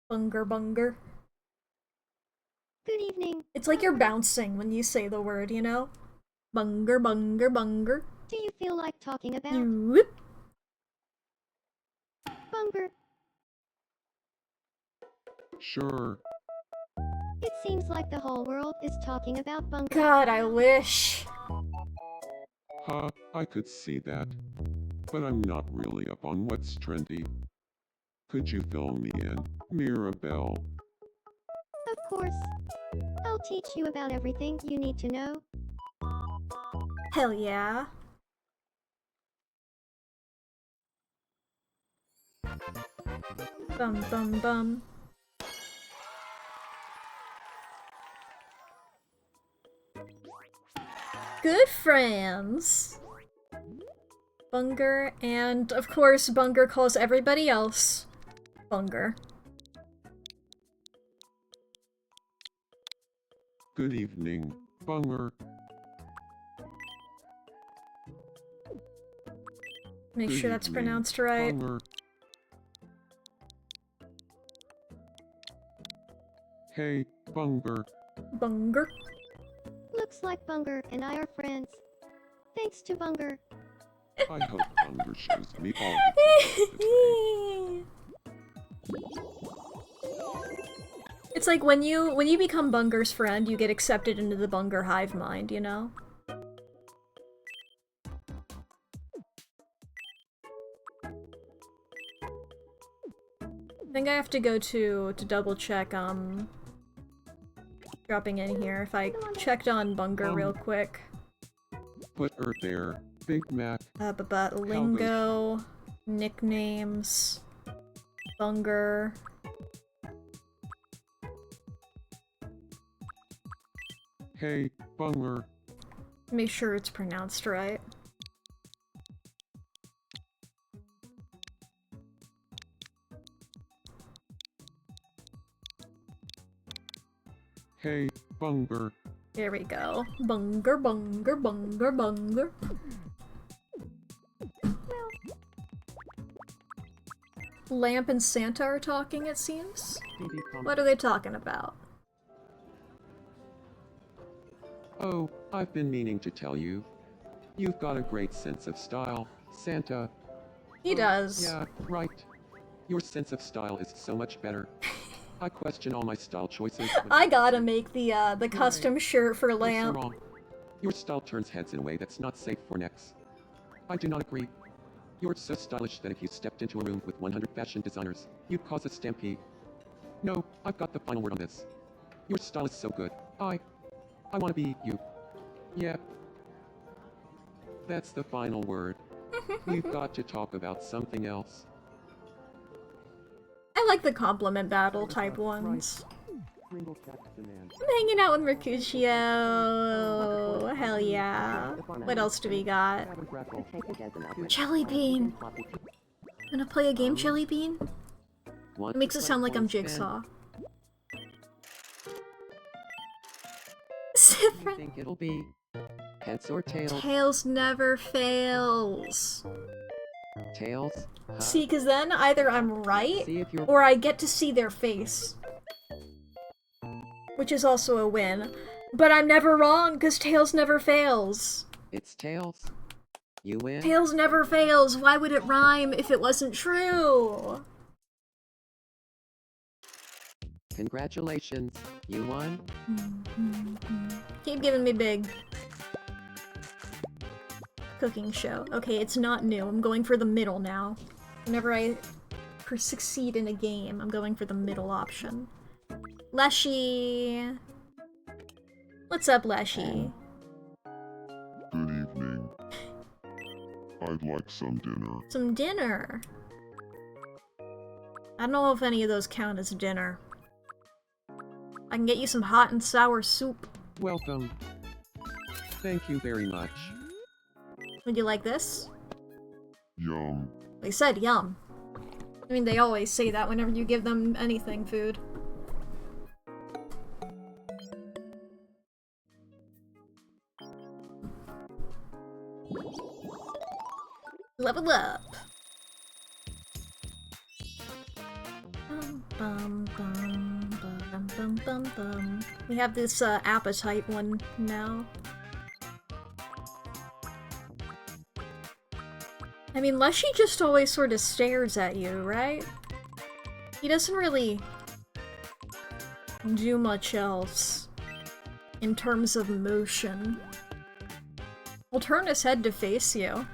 A: Bunger, Bunger.
D: Good evening.
A: It's like you're bouncing when you say the word, you know? Bunger, Bunger, Bunger.
D: Do you feel like talking about
A: Whoop.
D: Bunger?
C: Sure.
D: It seems like the whole world is talking about Bunger.
A: God, I wish.
C: Huh, I could see that. But I'm not really up on what's trendy. Could you fill me in, Mirabelle?
D: Of course. I'll teach you about everything you need to know.
A: Hell yeah. Bum bum bum. Good friends. Bunger, and of course Bunger calls everybody else Bunger.
C: Good evening, Bunger.
A: Make
C: Good
A: sure that's
C: evening,
A: pronounced right.
C: Bunger. Hey, Bunger.
A: Bunger.
D: Looks like Bunger and I are friends. Thanks to Bunger.
C: I hope Bunger shows me all the
A: It's like when you become Bunger's friend, you get accepted into the Bunger hive mind, you know? I think I have to go to double check dropping in here if I checked on Bunger real quick.
C: Put her there, Big Mac.
A: Lingo, nicknames, Bunger.
C: Hey, Bunger.
A: Make sure it's pronounced right.
C: Hey, Bunger.
A: There we go. Bunger, Bunger, Bunger, Bunger. Lamp and Santa are talking, it seems. What are they talking about?
B: Oh, I've been meaning to tell you. You've got a great sense of style, Santa.
A: He does.
B: Yeah, right. Your sense of style is so much better. I question all my style choices.
A: I gotta make the custom shirt for
B: You're so
A: Lamp.
B: wrong. Your style turns heads in a way that's not safe for necks. I do not agree. You're so stylish that if you stepped into a room with 100 fashion designers, you'd cause a stampede. No, I've got the final word on this. Your style is so good. I want to be you. Yeah. That's the final word. We've got to talk about something else.
A: I like the compliment battle type ones. I'm hanging out with Mercutio. Hell yeah. What else do we got? Jelly Bean. Gonna play a game, Jelly Bean? It makes it sound like I'm Jigsaw.
B: You think it'll be heads or tails?
A: Tails never fails.
B: Tails? Huh?
A: See, because then either I'm right,
B: See if you're
A: or I get to see their face. Which is also a win. But I'm never wrong, because Tails never fails.
B: It's tails. You win.
A: Tails never fails. Why would it rhyme if it wasn't true?
B: Congratulations, you won.
A: Keep giving me big. Cooking show. Okay, it's not new. I'm going for the middle now. Whenever I succeed in a game, I'm going for the middle option. Leshy! What's up, Leshy?
C: Good evening. I'd like some dinner.
A: Some dinner. I don't know if any of those count as dinner. I can get you some hot and sour soup.
B: Welcome. Thank you very much.
A: Would you like this?
C: Yum.
A: They said yum. I mean, they always say that whenever you give them anything food. Level up! We have this appetite one now. I mean, Leshy just always sort of stares at you, right? He doesn't really do much else in terms of motion. He'll turn his head to face you.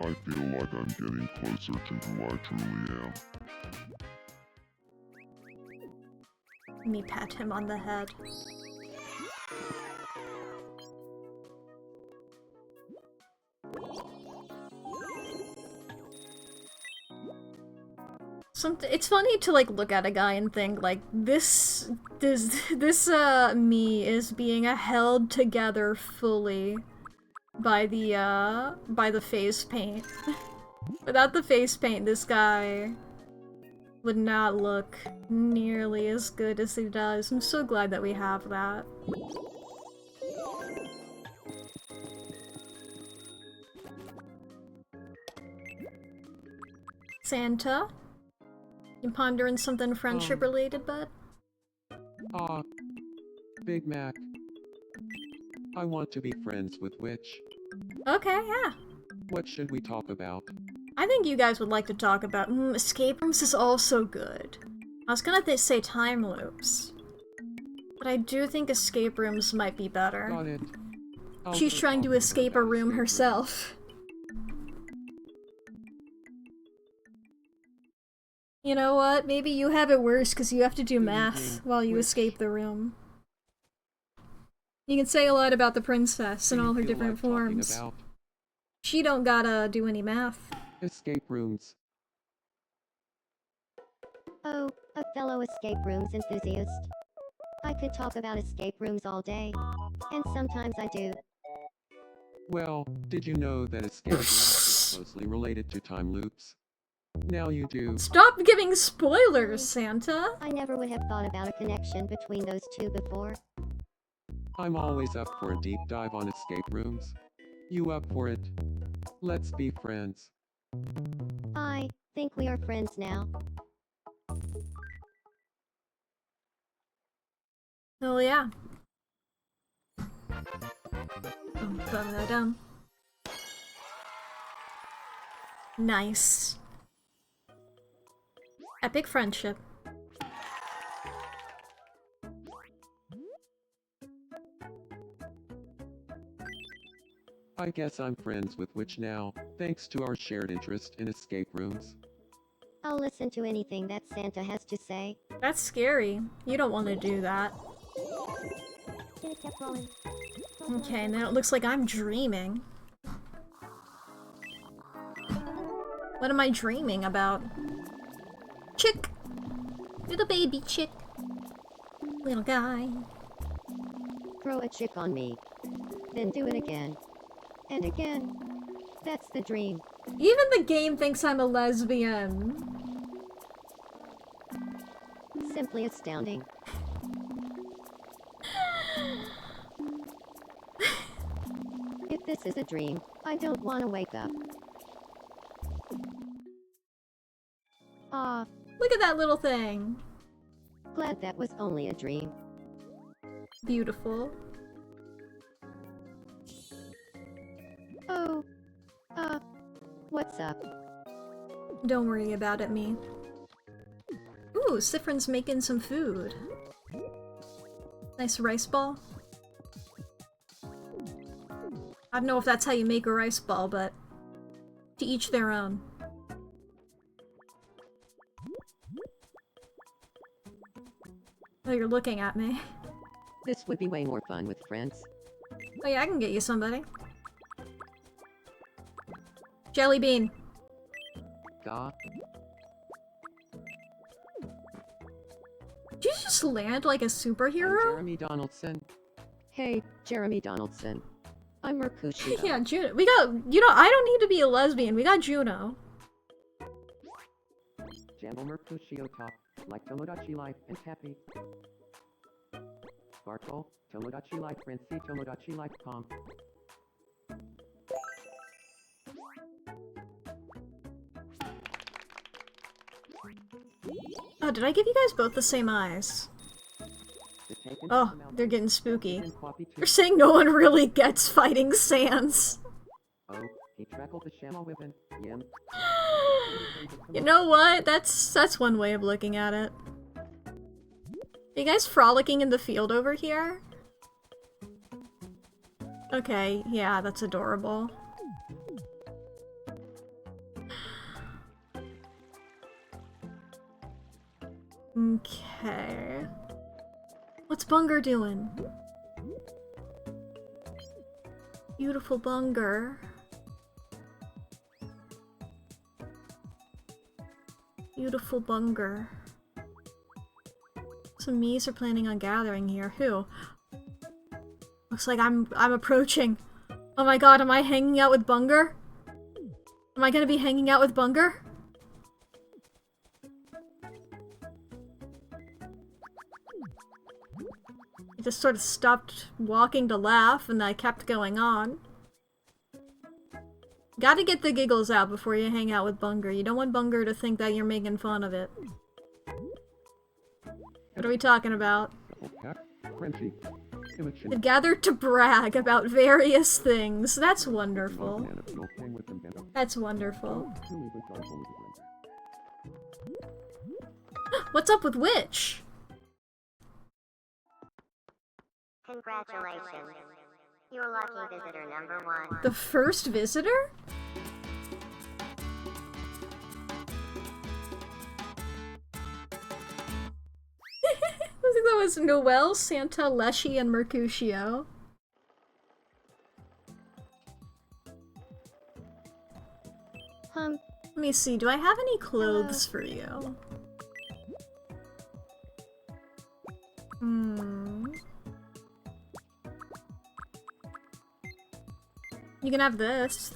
C: I feel like I'm getting closer to who I truly am.
A: Let me pat him on the head. It's funny to like look at a guy and think like this me is being held together fully by the face paint. Without the face paint, this guy would not look nearly as good as he does. I'm so glad that we have that. Santa? You pondering something friendship related, bud?
B: Big Mac. I want to be friends with Witch.
A: Okay, yeah.
B: What should we talk about?
A: I think you guys would like to talk about escape rooms is also good. I was gonna say time loops, but I do think escape rooms might be better.
B: Got it.
A: She's trying to escape a room herself. You know what? Maybe you have it worse because you have to do math while you escape the room. You can say a lot about the princess and all her different forms. She don't gotta do any math.
B: Escape rooms.
D: Oh, a fellow escape rooms enthusiast. I could talk about escape rooms all day. And sometimes I do.
B: Well, did you know that escape rooms are closely related to time loops? Now you do.
A: Stop giving spoilers, Santa!
D: I never would have thought about a connection between those two before.
B: I'm always up for a deep dive on escape rooms. You up for it? Let's be friends.
D: I think we are friends now.
A: Oh yeah. Dum-ba-dum. Nice. Epic friendship.
B: I guess I'm friends with Witch now, thanks to our shared interest in escape rooms.
D: I'll listen to anything that Santa has to say.
A: That's scary. You don't want to do that. Okay, now it looks like I'm dreaming. What am I dreaming about? Chick! Little baby chick. Little guy.
D: Throw a chick on me. Then do it again. And again. That's the dream.
A: Even the game thinks I'm a lesbian.
D: Simply astounding. If this is a dream, I don't want to wake up. Ah,
A: Look at that little thing.
D: glad that was only a dream.
A: Beautiful.
D: Oh, what's up?
A: Don't worry about it, me. Ooh, Sifrin's making some food. Nice rice ball. I don't know if that's how you make a rice ball, but to each their own. Oh, you're looking at me.
E: This would be way more fun with friends.
A: Oh yeah, I can get you somebody. Jelly bean.
B: Gah.
A: Did you just land like a
B: I'm
A: superhero?
B: Jeremy Donaldson.
E: Hey, Jeremy Donaldson. I'm Mercutio.
A: Yeah, Juno. We got, you know, I don't need to be a lesbian. We got Juno.
B: Jambo Mercutio Top, like Tomodachi Life and Happy. Sparkle, Tomodachi Life Princey Tomodachi Life Com.
A: Oh, did I give you guys both the same eyes? Oh, they're getting spooky. They're saying no one really gets fighting Sans.
B: Oh, he trackled the Shamo Whippin'. Yim.
A: You know what? That's one way of looking at it. Are you guys frolicking in the field over here? Okay, yeah, that's adorable. Okay. What's Bunger doing? Beautiful Bunger. Beautiful Bunger. Some Mies are planning on gathering here. Who? Looks like I'm approaching. Oh my god, am I hanging out with Bunger? Am I gonna be hanging out with Bunger? I just sort of stopped walking to laugh and I kept going on. Gotta get the giggles out before you hang out with Bunger. You don't want Bunger to think that you're making fun of it. What are we talking about?
C: Crunchy.
A: They gathered to brag about various things. That's wonderful. That's wonderful. What's up with Witch?
F: Congratulations. You're lucky visitor number 1.
A: The first visitor? I think that was Noelle, Santa, Leshy, and Mercutio. Let me see, do I have any clothes for you? You can have this.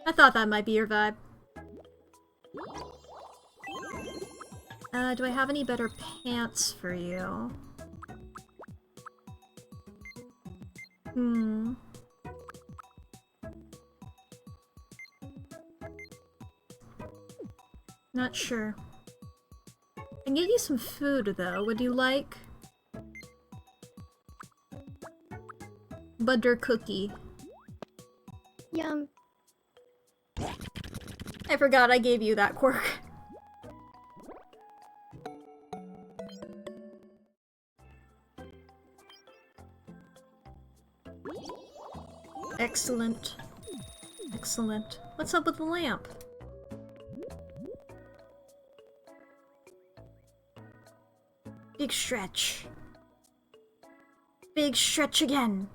A: I thought that might be your vibe. Do I have any better pants for you? Not sure. I can give you some food, though. Would you like? Butter cookie.
D: Yum.
A: I forgot I gave you that quirk. Excellent. Excellent. What's up with the lamp? Big stretch. Big stretch again.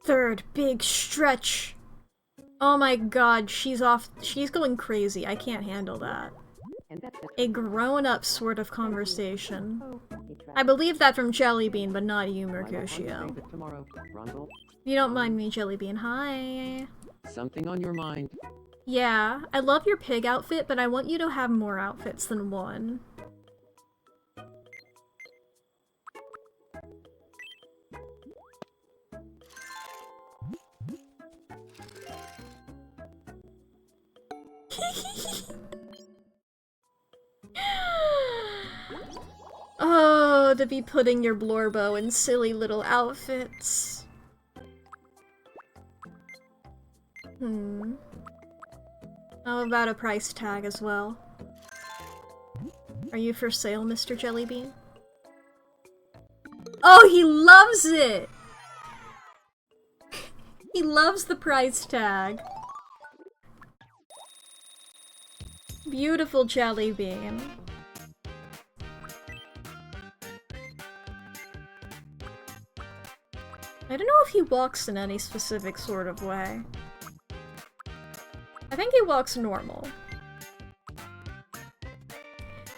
A: Third big stretch. Oh my god, she's off. She's going crazy. I can't handle that. A grown-up sort of conversation. I believe that from Jellybean, but not you, Mercutio. You don't mind me, Jellybean. Hi.
B: Something on your mind.
A: Yeah, I love your pig outfit, but I want you to have more outfits than one. Oh, to be putting your Blorbo in silly little outfits. How about a price tag as well? Are you for sale, Mr. Jellybean? Oh, he loves it! He loves the price tag. Beautiful Jellybean. I don't know if he walks in any specific sort of way. I think he walks normal.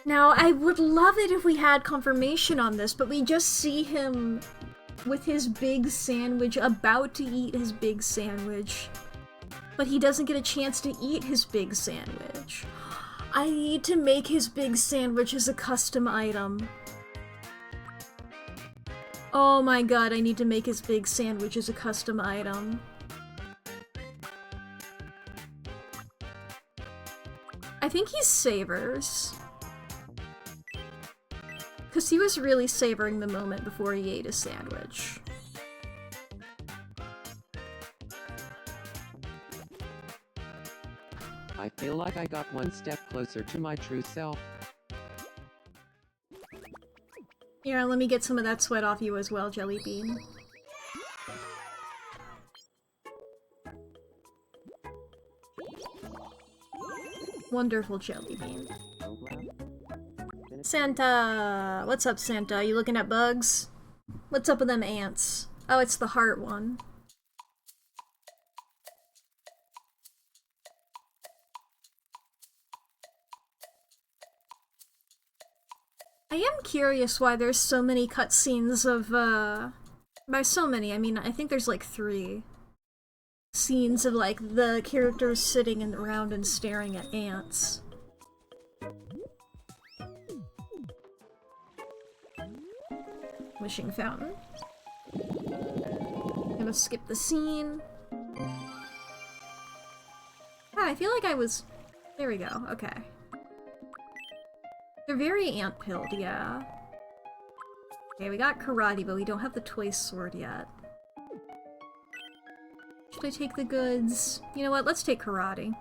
A: Now, I would love it if we had confirmation on this, but we just see him with his big sandwich, about to eat his big sandwich. But he doesn't get a chance to eat his big sandwich. I need to make his big sandwich as a custom item. Oh my god, I need to make his big sandwich as a custom item. I think he savors. Because he was really savoring the moment before he ate his sandwich.
B: I feel like I got one step closer to my true self.
A: Here, let me get some of that sweat off you as well, Jellybean. Wonderful Jellybean. Santa! What's up, Santa? You looking at bugs? What's up with them ants? Oh, it's the heart one. I am curious why there's so many cutscenes of, by so many, I mean, I think there's like 3 scenes of, like, the characters sitting around and staring at ants. Wishing fountain. Gonna skip the scene. Ah, I feel like I was... There we go, okay. They're very ant-pilled, yeah. Okay, we got karate, but we don't have the toy sword yet. Should I take the goods? You know what, let's take karate.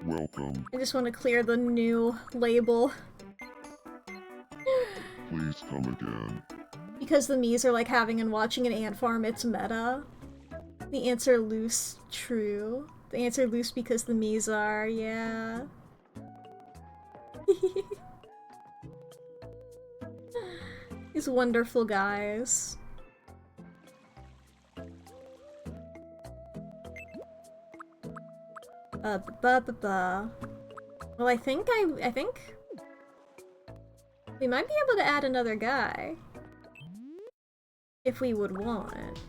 C: Welcome.
A: I just want to clear the new label.
C: Please come again.
A: Because the Miis are like having and watching an ant farm, it's meta. The ants are loose, true. The ants are loose because the Miis are, yeah. These wonderful guys. Well, I think we might be able to add another guy. If we would want.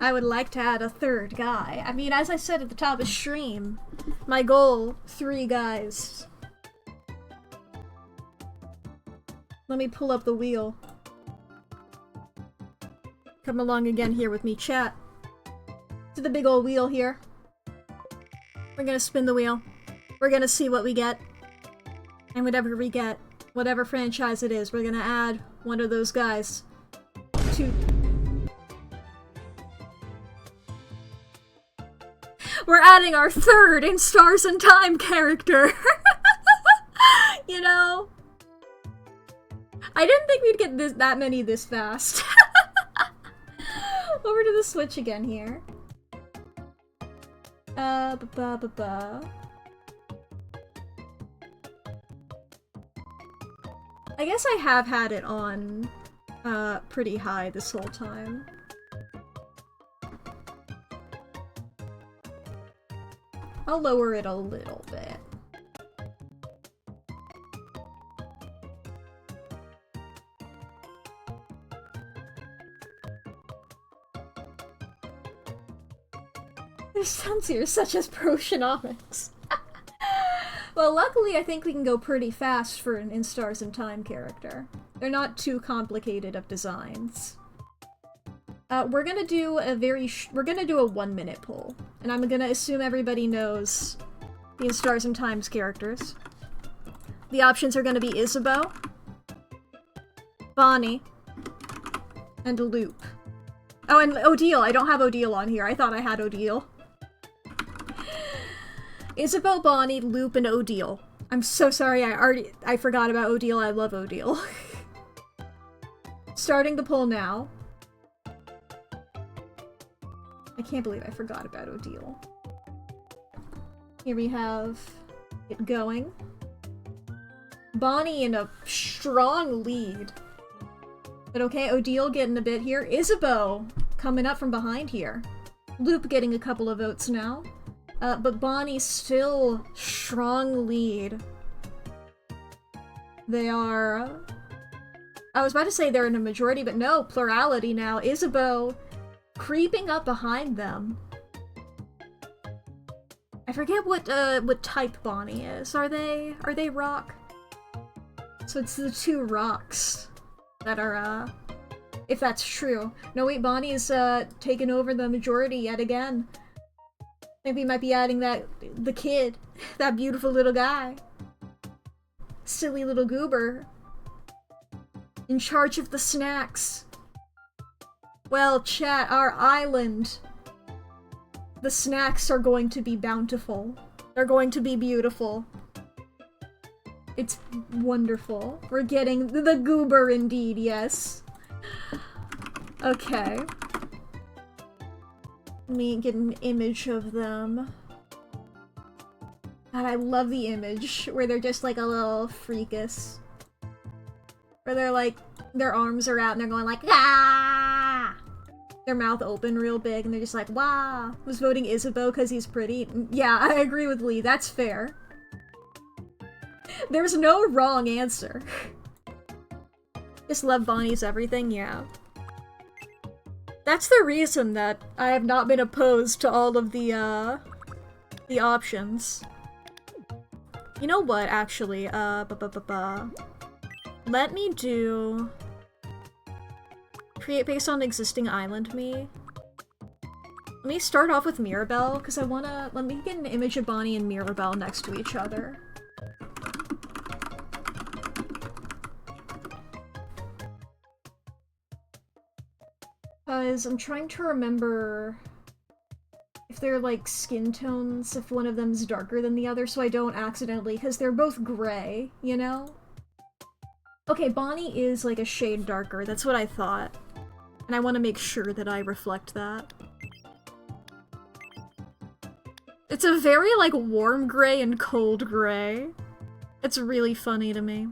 A: I would like to add a 3rd guy. I mean, as I said at the top of stream, my goal, 3 guys. Let me pull up the wheel. Come along again here with me, chat. To the big old wheel here. We're gonna spin the wheel. We're gonna see what we get. And whatever we get, whatever franchise it is, we're gonna add one of those guys to... We're adding our 3rd in Stars and Time character! You know? I didn't think we'd get that many this fast. Over to the Switch again here. I guess I have had it on, pretty high this whole time. I'll lower it a little bit. There's sounds here such as Proshonomics. Well, luckily I think we can go pretty fast for an In Stars and Time character. They're not too complicated of designs. We're gonna do a we're gonna do a 1-minute poll. And I'm gonna assume everybody knows these Stars and Times characters. The options are gonna be Isabeau, Bonnie, and Loop. Oh, and Odile. I don't have Odile on here. I thought I had Odile. Isabeau, Bonnie, Loop, and Odile. I'm so sorry, I forgot about Odile. I love Odile. Starting the poll now. I can't believe I forgot about Odile. Here we have it going. Bonnie in a strong lead. But okay, Odile getting a bit here. Isabeau coming up from behind here. Loop getting a couple of votes now. But Bonnie still strong lead. They are... I was about to say they're in a majority, but no, plurality now. Isabeau creeping up behind them. I forget what type Bonnie is. Are they rock? So it's the two rocks that are, if that's true. No wait, Bonnie is taking over the majority yet again. Maybe he might be adding the kid, that beautiful little guy. Silly little goober. In charge of the snacks. Well, chat, our island. The snacks are going to be bountiful. They're going to be beautiful. It's wonderful. We're getting the goober indeed, yes. Okay. Let me get an image of them. God, I love the image where they're just like a little freakus. Where they're like, their arms are out and they're going like, ah! Their mouth open real big and they're just like, wow. I was voting Isabeau because he's pretty. Yeah, I agree with Lee, that's fair. There's no wrong answer. Just love Bonnie's everything, yeah. That's the reason that I have not been opposed to all of the options. You know what, actually, let me do... Create based on existing island me. Let me start off with Mirabelle, because I wanna... Let me get an image of Bonnie and Mirabelle next to each other. Because I'm trying to remember if they're like skin tones, if one of them's darker than the other, so I don't accidentally, because they're both gray, you know? Okay, Bonnie is like a shade darker, that's what I thought. And I want to make sure that I reflect that. It's a very like warm gray and cold gray. It's really funny to me.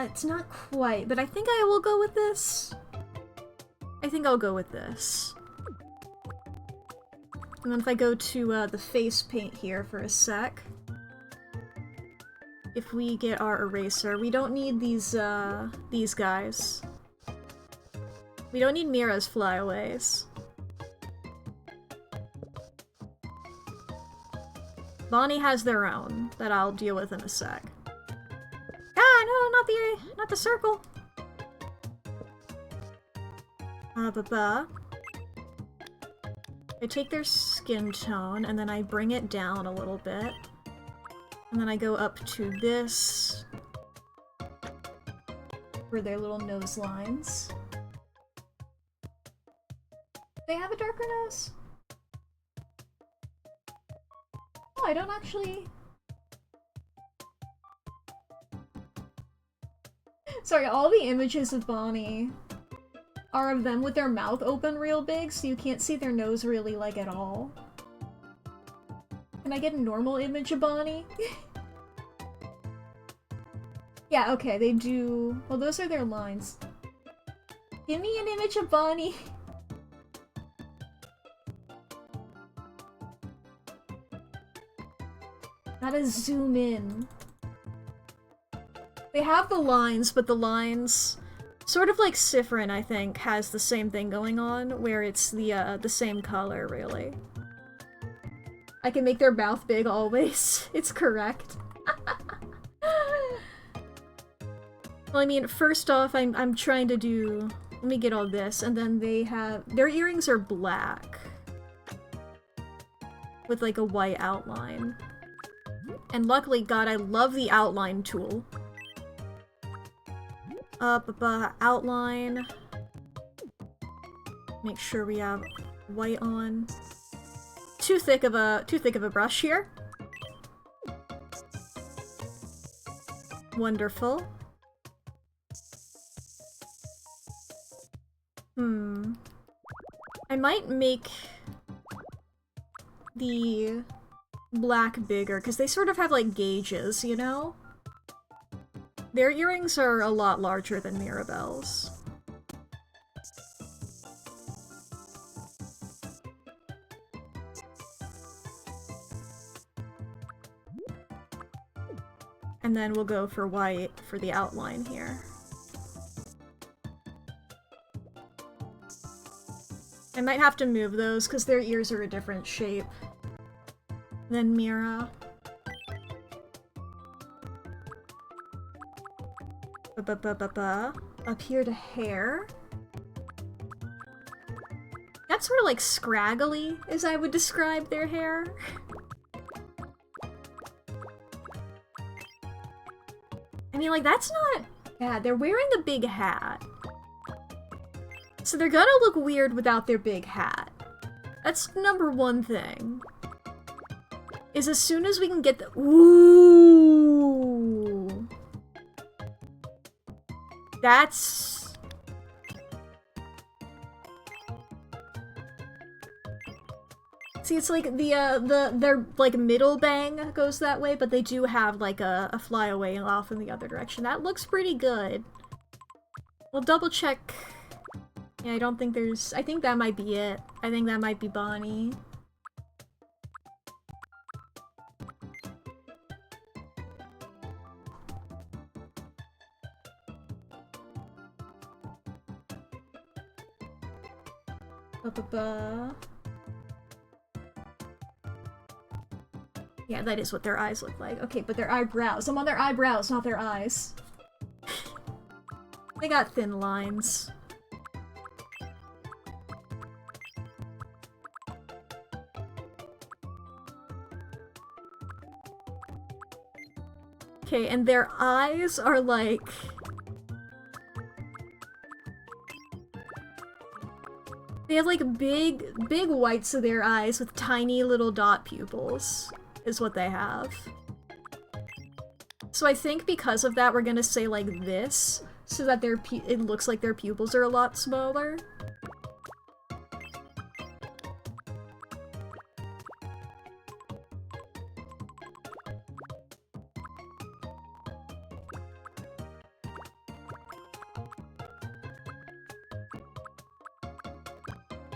A: It's not quite, but I think I will go with this. I think I'll go with this. And then if I go to the face paint here for a sec. If we get our eraser, we don't need these guys. We don't need Mira's flyaways. Bonnie has their own that I'll deal with in a sec. Ah, no, not the circle. I take their skin tone and then I bring it down a little bit. And then I go up to this for their little nose lines. They have a darker nose? Oh, I don't actually... Sorry, all the images of Bonnie are of them with their mouth open real big, so you can't see their nose really, like, at all. Can I get a normal image of Bonnie? Yeah, okay, they do... Well, those are their lines. Give me an image of Bonnie! Gotta zoom in. They have the lines, but the lines... Sort of like Siffrin, I think, has the same thing going on, where it's the same color, really. I can make their mouth big always. It's correct. Well, I mean, first off, I'm trying to do... Let me get all this, and then they have... Their earrings are black. With, like, a white outline. And luckily, God, I love the outline tool. Outline. Make sure we have white on. Too thick of a brush here. Wonderful. I might make the black bigger, because they sort of have like gauges, you know? Their earrings are a lot larger than Mirabelle's. And then we'll go for white for the outline here. I might have to move those because their ears are a different shape than Mira. Up here to hair. That's sort of like scraggly, as I would describe their hair. I mean, like, that's not bad. They're wearing a big hat. So they're gonna look weird without their big hat. That's number one thing. Is as soon as we can get the— Ooh! That's... See, it's like their like middle bang goes that way, but they do have like a flyaway off in the other direction. That looks pretty good. We'll double check. Yeah, I don't think there's... I think that might be it. I think that might be Bonnie. Yeah, that is what their eyes look like. Okay, but their eyebrows. I'm on their eyebrows, not their eyes. They got thin lines. Okay, and their eyes are like... They have like big whites of their eyes with tiny little dot pupils, is what they have. So I think because of that, we're gonna say like this, so that it looks like their pupils are a lot smaller.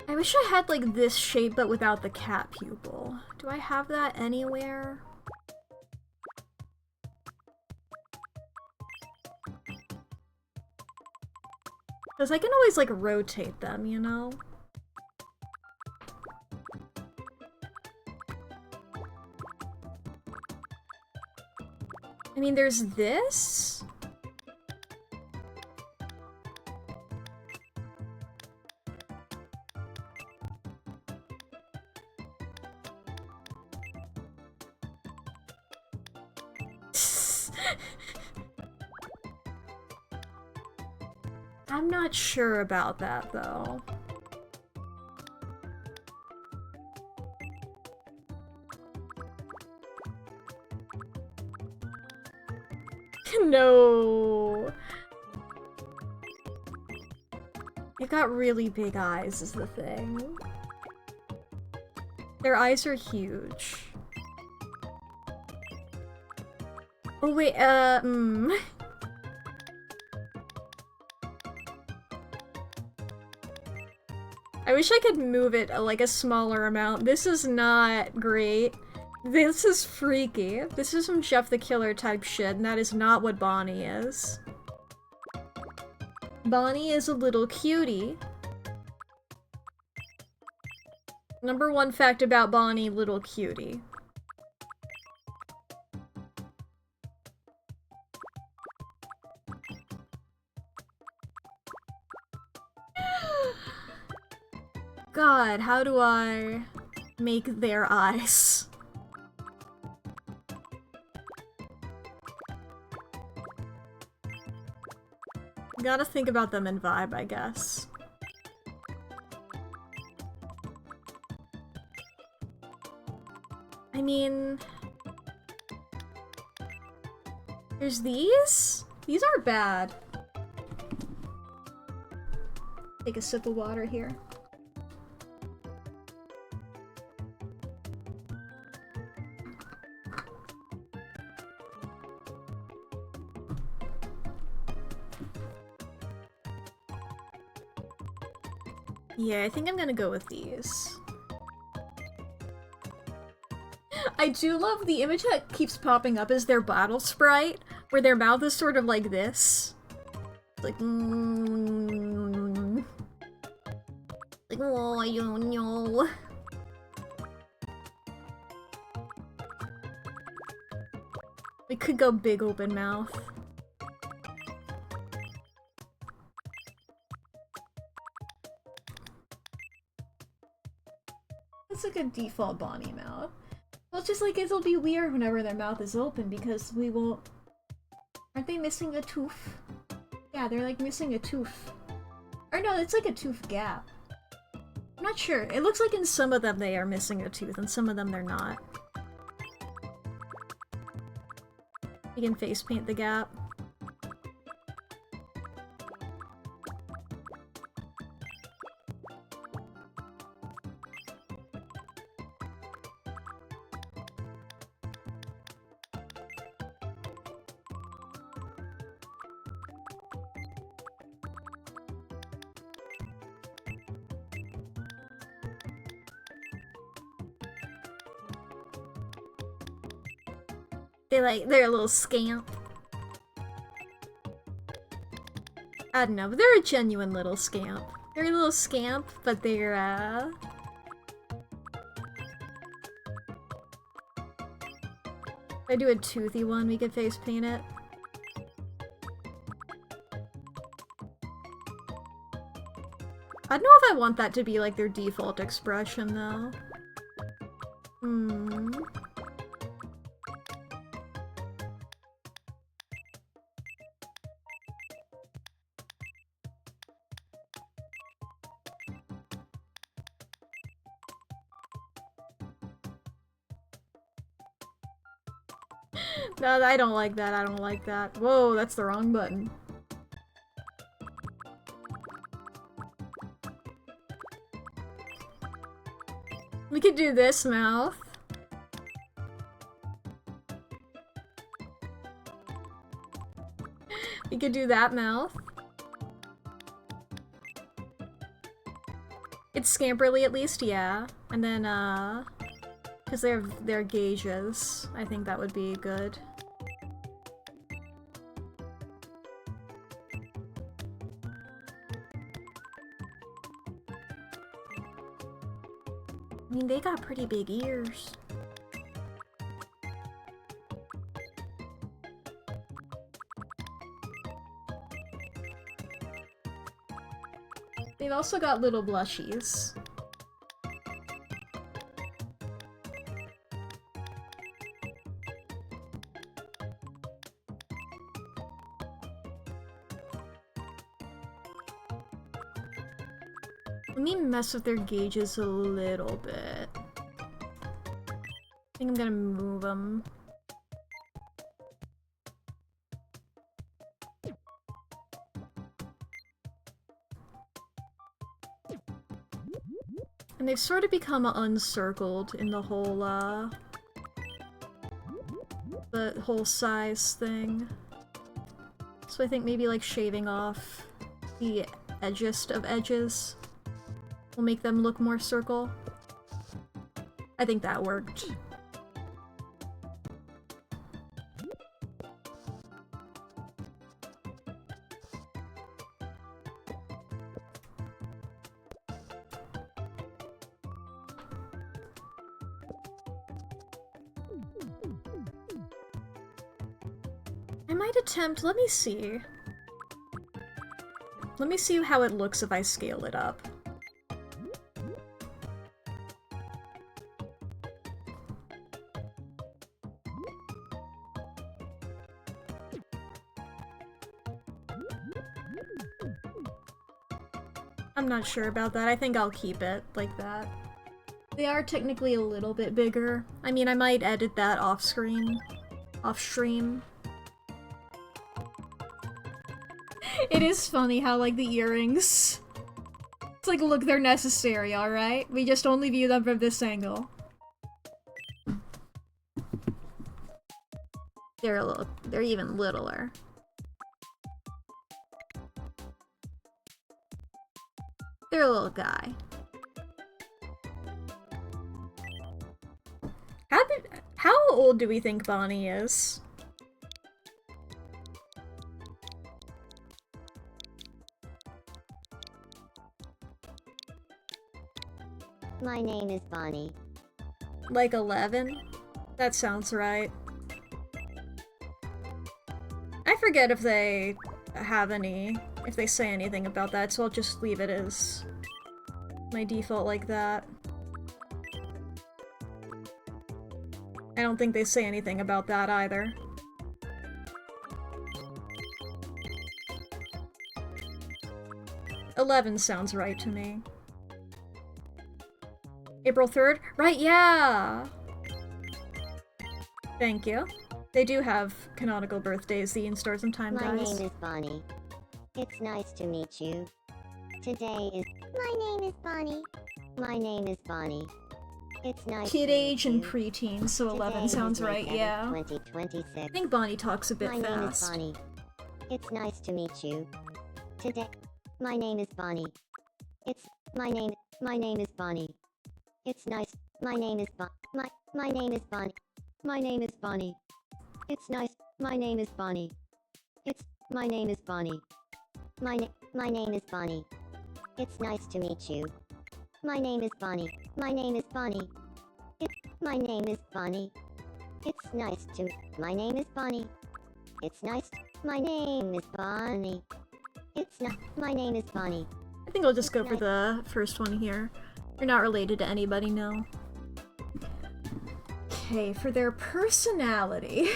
A: I wish I had like this shape but without the cat pupil. Do I have that anywhere? Because I can always like rotate them, you know? I mean, there's this? I'm not sure about that, though. No! They've got really big eyes, is the thing. Their eyes are huge. Oh wait, I wish I could move it like a smaller amount. This is not great. This is freaky. This is some Jeff the Killer type shit, and that is not what Bonnie is. Bonnie is a little cutie Number one fact about Bonnie, little cutie. God, how do I make their eyes? Gotta think about them in vibe, I guess. I mean... There's these? These aren't bad. Take a sip of water here. Yeah, I think I'm gonna go with these. I do love the image that keeps popping up is their battle sprite, where their mouth is sort of like this. It's like, like, oh, you know. We could go big open mouth. That's like a default Bonnie mouth. Well, it's just like it'll be weird whenever their mouth is open because we won't... Aren't they missing a tooth? Yeah, they're like missing a tooth. Or no, it's like a tooth gap. I'm not sure. It looks like in some of them they are missing a tooth and some of them they're not. You can face paint the gap. They're a little scamp. I don't know, but they're a genuine little scamp. They're a little scamp, but they're, If I do a toothy one, we could face paint it. I don't know if I want that to be, like, their default expression, though. No, I don't like that, I don't like that. Whoa, that's the wrong button. We could do this mouth. We could do that mouth. It's scamperly at least, yeah. And then, because they're gauges, I think that would be good. I mean, they got pretty big ears. They've also got little blushies. Let me mess with their gauges a little bit. I think I'm gonna move them. And they've sort of become uncircled in the whole size thing. So I think maybe like shaving off the edgest of edges will make them look more circle. I think that worked. might attempt... Let me see. Let me see how it looks if I scale it up. I'm not sure about that. I think I'll keep it like that. They are technically a little bit bigger. I mean, I might edit that off-screen. Off-stream. It is funny how, like, the earrings... It's like, look, they're necessary, alright? We just only view them from this angle. They're even littler. They're a little guy. How old do we think Bonnie is?
F: My name is Bonnie.
A: Like 11? That sounds right. I forget if they have any, if they say anything about that, so I'll just leave it as my default like that. I don't think they say anything about that either. "11 sounds right to me. April 3rd? Right, yeah! Thank you. They do have canonical birthdays, the in-stores and time,
F: My
A: guys.
F: name is Bonnie. It's nice to meet you. Today is... My name is Bonnie. My name is Bonnie. It's nice
A: Kid
F: to
A: age
F: meet
A: and
F: you.
A: preteen, so 11
F: Today
A: sounds
F: is May
A: right,
F: 7th,
A: yeah.
F: 2026.
A: I think Bonnie talks a bit
F: My name is
A: fast.
F: Bonnie. It's nice to meet you. Today... My name is Bonnie. It's... My name is Bonnie. It's nice... My name is My name is Bonnie. My name is Bonnie. It's nice... My name is Bonnie. It's... My name is Bonnie. My name is Bonnie. It's nice to meet you. My name is Bonnie. My name is Bonnie. My name is Bonnie. It's nice to... My name is Bonnie. It's nice... My name is Bonnie. It's not... My name is Bonnie.
A: I think I'll just go for the first one here. They're not related to anybody, no. Okay, for their personality...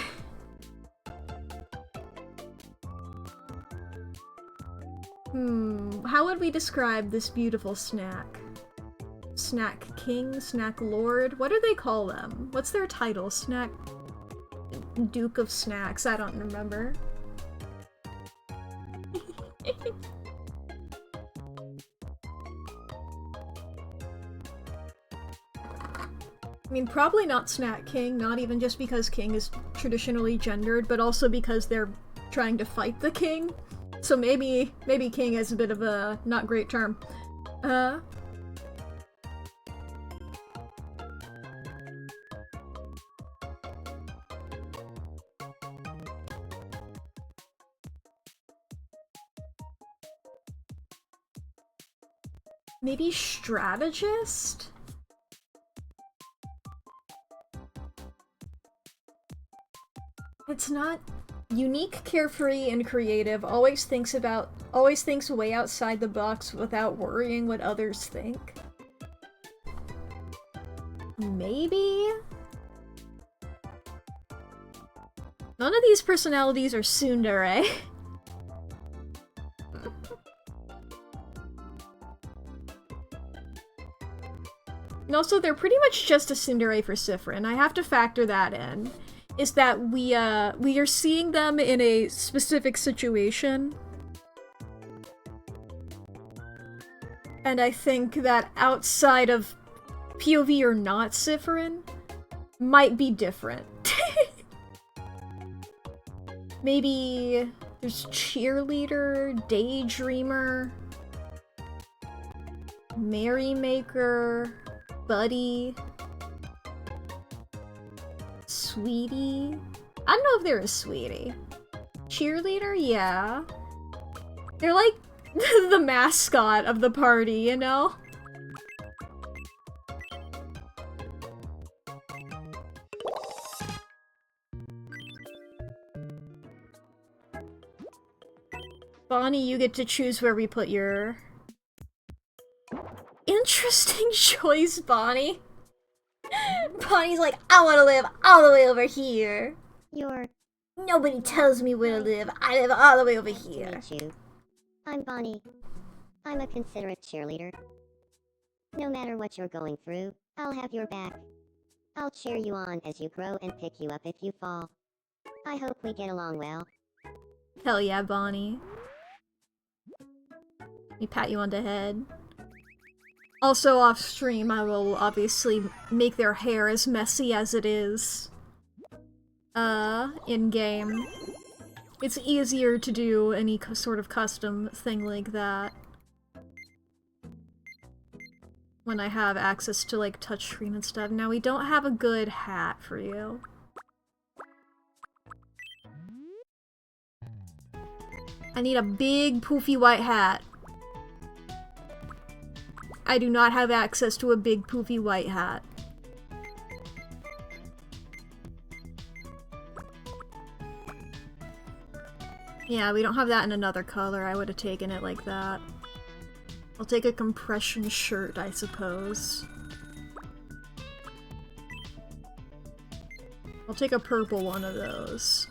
A: how would we describe this beautiful snack? Snack King? Snack Lord? What do they call them? What's their title? Snack... Duke of Snacks? I don't remember. I mean, probably not Snack King, not even just because King is traditionally gendered, but also because they're trying to fight the King. So maybe King is a bit of a not great term. Maybe strategist? It's not unique, carefree, and creative, always thinks way outside the box without worrying what others think. Maybe? None of these personalities are tsundere. And also, they're pretty much just a tsundere for Sifrin. I have to factor that in. Is that we are seeing them in a specific situation. And I think that outside of POV or not Sifrin might be different. Maybe there's cheerleader, daydreamer, merrymaker, buddy, sweetie. I don't know if they're a sweetie. Cheerleader? Yeah. They're like the mascot of the party, you know? Bonnie, you get to choose where we put your... Interesting choice, Bonnie. Bonnie's like, I want to live all the way over here. Nobody tells me where to live. I live all the way over here.
F: Nice to meet you. I'm Bonnie. I'm a considerate cheerleader. No matter what you're going through, I'll have your back. I'll cheer you on as you grow and pick you up if you fall. I hope we get along well.
A: Hell yeah, Bonnie. We pat you on the head. Also off stream, I will obviously make their hair as messy as it is. In-game. It's easier to do any sort of custom thing like that when I have access to, like, touchscreen and stuff. Now, we don't have a good hat for you. I need a big, poofy white hat. I do not have access to a big, poofy white hat. Yeah, we don't have that in another color. I would have taken it like that. I'll take a compression shirt, I suppose. I'll take a purple one of those.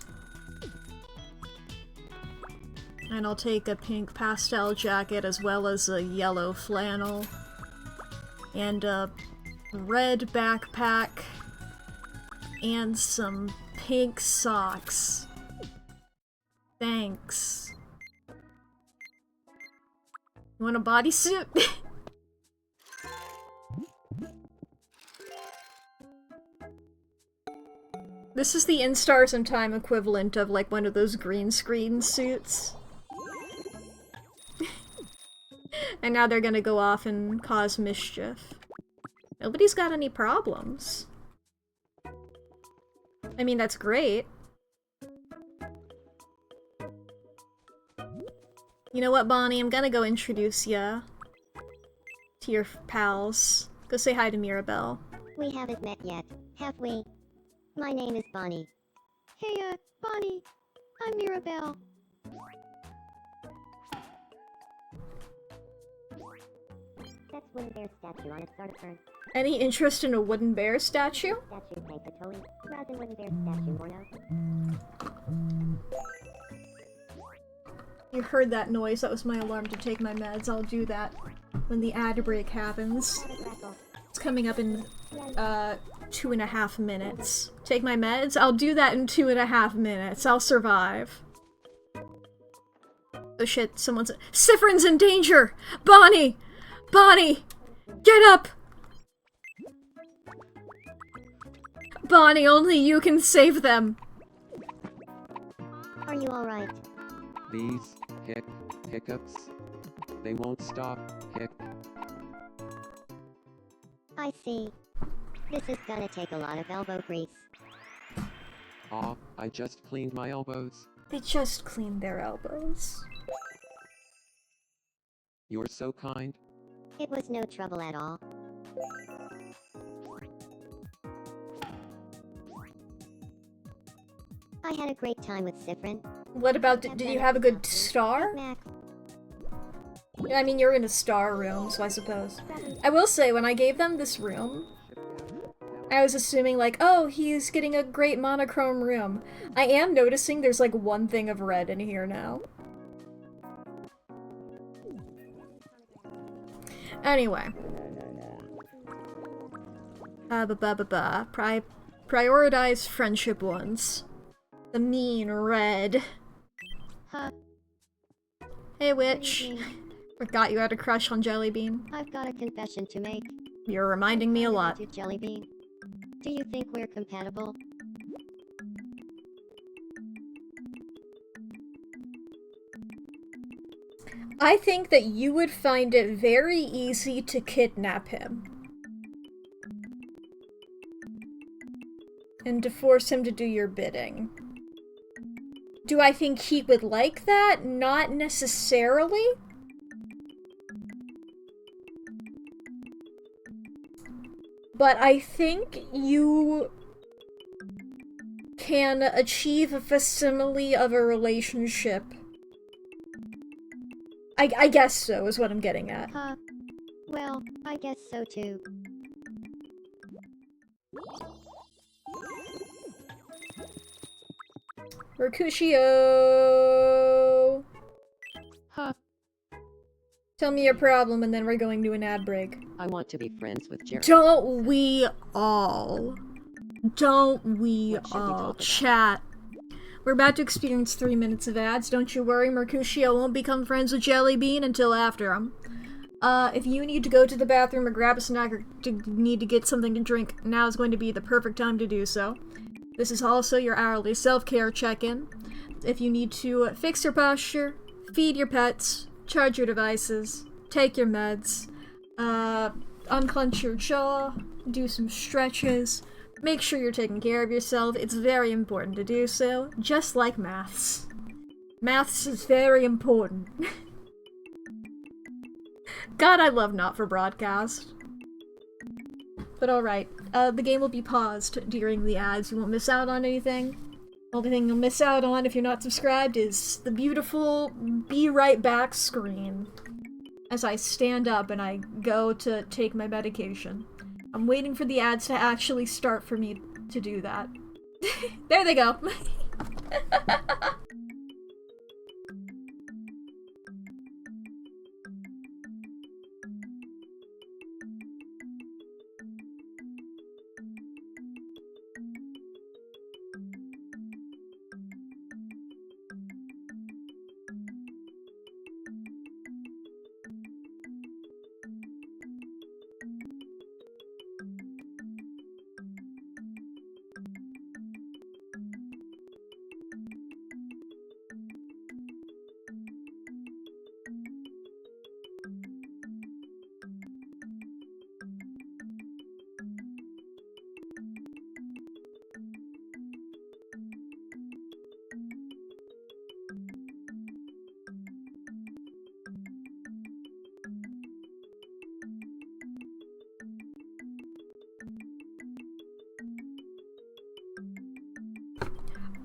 A: And I'll take a pink pastel jacket as well as a yellow flannel. And a red backpack. And some pink socks. Thanks. You want a bodysuit? This is the In Stars in Time equivalent of like one of those green screen suits. And now they're gonna go off and cause mischief. Nobody's got any problems. I mean, that's great. You know what, Bonnie? I'm gonna go introduce ya to your pals. Go say hi to Mirabelle.
F: We haven't met yet, have we? My name is Bonnie.
D: Hey, Bonnie. I'm Mirabelle.
F: That's Wooden Bear statue on its artifact.
A: Any interest in a wooden bear statue?
F: Statue paint the Toei. Rather than Wooden Bear statue, more now.
A: You heard that noise. That was my alarm to take my meds. I'll do that when the ad break happens. It's coming up in 2.5 minutes. Take my meds? I'll do that in 2.5 minutes. I'll survive. Oh shit, someone's- Sifrin's in danger! Bonnie! Bonnie! Get up! Bonnie, only you can save them!
F: Are you alright?
B: These hiccups, they won't stop.
F: I see. This is gonna take a lot of elbow grease.
B: Aw, I just cleaned my elbows.
A: They just cleaned their elbows.
B: You're so kind.
F: It was no trouble at all. I had a great time with Sifrin.
A: What about, did you have a good star?
F: Mack.
A: I mean, you're in a star room, so I suppose. I will say, when I gave them this room, I was assuming like, oh, he's getting a great monochrome room. I am noticing there's like one thing of red in here now. Anyway. Prioritize friendship ones. The mean red.
D: Huh.
A: Hey, witch. Forgot you had a crush on Jellybean.
D: I've got a confession to make.
A: You're reminding me a lot.
D: To Jellybean. Do you think we're compatible?
A: I think that you would find it very easy to kidnap him. And to force him to do your bidding. Do I think he would like that? Not necessarily. But I think you can achieve a facsimile of a relationship I guess so, is what I'm getting at.
D: Huh. Well, I guess so too.
A: Mercutio!
E: Huh,
A: Tell me your problem and then we're going to an ad break.
E: I want to be friends with Jerry.
A: Don't we all? Don't we
E: What should we
A: all?
E: talk about?
A: Chat. We're about to experience 3 minutes of ads. Don't you worry, Mercutio won't become friends with Jellybean until after them. If you need to go to the bathroom or grab a snack or need to get something to drink, now is going to be the perfect time to do so. This is also your hourly self-care check-in. If you need to fix your posture, feed your pets, charge your devices, take your meds, unclench your jaw, do some stretches, make sure you're taking care of yourself. It's very important to do so, just like maths. Maths is very important. God, I love Not for Broadcast. But alright, the game will be paused during the ads. You won't miss out on anything. Only thing you'll miss out on if you're not subscribed is the beautiful Be Right Back screen as I stand up and I go to take my medication. I'm waiting for the ads to actually start for me to do that. There they go!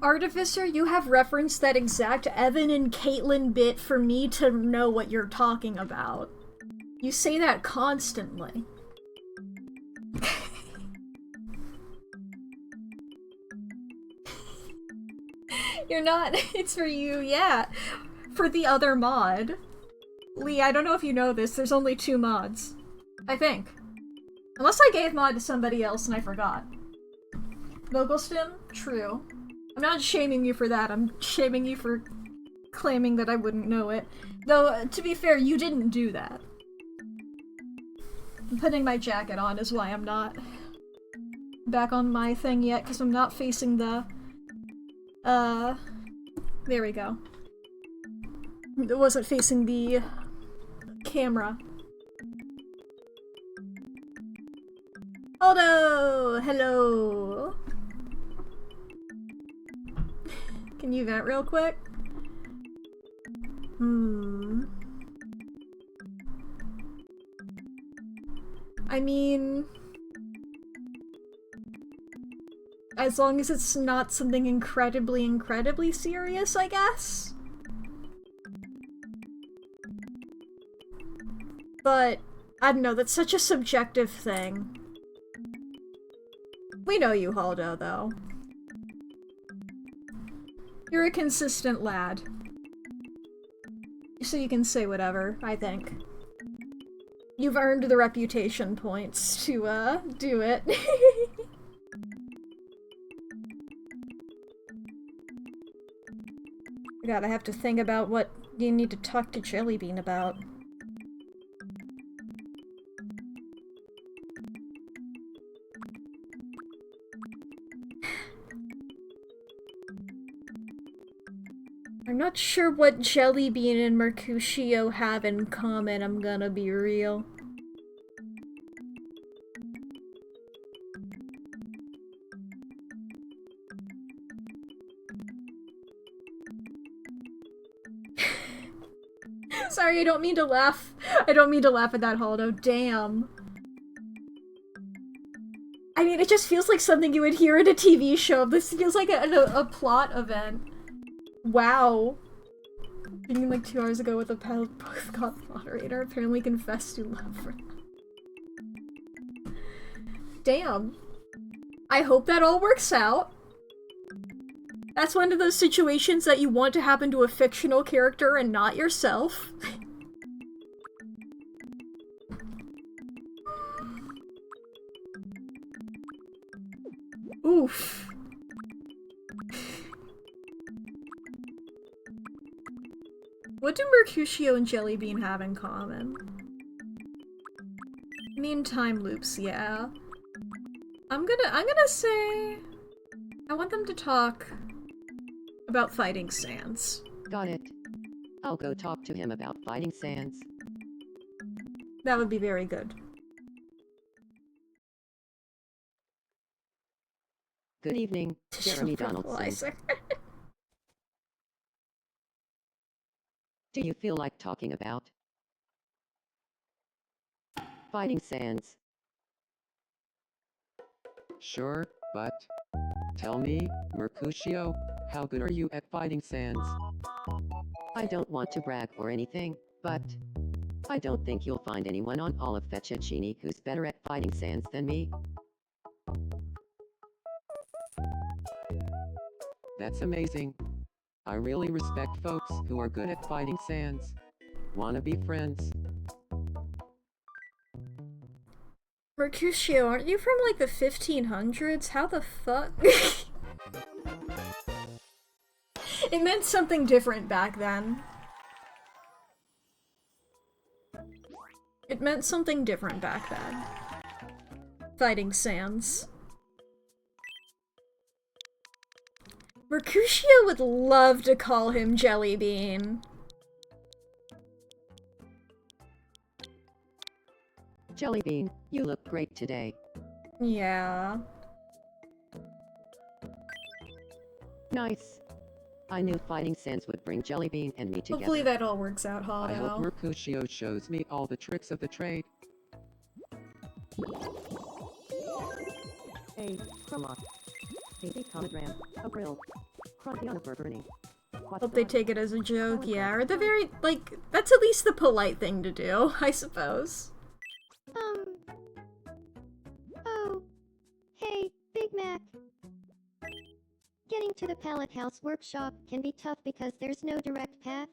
A: Artificer, you have referenced that exact Evan and Caitlyn bit for me to know what you're talking about. You say that constantly. You're not. It's for you, yeah. For the other mod. Lee, I don't know if you know this, there's only 2 mods. I think. Unless I gave mod to somebody else and I forgot. Vogelstim? True. I'm not shaming you for that, I'm shaming you for claiming that I wouldn't know it. Though, to be fair, you didn't do that. I'm putting my jacket on is why I'm not back on my thing yet, because I'm not facing the... there we go. It wasn't facing the camera. Aldo! Hello! Can you vent real quick? I mean... as long as it's not something incredibly serious, I guess? But, I don't know, that's such a subjective thing. We know you, Haldo, though. You're a consistent lad. So you can say whatever, I think. You've earned the reputation points to, do it. God, I have to think about what you need to talk to Jellybean about. I'm not sure what Jellybean and Mercutio have in common, I'm gonna be real. Sorry, I don't mean to laugh. I don't mean to laugh at that, Haldo. Damn. I mean, it just feels like something you would hear in a TV show. This feels like a plot event. Wow. Thinking like 2 hours ago with a pal both got moderator, apparently confessed to love for Damn. I hope that all works out. That's one of those situations that you want to happen to a fictional character and not yourself. Oof. What do Mercutio and Jellybean have in common? I mean, time loops, yeah. I'm gonna say I want them to talk about fighting Sans.
E: Got it. I'll go talk to him about fighting Sans.
A: That would be very good.
E: Good evening, Jeremy Donaldson.
A: Fertilizer.
E: Do you feel like talking about fighting Sans?
B: Sure, but tell me, Mercutio, how good are you at fighting Sans?
E: I don't want to brag or anything, but I don't think you'll find anyone on all of Fettuccine who's better at fighting Sans than me.
B: That's amazing. I really respect folks who are good at fighting Sans. Wanna be friends?
A: Mercutio, aren't you from like the 1500s? How the fuck? It meant something different back then. It meant something different back then. Fighting Sans. Mercutio would love to call him Jellybean.
E: Jellybean, you look great today.
A: Yeah.
E: Nice. I knew fighting Sans would bring Jellybean and me together.
A: Hopefully that all works out,
B: I hope
A: Hado.
B: Mercutio shows me all the tricks of the trade.
E: A chroma. A comet ram. A grill. Crunchy on a burning.
A: Hope they take it as a joke, yeah. Or the very, like, that's at least the polite thing to do, I suppose.
D: Oh. Hey, Big Mac. Getting to the Pallet House workshop can be tough because there's no direct path.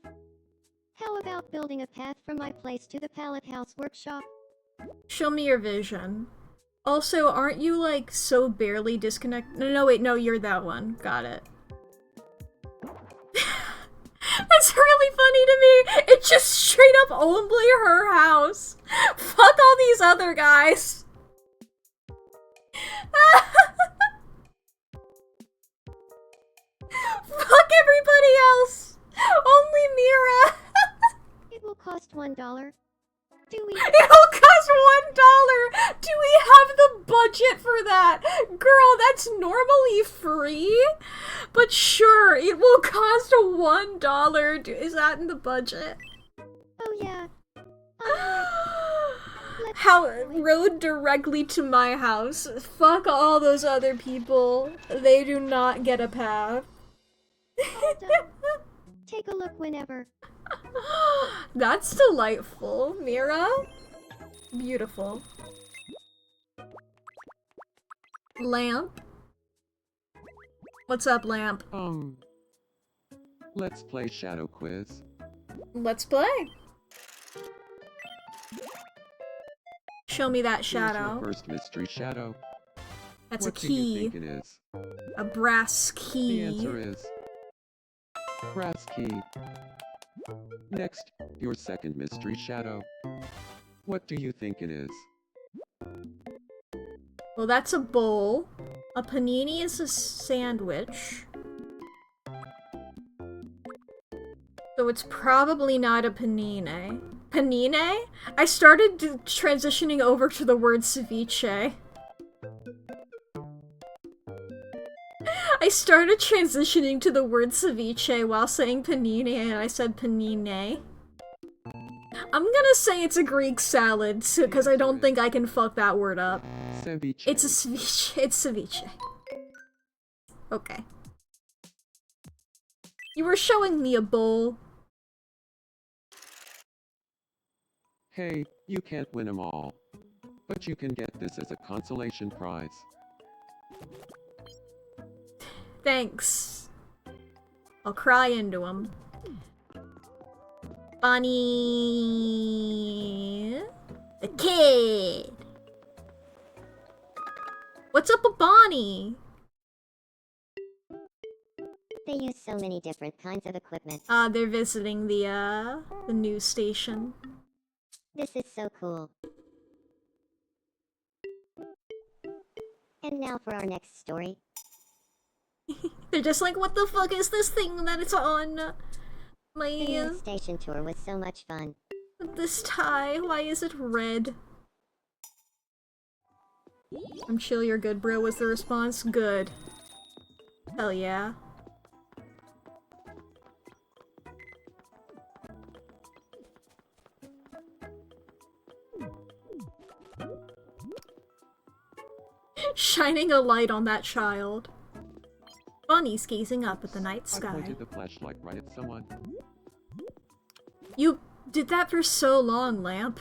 D: How about building a path from my place to the Pallet House workshop?
A: Show me your vision. Also, aren't you, like, so barely disconnected? No, wait, no, you're that one. Got it. That's really funny to me! It's just straight up only her house! Fuck all these other guys! Fuck everybody else! Only Mira!
D: It will cost $1. Do we?
A: It'll cost $1! Do we have the budget for that? Girl, that's normally free? But sure, it will cost $1. Is that in the budget?
D: Oh yeah. Let's
A: How
D: do it.
A: road directly to my house. Fuck all those other people. They do not get a path.
D: All done. Take a look whenever.
A: That's delightful, Mira. Beautiful. Lamp. What's up, Lamp?
B: Let's play Shadow Quiz.
A: Let's play. Show me that
B: Here's your
A: shadow.
B: first mystery shadow.
A: That's
B: What
A: a
B: do you
A: key.
B: think it is?
A: A brass
B: The
A: key.
B: answer is brass key. Next, your second mystery shadow. What do you think it is?
A: Well, that's a bowl. A panini is a sandwich. So it's probably not a panini. Panini? I started transitioning over to the word ceviche. I started transitioning to the word ceviche while saying panini, and I said panine. I'm gonna say it's a Greek salad, because I don't think I can fuck that word up.
B: Ceviche.
A: It's a ceviche. It's ceviche. Okay. You were showing me a bowl.
B: Hey, you can't win them all. But you can get this as a consolation prize.
A: Thanks. I'll cry into him. Bonnie... the kid! What's up with Bonnie?
F: They use so many different kinds of equipment.
A: They're visiting the news station.
F: This is so cool. And now for our next story.
A: They're just like, what the fuck is this thing that it's on?
F: The
A: My,
F: news station tour was so much fun.
A: this tie, why is it red? I'm chill, you're good, bro, was the response. Good. Hell yeah. Shining a light on that child. Bunny's gazing up at the night
B: I
A: sky.
B: pointed the flashlight right at someone.
A: You did that for so long, Lamp.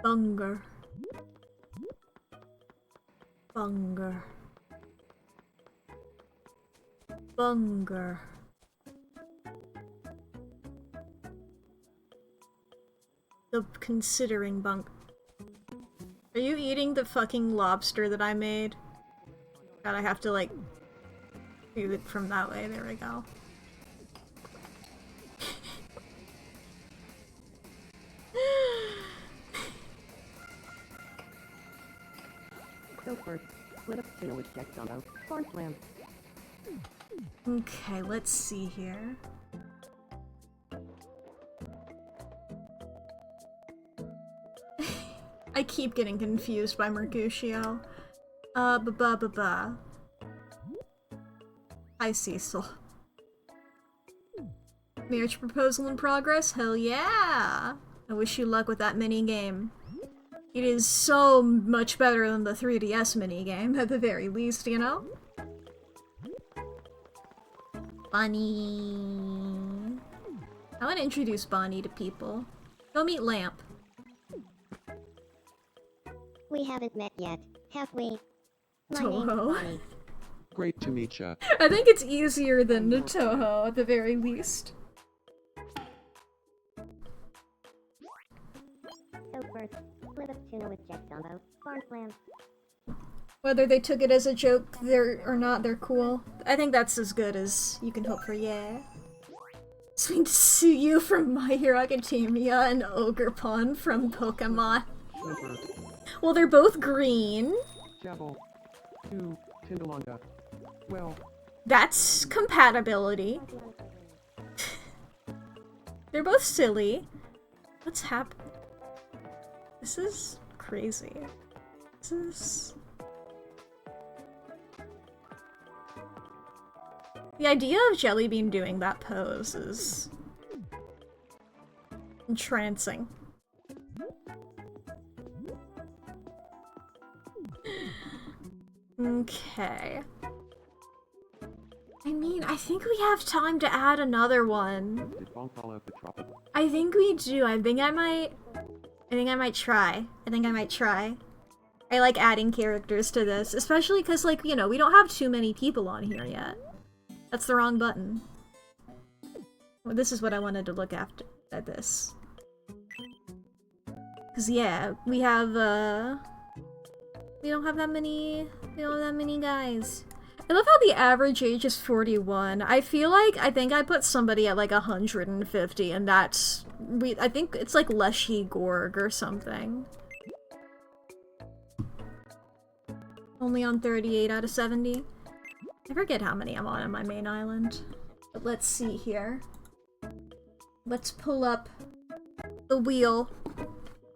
A: Bunger. Bunger. Bunger. The considering bunk. Are you eating the fucking lobster that I made? God, I have to like do it from that way. There we go.
E: Go first. Split up tuna with Jack Dumbo. Corn slam.
A: Okay, let's see here. I keep getting confused by Mercutio. Ba-ba-ba-ba. Hi, Cecil. Marriage proposal in progress? Hell yeah! I wish you luck with that minigame. It is so much better than the 3DS minigame, at the very least, you know? Bonnie. I want to introduce Bonnie to people. Go meet Lamp.
F: We haven't met yet, have we? My name's
A: Toho.
F: Bonnie.
B: Great to meet ya.
A: I think it's easier than the Toho, at the very least.
F: So first, split up tuna with Jack Dumbo. Corn slam.
A: Whether they took it as a joke or not, they're cool. I think that's as good as you can hope for, yeah. Sweet to see you from My Hero Academia and Ogerpon from Pokemon.
B: Slipper.
A: Well, they're both green.
B: Jabble. 2. Tindalonga. Well,
A: That's compatibility. They're both silly. What's happening? This is crazy. This is... The idea of Jellybean doing that pose is... entrancing. Okay. I mean, I think we have time to add another one.
B: did Bonk fall out the tropical?
A: I think we do. I think I might try. I like adding characters to this, especially because, like, you know, we don't have too many people on here yet. That's the wrong button. Well, this is what I wanted to look at this. Cause yeah, we have we don't have that many guys. I love how the average age is 41. I think I put somebody at like 150 and that's I think it's like Leshy Gorg or something. Only on 38 out of 70. I forget how many I'm on my main island. But let's see here. Let's pull up the wheel.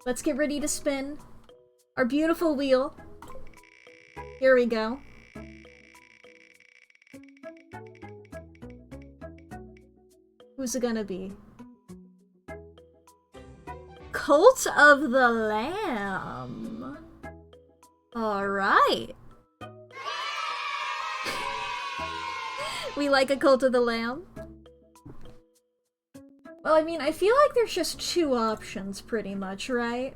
A: Let's get ready to spin our beautiful wheel. Here we go. Who's it gonna be? Cult of the Lamb. Alright. We like a Cult of the Lamb. Well, I mean, I feel like there's just two options, pretty much, right?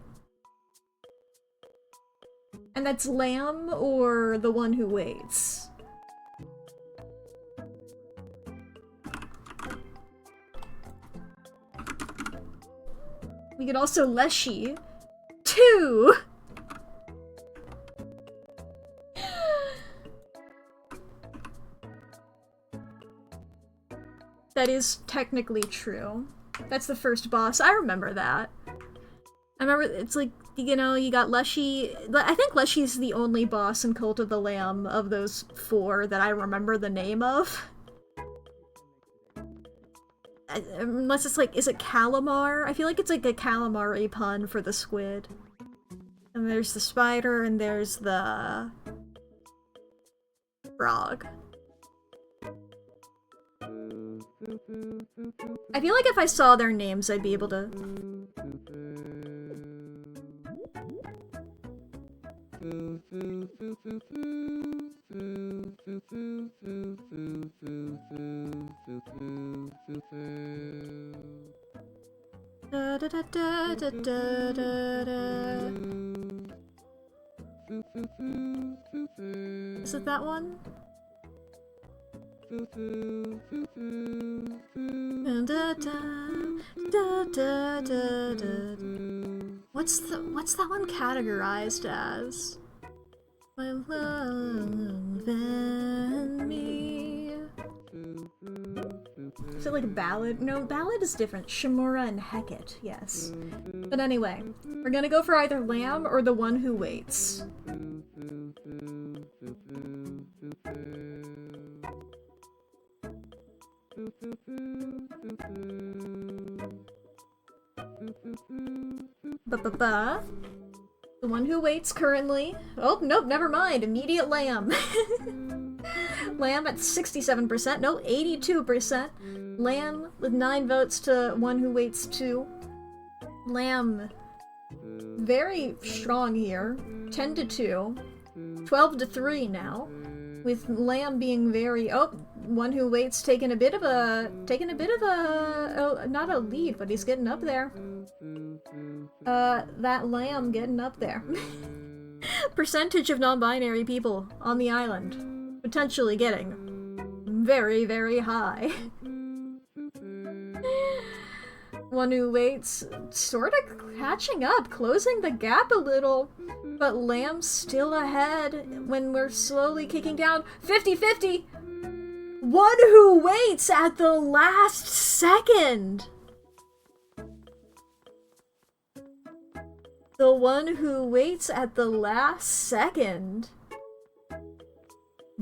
A: And that's lamb or the one who waits. We could also Leshy. 2! That is technically true. That's the first boss. I remember that. I remember it's like, you know, you got Leshy. I think Leshy's the only boss in Cult of the Lamb of those 4 that I remember the name of. Unless it's like, is it calamar? I feel like it's like a calamari pun for the squid. And there's the spider, and there's the frog. I feel like if I saw their names, I'd be able to... Da, da, da, da, da, da, da, da. Is it that one? Da, da, da, da, da. What's that one categorized as? My love and me. Is it like a ballad? No, ballad is different. Shimura and Hecate, yes. But anyway, we're gonna go for either Lamb or the one who waits. Ba-ba-ba. The one who waits currently. Oh, nope, never mind. Immediate Lamb. Lamb at 67%. No, 82%. Lamb with 9 votes to one who waits 2. Lamb very strong here. 10 to 2. 12 to 3 now. With Lamb being very... Oh, one who waits taking a bit of a... Oh, not a lead, but he's getting up there. That Lamb getting up there. Percentage of non-binary people on the island. Potentially getting very, very high. One who waits, sort of catching up, closing the gap a little. But Lamb's still ahead when we're slowly kicking down. 50-50! One who waits at the last second! The one who waits at the last second.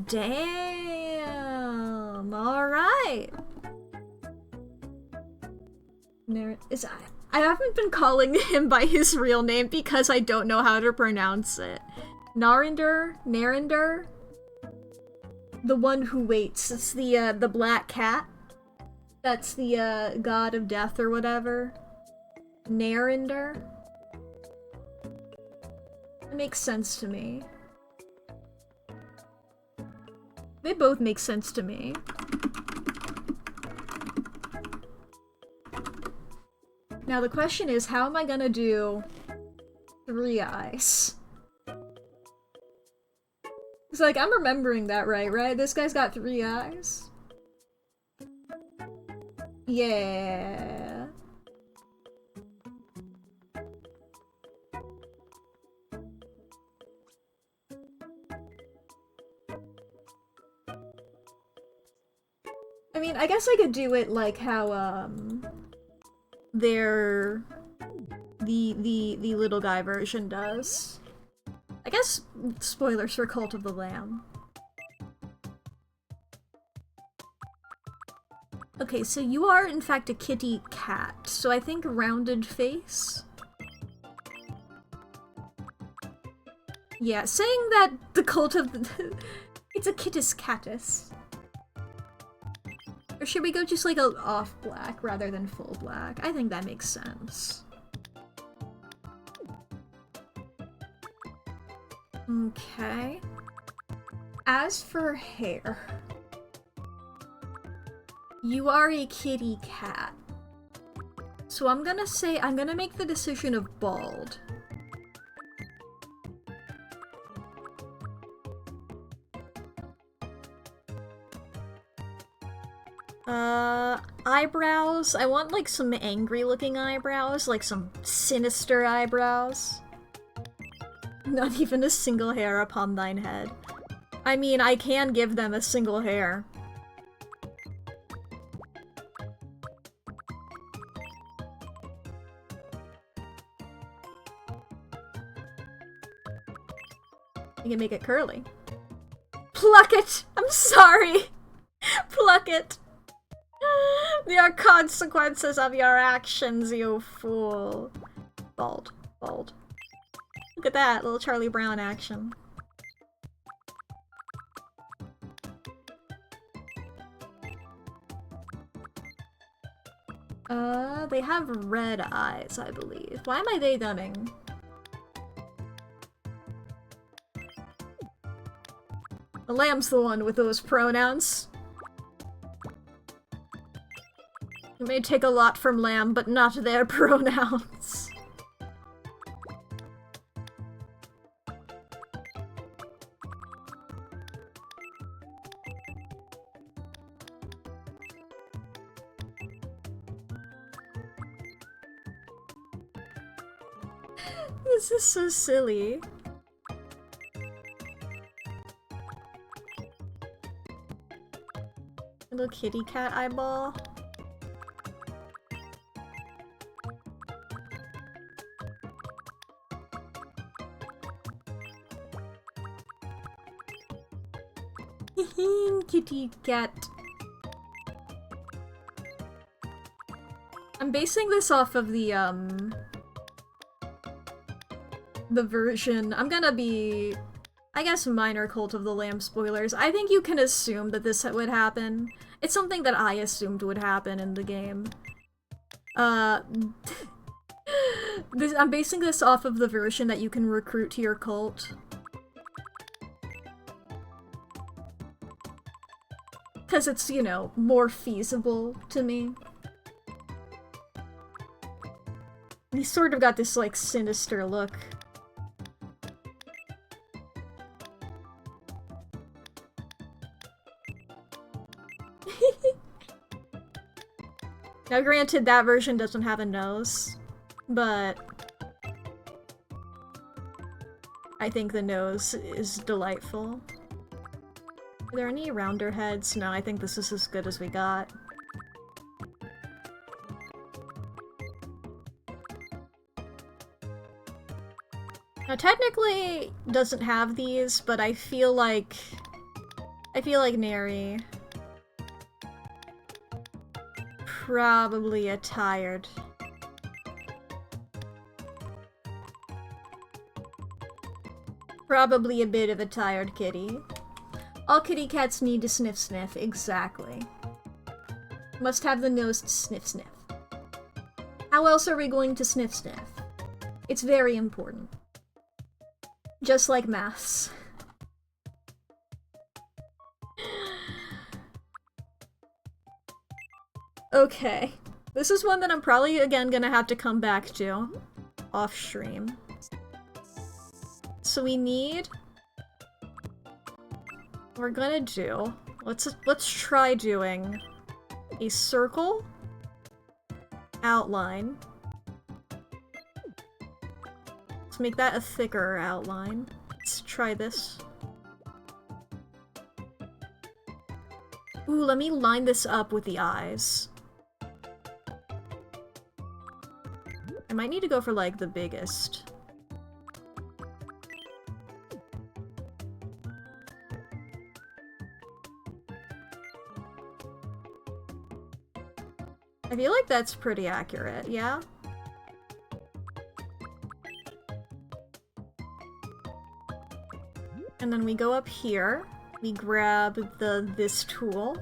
A: Damn! Alright! I haven't been calling him by his real name because I don't know how to pronounce it. Narinder? The one who waits. It's the black cat. That's the god of death or whatever. Narinder? It makes sense to me. They both make sense to me. Now the question is, how am I gonna do 3 eyes? It's like, I'm remembering that right? This guy's got 3 eyes? Yeah. I mean, I guess I could do it like how, the little guy version does. I guess spoilers for Cult of the Lamb. Okay, so you are in fact a kitty cat, so I think rounded face? Yeah, saying that the Cult of the... It's a kittis catus. Or should we go just like a off black rather than full black? I think that makes sense. Okay. As for hair, you are a kitty cat. So I'm gonna make the decision of bald. Eyebrows. I want like some angry looking eyebrows, like some sinister eyebrows. Not even a single hair upon thine head. I mean, I can give them a single hair. You can make it curly. Pluck it! I'm sorry! Pluck it! There are consequences of your actions, you fool. Bald. Bald. Look at that, little Charlie Brown action. They have red eyes, I believe. Why am I they-theming? The lamb's the one with those pronouns. You may take a lot from lamb, but not their pronouns. This is so silly. Little kitty cat eyeball. Kitty cat. I'm basing this off of the version. I'm gonna be, I guess, minor Cult of the Lamb spoilers. I think you can assume that this would happen. It's something that I assumed would happen in the game. I'm basing this off of the version that you can recruit to your cult. Because it's, you know, more feasible to me. He's sort of got this, like, sinister look. Now granted, that version doesn't have a nose, but I think the nose is delightful. Are there any rounder heads? No, I think this is as good as we got. Now technically doesn't have these, but I feel like Neri probably a tired. Probably a bit of a tired kitty. All kitty cats need to sniff sniff, exactly. Must have the nose to sniff sniff. How else are we going to sniff sniff? It's very important. Just like maths. Okay. This is one that I'm probably, again, gonna have to come back to. Off stream. So we need... We're gonna do... Let's try doing a circle, outline. Let's make that a thicker outline. Let's try this. Ooh, let me line this up with the eyes. I might need to go for, like, the biggest. I feel like that's pretty accurate, yeah? And then we go up here, we grab this tool,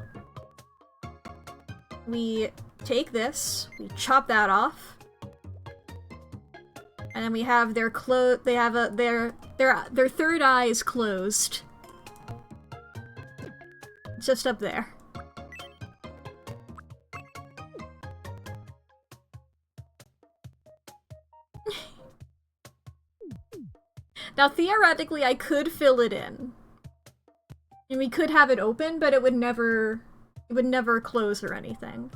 A: we take this, we chop that off, and then we have their their third eye is closed. Just up there. Now, theoretically, I could fill it in. And we could have it open, but it would never close or anything.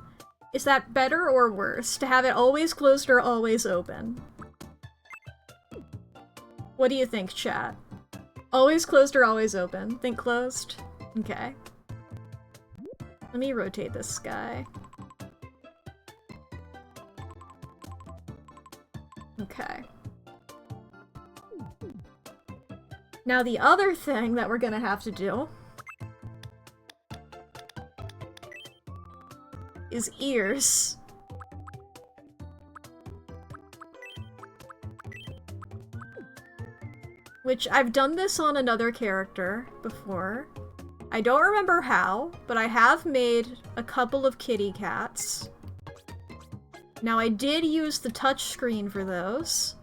A: Is that better or worse? To have it always closed or always open? What do you think, chat? Always closed or always open? Think closed? Okay. Let me rotate this guy. Okay. Now the other thing that we're gonna have to do is ears. Which I've done this on another character before. I don't remember how, but I have made a couple of kitty cats. Now I did use the touch screen for those.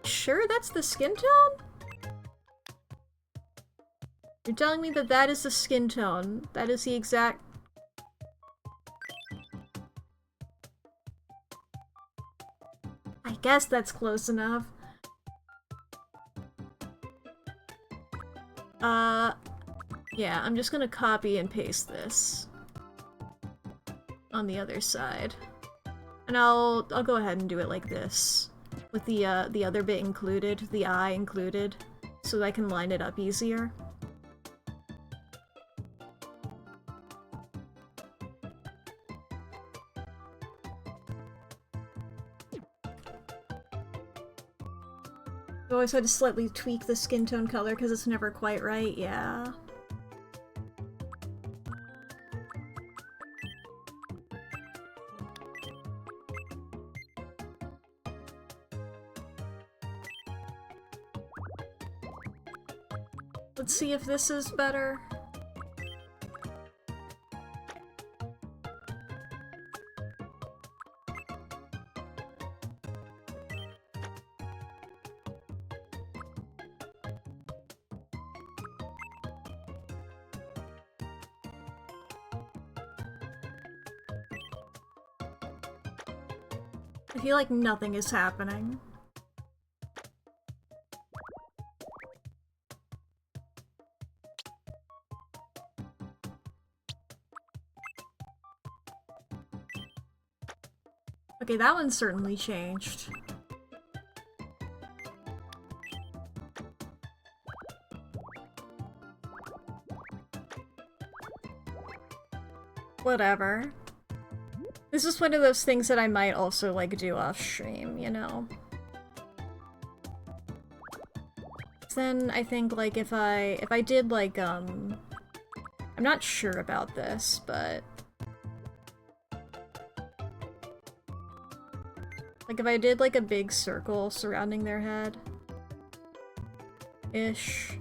A: Sure that's the skin tone? You're telling me that that is the skin tone. That is the exact... I guess that's close enough. Yeah, I'm just gonna copy and paste this on the other side. And I'll go ahead and do it like this. With the other bit included, the eye included, so that I can line it up easier. I always had to slightly tweak the skin tone color because it's never quite right, yeah. Let's see if this is better. I feel like nothing is happening. Okay, that one certainly changed. Whatever. This is one of those things that I might also, like, do off stream, you know? Then I think, like, if I did, like, I'm not sure about this, but... like, if I did, like, a big circle surrounding their head... ish.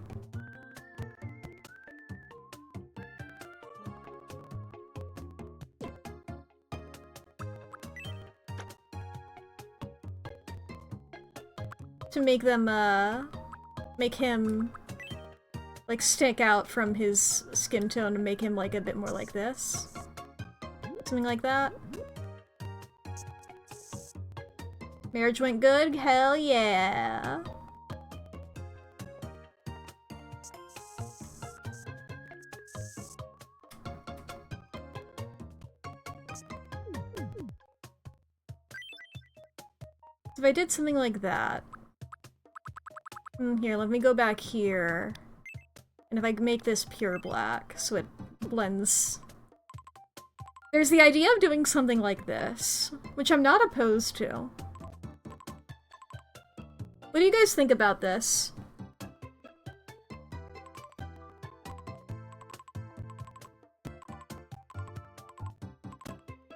A: To make them, make him, like, stick out from his skin tone and make him, like, a bit more like this. Something like that. Marriage went good? Hell yeah! If I did something like that... here, let me go back here. And if I make this pure black, so it blends... There's the idea of doing something like this, which I'm not opposed to. What do you guys think about this?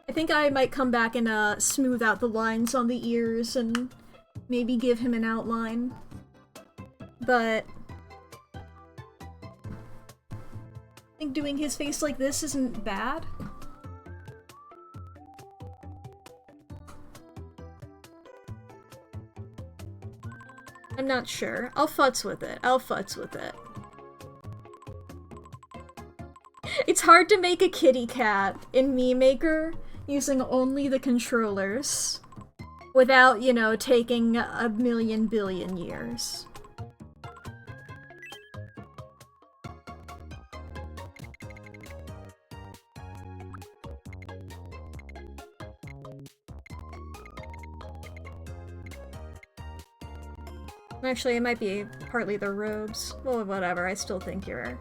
A: I think I might come back and smooth out the lines on the ears and maybe give him an outline. But I think doing his face like this isn't bad. I'm not sure. I'll futz with it. I'll futz with it. It's hard to make a kitty cat in Meme Maker using only the controllers without, you know, taking a million billion years. Actually, it might be partly the robes. Well, whatever, I still think you're...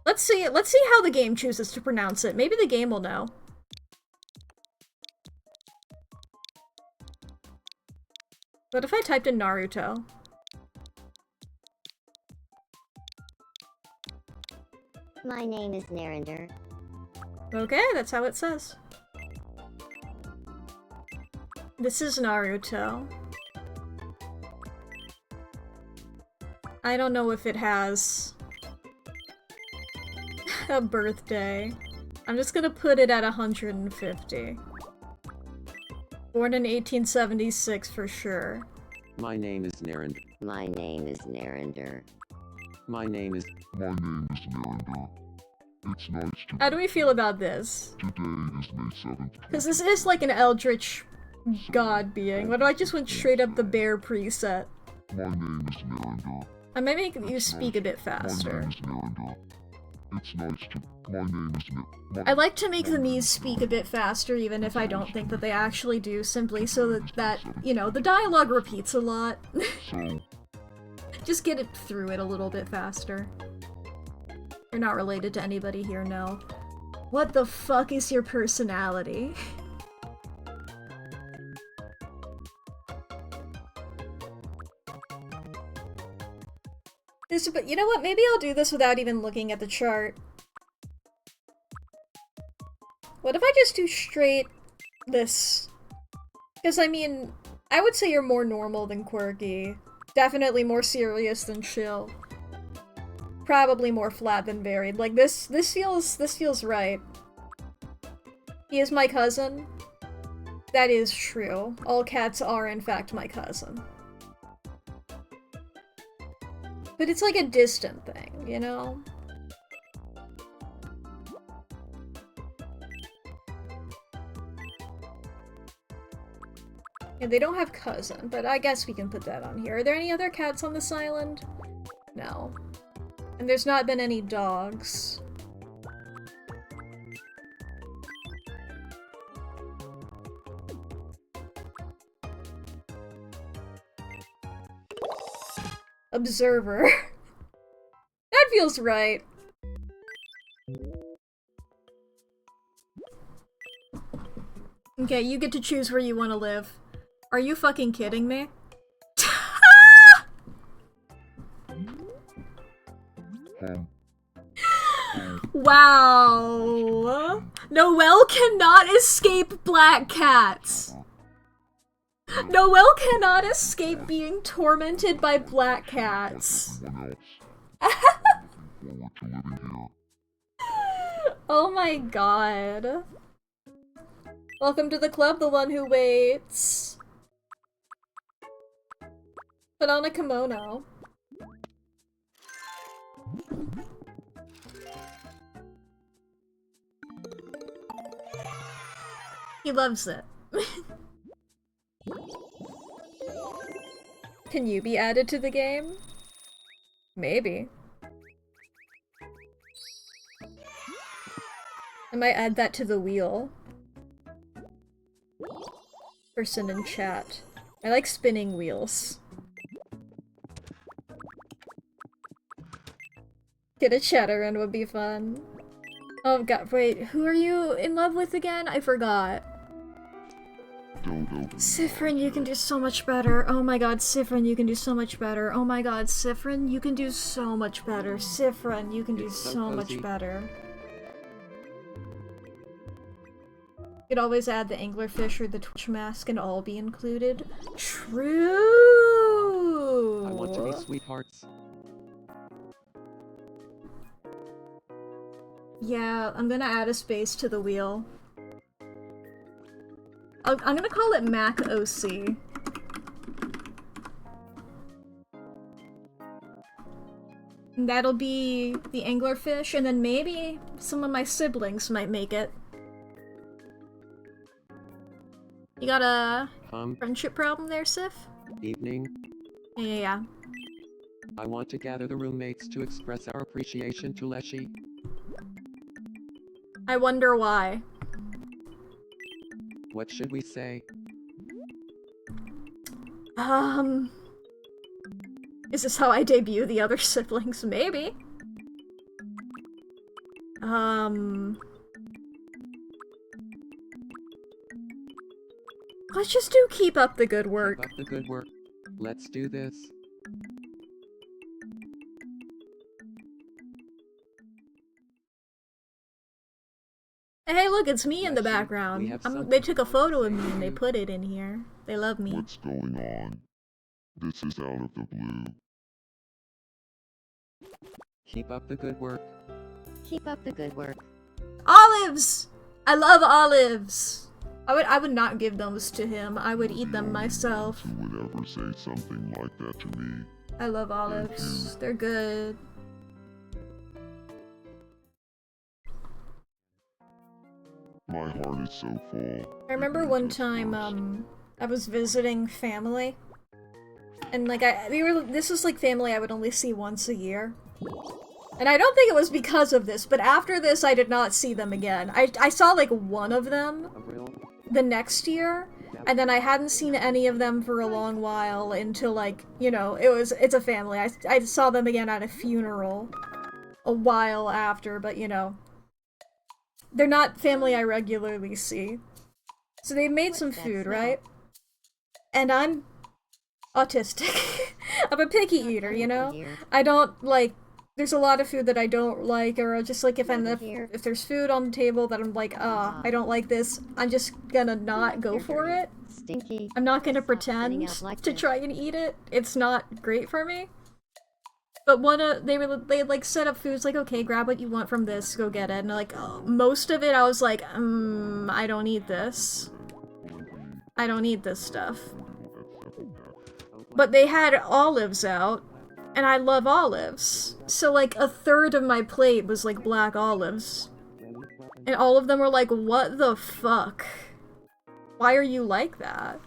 A: Let's see how the game chooses to pronounce it. Maybe the game will know. What if I typed in Naruto?
F: My name is Narender.
A: Okay, that's how it says. This is Naruto. I don't know if it has a birthday. I'm just gonna put it at 150. Born in 1876 for sure.
B: My name is Narend.
F: My name is Narender.
B: My name is...
C: My name is Narendra. It's nice to
A: How do we feel about this?
C: Today is May 7th.
A: Because this is like an eldritch god being. What if I just went straight up the bear preset?
C: My name is Narendra.
A: I might make you speak a bit
C: My
A: faster.
C: name is Narendra. It's nice to... My name is
A: I like to make the Mies speak a bit faster even if I don't think that they actually do, simply so that, you know, the dialogue repeats a lot.
C: So,
A: Just get it through it a little bit faster. You're not related to anybody here, no. What the fuck is your personality? But you know what? Maybe I'll do this without even looking at the chart. What if I just do straight this? Because, I mean, I would say you're more normal than quirky. Definitely more serious than chill. Probably more flat than varied. Like, this feels right. He is my cousin. That is true. All cats are, in fact, my cousin. But it's like a distant thing, you know? Yeah, they don't have cousin, but I guess we can put that on here. Are there any other cats on this island? No. And there's not been any dogs. Observer. That feels right. Okay, you get to choose where you want to live. Are you fucking kidding me? Wow. Noelle cannot escape black cats. Noelle cannot escape being tormented by black cats. Oh my god. Welcome to the club, the one who waits. Put on a kimono. He loves it. Can you be added to the game? Maybe. I might add that to the wheel. Person in chat. I like spinning wheels. Get a chatter in would be fun. Oh god, wait, who are you in love with again? I forgot. Sifrin, you can do so much better. Oh my god, Sifrin, you can do so much better. Oh my god, Sifrin, you can do so much better. Sifrin, you can do so much better. You could always add the anglerfish or the Twitch mask and all be included. True!
B: I want to be sweethearts.
A: Yeah, I'm gonna add a space to the wheel. I'm gonna call it Mack OC. And that'll be the anglerfish, and then maybe some of my siblings might make it. You got a friendship problem there, Sif?
B: Evening.
A: Yeah.
B: I want to gather the roommates to express our appreciation to Leshy.
A: I wonder why.
B: What should we say?
A: Is this how I debut the other siblings? Maybe. Let's just do keep up the good work.
B: Keep up the good work. Let's do this.
A: Hey, look, it's me in the
B: Leshy, we
A: background.
B: have
A: They
B: something
A: took a
B: to
A: photo
B: say
A: of me
B: to
A: and they
B: you.
A: put it in here. They love me.
C: What's going on? This is out of the blue.
B: Keep up the good work.
D: Keep up the good work.
A: Olives! I love olives! I would not give those to him. I would eat them myself.
C: Who would ever say something like that to me?
A: I love olives. They're good.
C: My heart is so full.
A: I remember one time, I was visiting family. And like this was like family I would only see once a year. And I don't think it was because of this, but after this I did not see them again. I saw like one of them
B: A real
A: the next year, and then I hadn't seen any of them for a long while until like, you know, it's a family. I saw them again at a funeral a while after, but you know, they're not family I regularly see. So they made some food, right? And I'm autistic. I'm a picky eater, you know? I don't like, there's a lot of food that I don't like, or just like if there's food on the table that I'm like, I don't like this, I'm just gonna not go for it.
D: Stinky.
A: I'm not gonna
D: Stop
A: pretend
D: sitting out like
A: to
D: this.
A: try and eat it. It's not great for me. But they like set up foods like, okay, grab what you want from this, go get it. And like most of it I was like, I don't eat this. I don't eat this stuff. But they had olives out, and I love olives. So like a third of my plate was like black olives. And all of them were like, what the fuck? Why are you like that?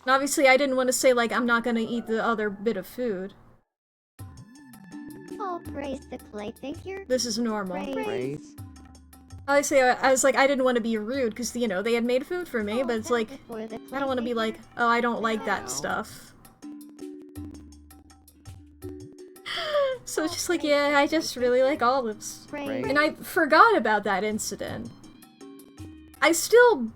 A: And obviously I didn't want to say like, I'm not gonna eat the other bit of food.
D: Oh, praise the clay figure.
A: This is normal.
B: praise.
A: Obviously I was like, I didn't want to be rude because, you know, they had made food for me, but it's like, I don't want to be like, oh, I don't like that stuff. So it's just like, yeah, I just really like olives.
D: Praise.
A: And I forgot about that incident. I still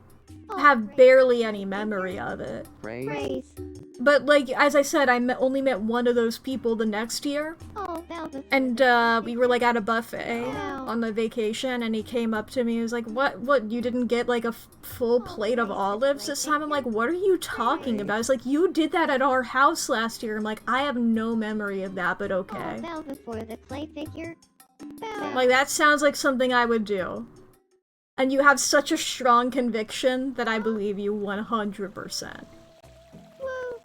A: have barely any memory of it.
B: Praise.
D: Praise.
A: But, like, as I said, only met one of those people the next year.
D: Oh, Velvet.
A: And, we were, like, at a buffet on the vacation, and he came up to me, he was like, what, you didn't get, like, a full plate of olives this time? I'm like, what are you talking about? It's like, you did that at our house last year. I'm like, I have no memory of that, but okay.
D: Oh, Velvet for the clay figure.
A: Like, that sounds like something I would do. And you have such a strong conviction that I believe you 100%.
D: Whoa.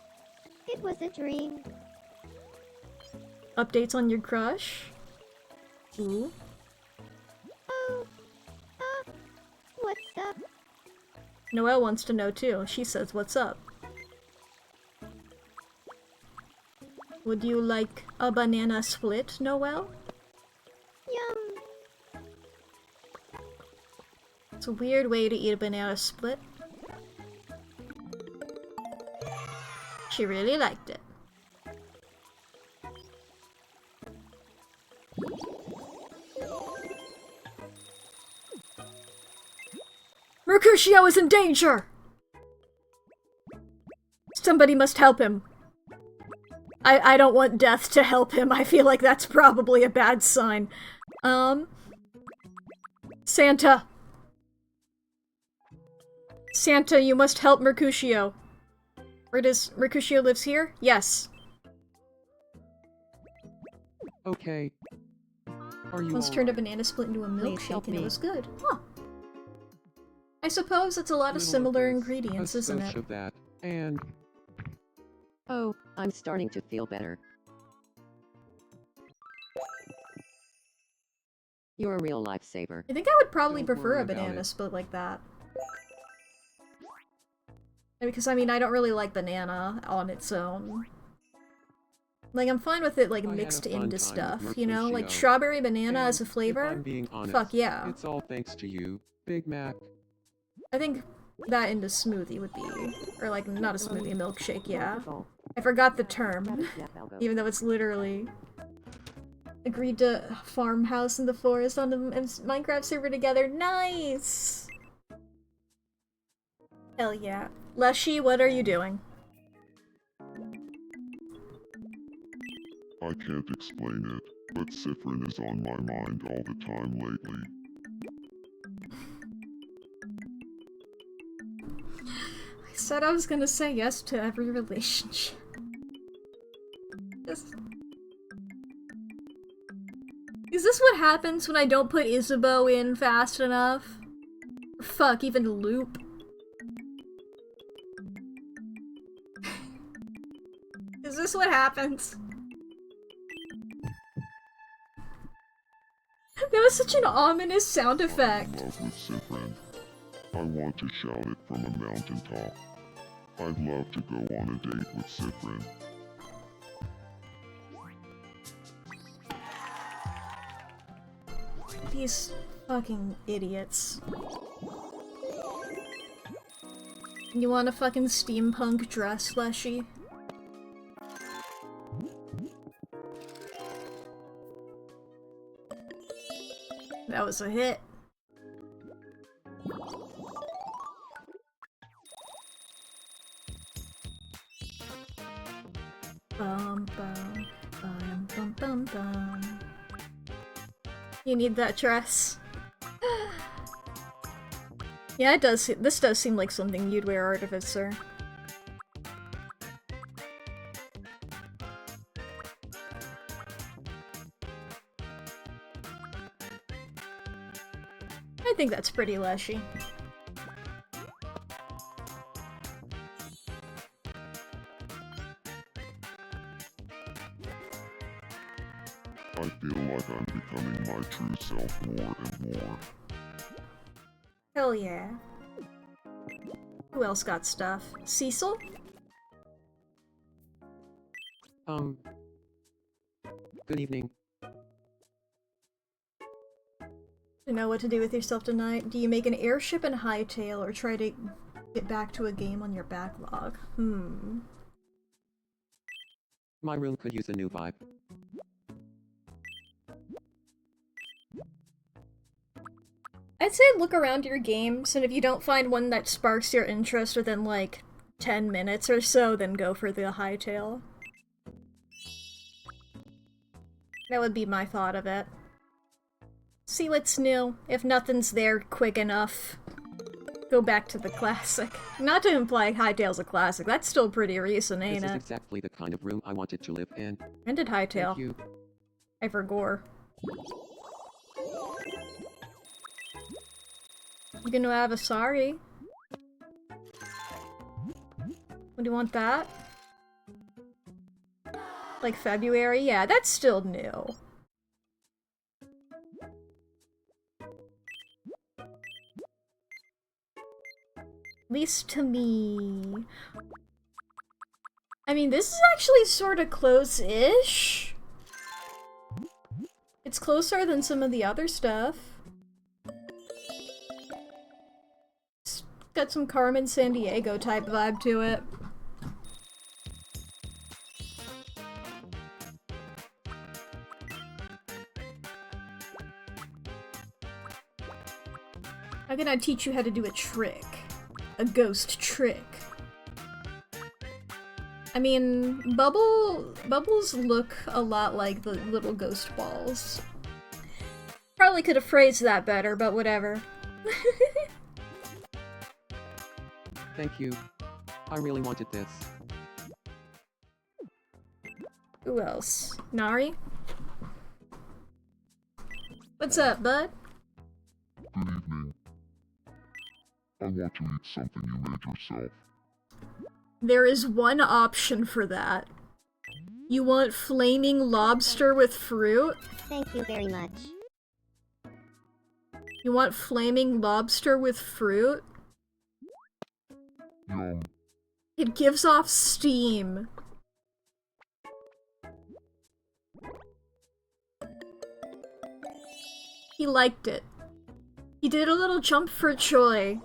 D: It was a dream.
A: Updates on your crush? Ooh.
D: Oh. What's up?
A: Noelle wants to know too. She says, what's up? Would you like a banana split, Noelle?
D: Yum.
A: It's a weird way to eat a banana split. She really liked it. Mercutio is in danger! Somebody must help him. I don't want death to help him. I feel like that's probably a bad sign. Santa. Santa, you must help Mercutio. Where does Mercutio lives here? Yes.
B: Okay. Are you
A: Once
B: all
A: turned a
B: right?
A: banana split into a
E: Please help
A: milkshake and it
E: me.
A: was good. Huh. I suppose it's a lot of
B: Little
A: similar
B: this,
A: ingredients,
B: a
A: isn't
B: skosh
A: it?
B: of that, and
E: Oh, I'm starting to feel better. You're a real lifesaver.
A: I think I would probably
B: Don't
A: prefer
B: worry
A: a
B: about
A: banana
B: it.
A: split like that. Because, I mean, I don't really like banana on its own. Like, I'm fine with it, like,
B: I had a
A: mixed
B: fun
A: into
B: time
A: stuff,
B: with
A: you know? Like,
B: Mercutio.
A: strawberry banana
B: And
A: as a
B: if
A: flavor?
B: I'm being honest,
A: Fuck yeah.
B: it's all thanks to you, Big Mac.
A: I think that into smoothie would be... Or, like, not a smoothie, a milkshake, yeah. I forgot the term. Even though it's literally... Agreed to farmhouse in the forest on the Minecraft server together. Nice! Hell yeah. Leshy, what are you doing?
C: I can't explain it, but Cyprin is on my mind all the time lately.
A: I said I was gonna say yes to every relationship. Is this what happens when I don't put Isabeau in fast enough? Or fuck, even Loop? Is this what happens? That was such an ominous sound effect.
C: I'm in love with Cyprin. I want to shout it from a mountaintop. I'd love to go on a date with Cyprin.
A: These fucking idiots. You want a fucking steampunk dress, Leshy? That was a hit. Bum bum bum bum bum bum. You need that dress. Yeah, it does. This does seem like something you'd wear, Artificer. I think that's pretty Leshy.
C: I feel like I'm becoming my true self more and more.
A: Hell yeah. Who else got stuff? Cecil?
B: Good evening.
A: To know what to do with yourself tonight? Do you make an airship and hightail or try to get back to a game on your backlog?
B: My room could use a new vibe.
A: I'd say look around your games, and if you don't find one that sparks your interest within, like, 10 minutes or so, then go for the hightail. That would be my thought of it. See what's new. If nothing's there quick enough, go back to the classic. Not to imply Hightail's a classic, that's still pretty recent, ain't
B: This is
A: it?
B: exactly the kind of room I wanted to live in.
A: When did Hightail?
B: Thank you.
A: I forgot. You gonna have a sorry? Would you want that? Like February? Yeah, that's still new. At least to me. I mean, this is actually sort of close-ish. It's closer than some of the other stuff. It's got some Carmen Sandiego type vibe to it. I'm gonna teach you how to do a trick. A ghost trick. I mean, bubbles look a lot like the little ghost balls. Probably could have phrased that better, but whatever.
B: Thank you. I really wanted this.
A: Who else? Nari? What's up, bud?
C: Good evening. I want to eat something you made yourself.
A: There is one option for that. You want flaming lobster with fruit?
F: Thank you very much.
A: You want flaming lobster with fruit?
C: Yum.
A: It gives off steam. He liked it. He did a little jump for joy.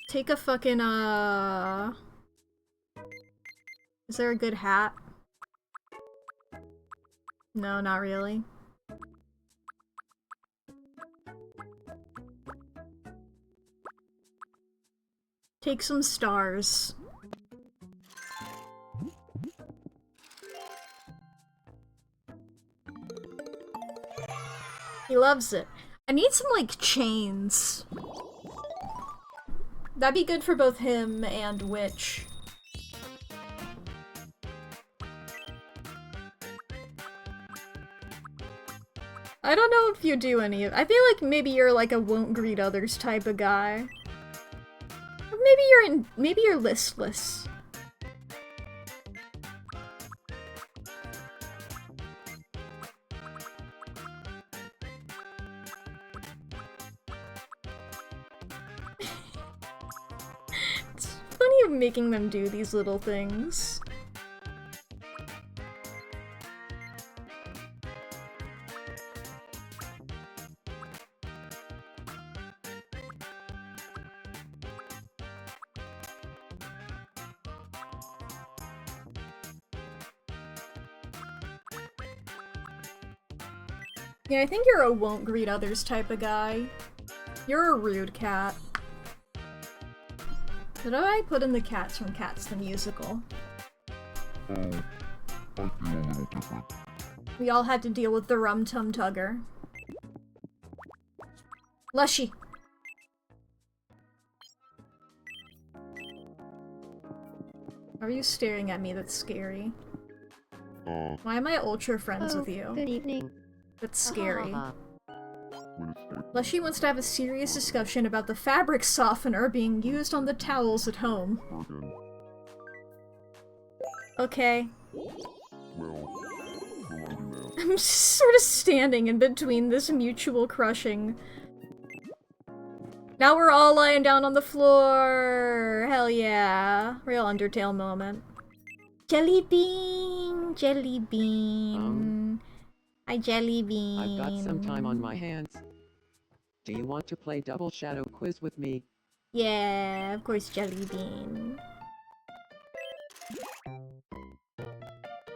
A: Take a fucking, Is there a good hat? No, not really. Take some stars. He loves it. I need some, like, chains. That'd be good for both him and Witch. I don't know if you do any of- I feel like maybe you're like a won't greet others type of guy. Or maybe you're listless. It's funny of making them do these little things. Yeah, I think you're a won't greet others type of guy. You're a rude cat. What do I put in the Cats from Cats the Musical?
C: Oh, I feel a little different.
A: We all had to deal with the Rum Tum Tugger. Lushy! Why are you staring at me? That's scary. Why am I ultra friends with you?
D: Good evening.
A: That's scary.
C: What is that?
A: Lushy wants to have a serious discussion about the fabric softener being used on the towels at home.
C: Again.
A: Okay.
C: Well, what do I do now?
A: I'm just sort of standing in between this mutual crushing. Now we're all lying down on the floor! Hell yeah. Real Undertale moment. Jelly bean! Jelly bean. Hi, Jelly bean.
B: I've got some time on my hands. Do you want to play Double Shadow Quiz with me?
A: Yeah, of course, Jelly bean.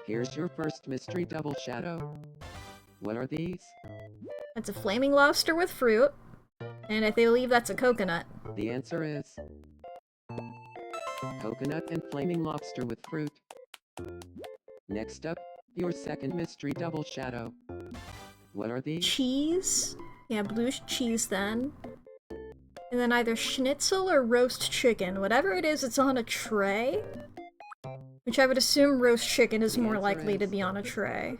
B: Here's your first mystery Double Shadow. What are these?
A: That's a flaming lobster with fruit. And I believe that's a coconut.
B: The answer is coconut and flaming lobster with fruit. Next up, your second mystery Double Shadow. What are these?
A: Cheese? Yeah, blue cheese then. And then either schnitzel or roast chicken. Whatever it is, it's on a tray. Which I would assume roast chicken is
B: The
A: more
B: answer
A: likely to
B: is-
A: be on a tray.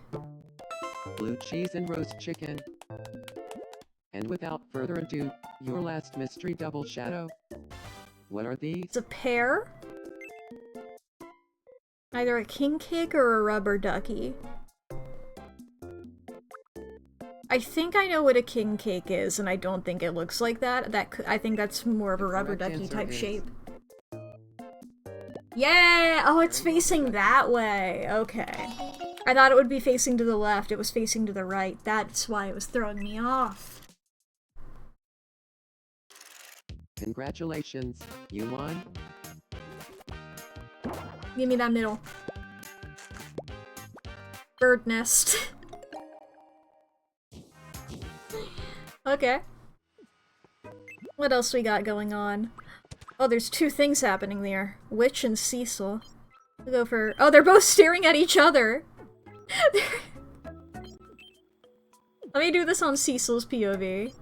B: Blue cheese and roast chicken. And without further ado, your last mystery Double Shadow. What are these?
A: It's a pear. Either a king cake or a rubber ducky. I think I know what a king cake is, and I don't think it looks like that. I think that's more of a
B: The
A: rubber
B: correct
A: ducky
B: answer
A: type
B: is-
A: shape. Yeah! Oh, it's facing that way. Okay. I thought it would be facing to the left. It was facing to the right. That's why it was throwing me off.
B: Congratulations, you won.
A: Give me that middle. Bird nest. Okay. What else we got going on? Oh, there's two things happening there. Witch and Cecil. We'll go for- oh, they're both staring at each other! Let me do this on Cecil's POV.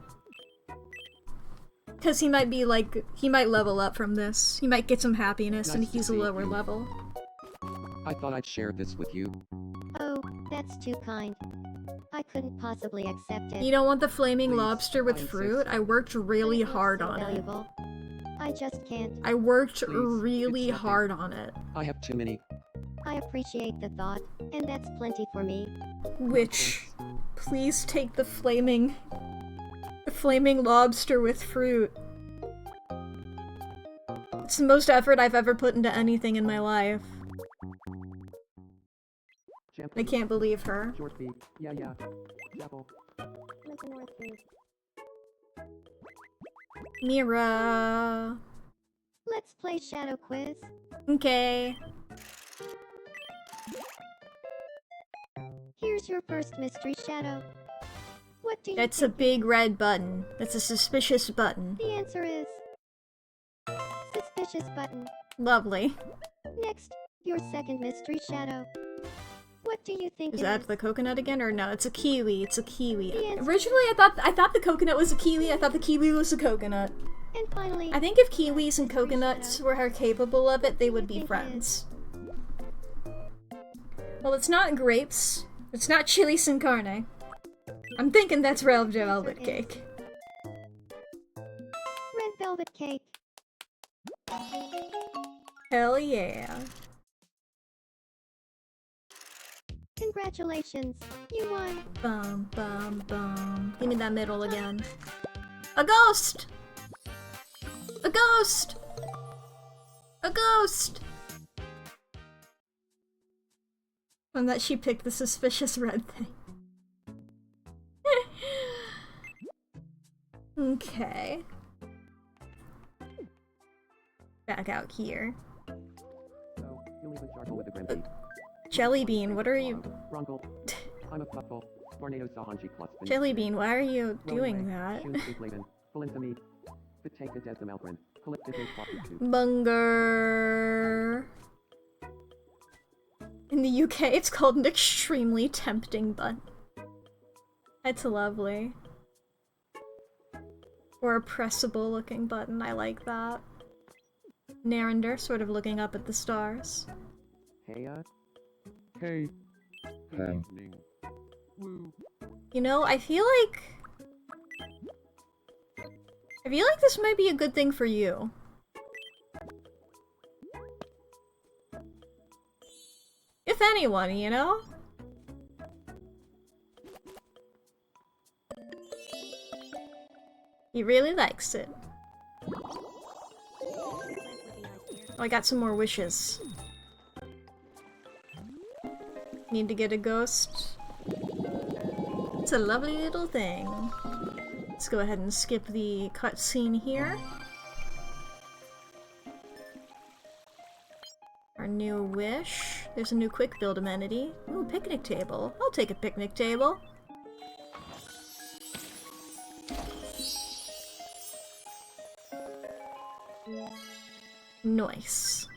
A: Because he might be like- he might level up from this. He might get some happiness and
B: Nice to
A: he's a
B: see
A: lower
B: you.
A: level.
B: I thought I'd share this with you.
D: Oh, that's too kind. I couldn't possibly accept it.
A: You don't want the flaming
B: Please,
A: lobster with
B: I
A: fruit?
B: insist.
A: I worked really
D: It looks
A: hard
D: so
A: on it.
D: valuable. I just can't.
A: I worked
B: Please,
A: really
B: it's nothing.
A: hard on it.
B: I have too many.
D: I appreciate the thought, and that's plenty for me.
A: Which please take the flaming lobster with fruit. It's the most effort I've ever put into anything in my life. I can't believe her.
B: Short beat. Yeah. Chapel.
A: Mira.
D: Let's play Shadow Quiz.
A: Okay.
D: Here's your first mystery shadow. What do you
A: That's a big red button. That's a suspicious button.
D: The answer is suspicious button.
A: Lovely.
D: Next, your second mystery shadow. What do you think
A: Is
D: it
A: that
D: is?
A: the coconut again? Or no, it's a kiwi. It's a kiwi.
D: The answer-
A: Originally, I thought the coconut was a kiwi. I thought the kiwi was a coconut.
D: And finally,
A: I think if kiwis and coconuts were capable of it, they would be friends. Well, it's not grapes. It's not chili sin carne. I'm thinking that's red velvet cake.
D: red velvet cake.
A: Hell yeah.
D: Congratulations, you won.
A: Bum, bum, bum. Give me that middle again. A ghost! A ghost! A ghost! And that she picked the suspicious red thing. Okay. Back out here.
B: So, you leave the charcoal with the grim
A: Jelly Bean, what are you...
B: Rongle. I'm a puffle. Tornado Sahanji plus.
A: Jelly Bean, why are you doing that? Bunger. In the UK, it's called an extremely tempting bun. That's lovely. Or a pressable looking button, I like that. Narender, sort of looking up at the stars.
B: Hey,
C: Hey. Hey.
B: Woo.
A: You know, I feel like this might be a good thing for you. If anyone, you know? He really likes it. Oh, I got some more wishes. Need to get a ghost. It's a lovely little thing. Let's go ahead and skip the cutscene here. Our new wish. There's a new quick build amenity. Ooh, picnic table. I'll take a picnic table. Nice.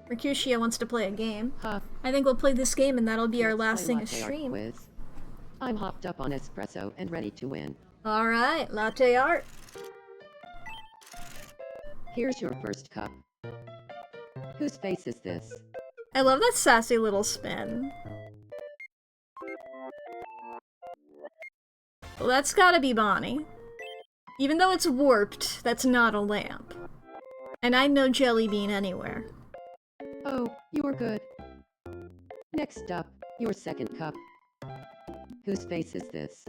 A: Mercutio wants to play a game.
E: Huh.
A: I think we'll play this game and that'll be our last
E: Play
A: thing to
E: latte art
A: stream.
E: quiz. I'm hopped up on espresso and ready to win.
A: Alright, latte art.
E: Here's your first cup. Whose face is this?
A: I love that sassy little spin. Well, that's gotta be Bonnie. Even though it's warped, that's not a lamp. And I know Jelly Bean anywhere.
E: Oh, you're good. Next up, your second cup. Whose face is this?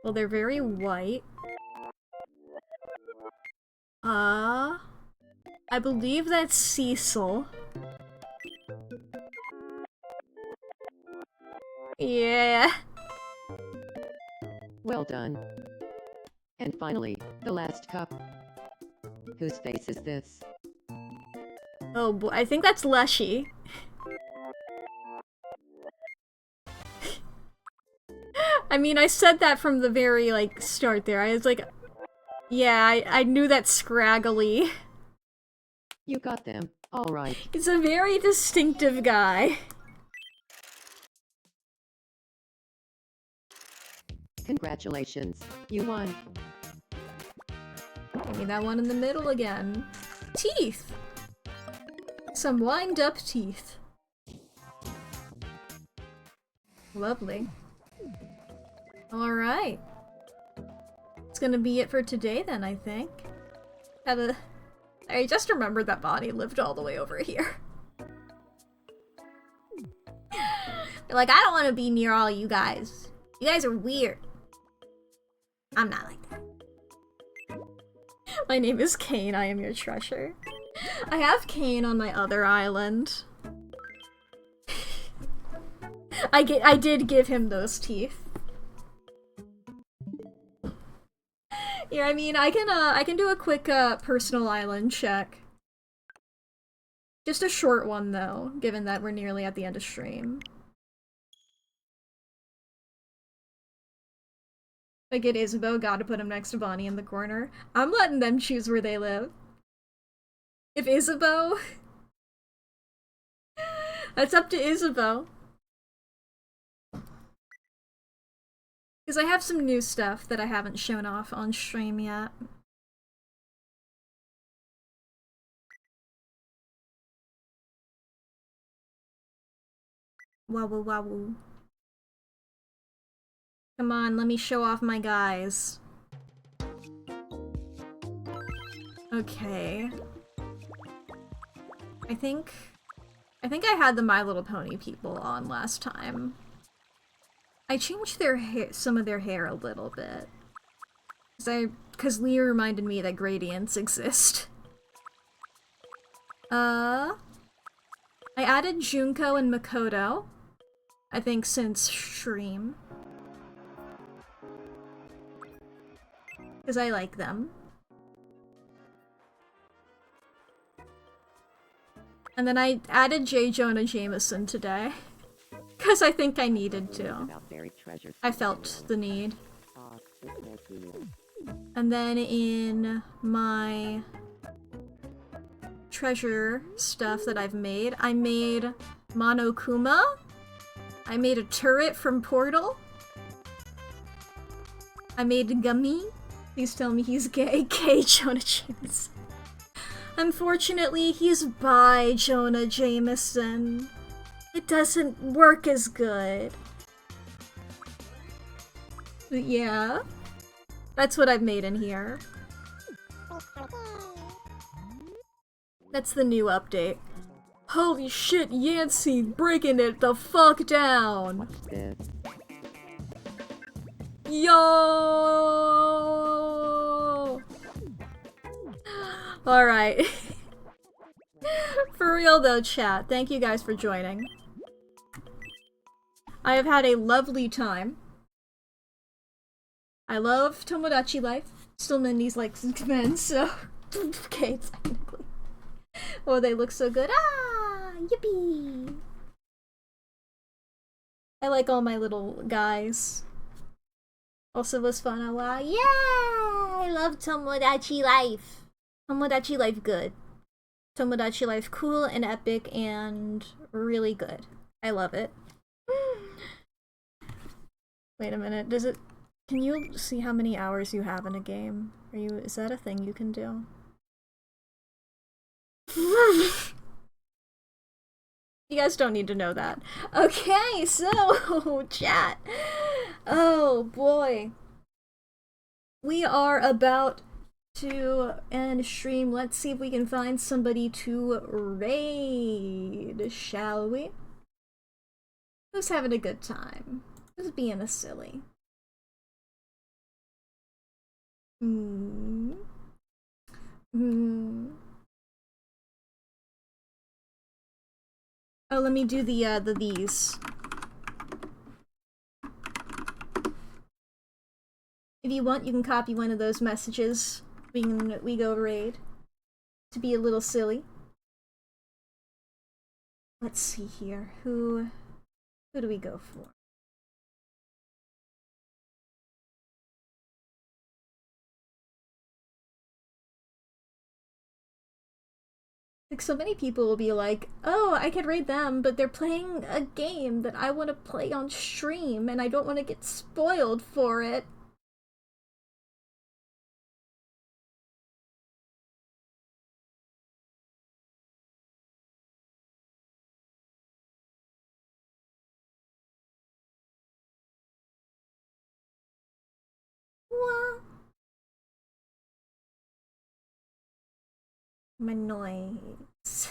A: Well, they're very white. I believe that's Cecil. Yeah.
E: Well done. And finally, the last cup. Whose face is this?
A: Oh boy, I think that's Leshy. I mean, I said that from the very, like, start there. I was like, yeah, I knew that scraggly.
E: You got them. All right.
A: He's a very distinctive guy.
E: Congratulations. You won.
A: Give me that one in the middle again. Teeth! Some wind-up teeth. Lovely. Alright. It's gonna be it for today then, I think. I just remembered that Bonnie lived all the way over here. They're like, I don't want to be near all you guys. You guys are weird. I'm not like that. My name is Kane, I am your treasure. I have Kane on my other island. I did give him those teeth. Yeah, I mean, I can do a quick personal island check. Just a short one though, given that we're nearly at the end of stream. Like it Isabeau, gotta put him next to Bonnie in the corner. I'm letting them choose where they live. If Isabeau... That's up to Isabeau. Because I have some new stuff that I haven't shown off on stream yet. Wobble wobble. Come on, let me show off my guys. Okay. I think I had the My Little Pony people on last time. I changed their hair, some of their hair a little bit. Cause Leah reminded me that gradients exist. I added Junko and Makoto. I think since stream. Cause I like them. And then I added J. Jonah Jameson today. Cause I think I needed to. I felt the need. And then in my treasure stuff that I've made, I made Monokuma. I made a turret from Portal. I made Gummy. Please tell me he's gay. Gay Jonah Jameson. Unfortunately, he's bi Jonah Jameson. It doesn't work as good. But yeah. That's what I've made in here. That's the new update. Holy shit, Yancey breaking it the fuck down!
E: What's this?
A: Yo! Alright. For real though, chat, thank you guys for joining. I have had a lovely time. I love Tomodachi Life. Still Mindy's like men, so... okay, technically. Oh, they look so good. Ah! Yippee! I like all my little guys. Also was fun a lot. Yeah! I love Tomodachi Life. Tomodachi Life good. Tomodachi Life cool and epic and really good. I love it. Wait a minute, does it... Can you see how many hours you have in a game? Is that a thing you can do? You guys don't need to know that. Okay, so, chat. Oh, boy. We are about to end stream. Let's see if we can find somebody to raid, shall we? Who's having a good time? Who's being a silly? Oh, let me do the these. If you want, you can copy one of those messages. We go raid. To be a little silly. Let's see here. Who do we go for? Like, so many people will be like, oh, I could raid them, but they're playing a game that I want to play on stream, and I don't want to get spoiled for it. What? My noise.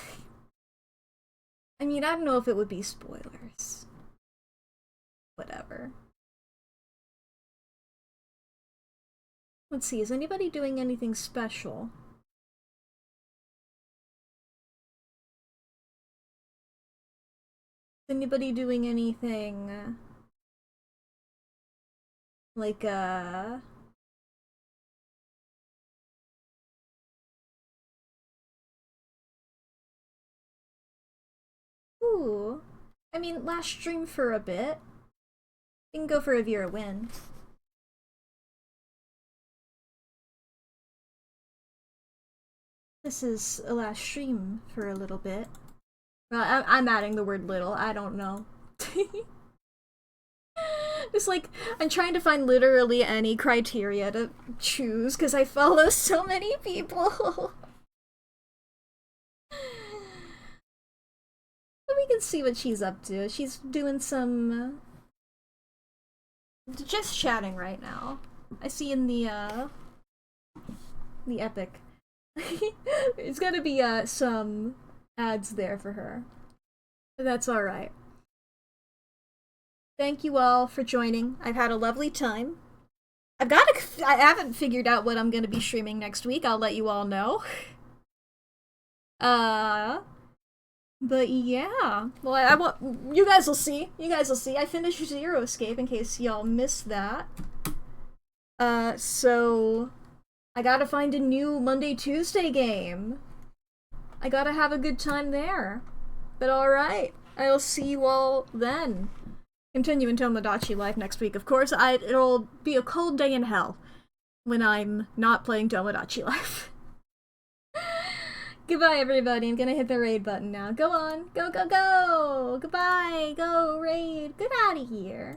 A: I mean, I don't know if it would be spoilers. whatever. Let's see, is anybody doing anything special? Is anybody doing anything like ooh. I mean, last stream for a bit. You can go for a viewer win. This is a last stream for a little bit. Well, I'm adding the word little, I don't know. It's like, I'm trying to find literally any criteria to choose because I follow so many people. But we can see what she's up to. She's doing some... just chatting right now. I see in the epic. It's gonna be, some ads there for her. But that's alright. Thank you all for joining. I've had a lovely time. I haven't figured out what I'm gonna be streaming next week. I'll let you all know. But yeah. Well, I want you guys will see. You guys will see. I finished Zero Escape in case y'all missed that. So I gotta find a new Monday Tuesday game. I gotta have a good time there. But alright. I'll see you all then. Continue in Tomodachi Life next week. Of course, it'll be a cold day in hell when I'm not playing Tomodachi Life. Goodbye, everybody. I'm gonna hit the raid button now. Go on. Go, go, go! Goodbye! Go, raid! Get out of here!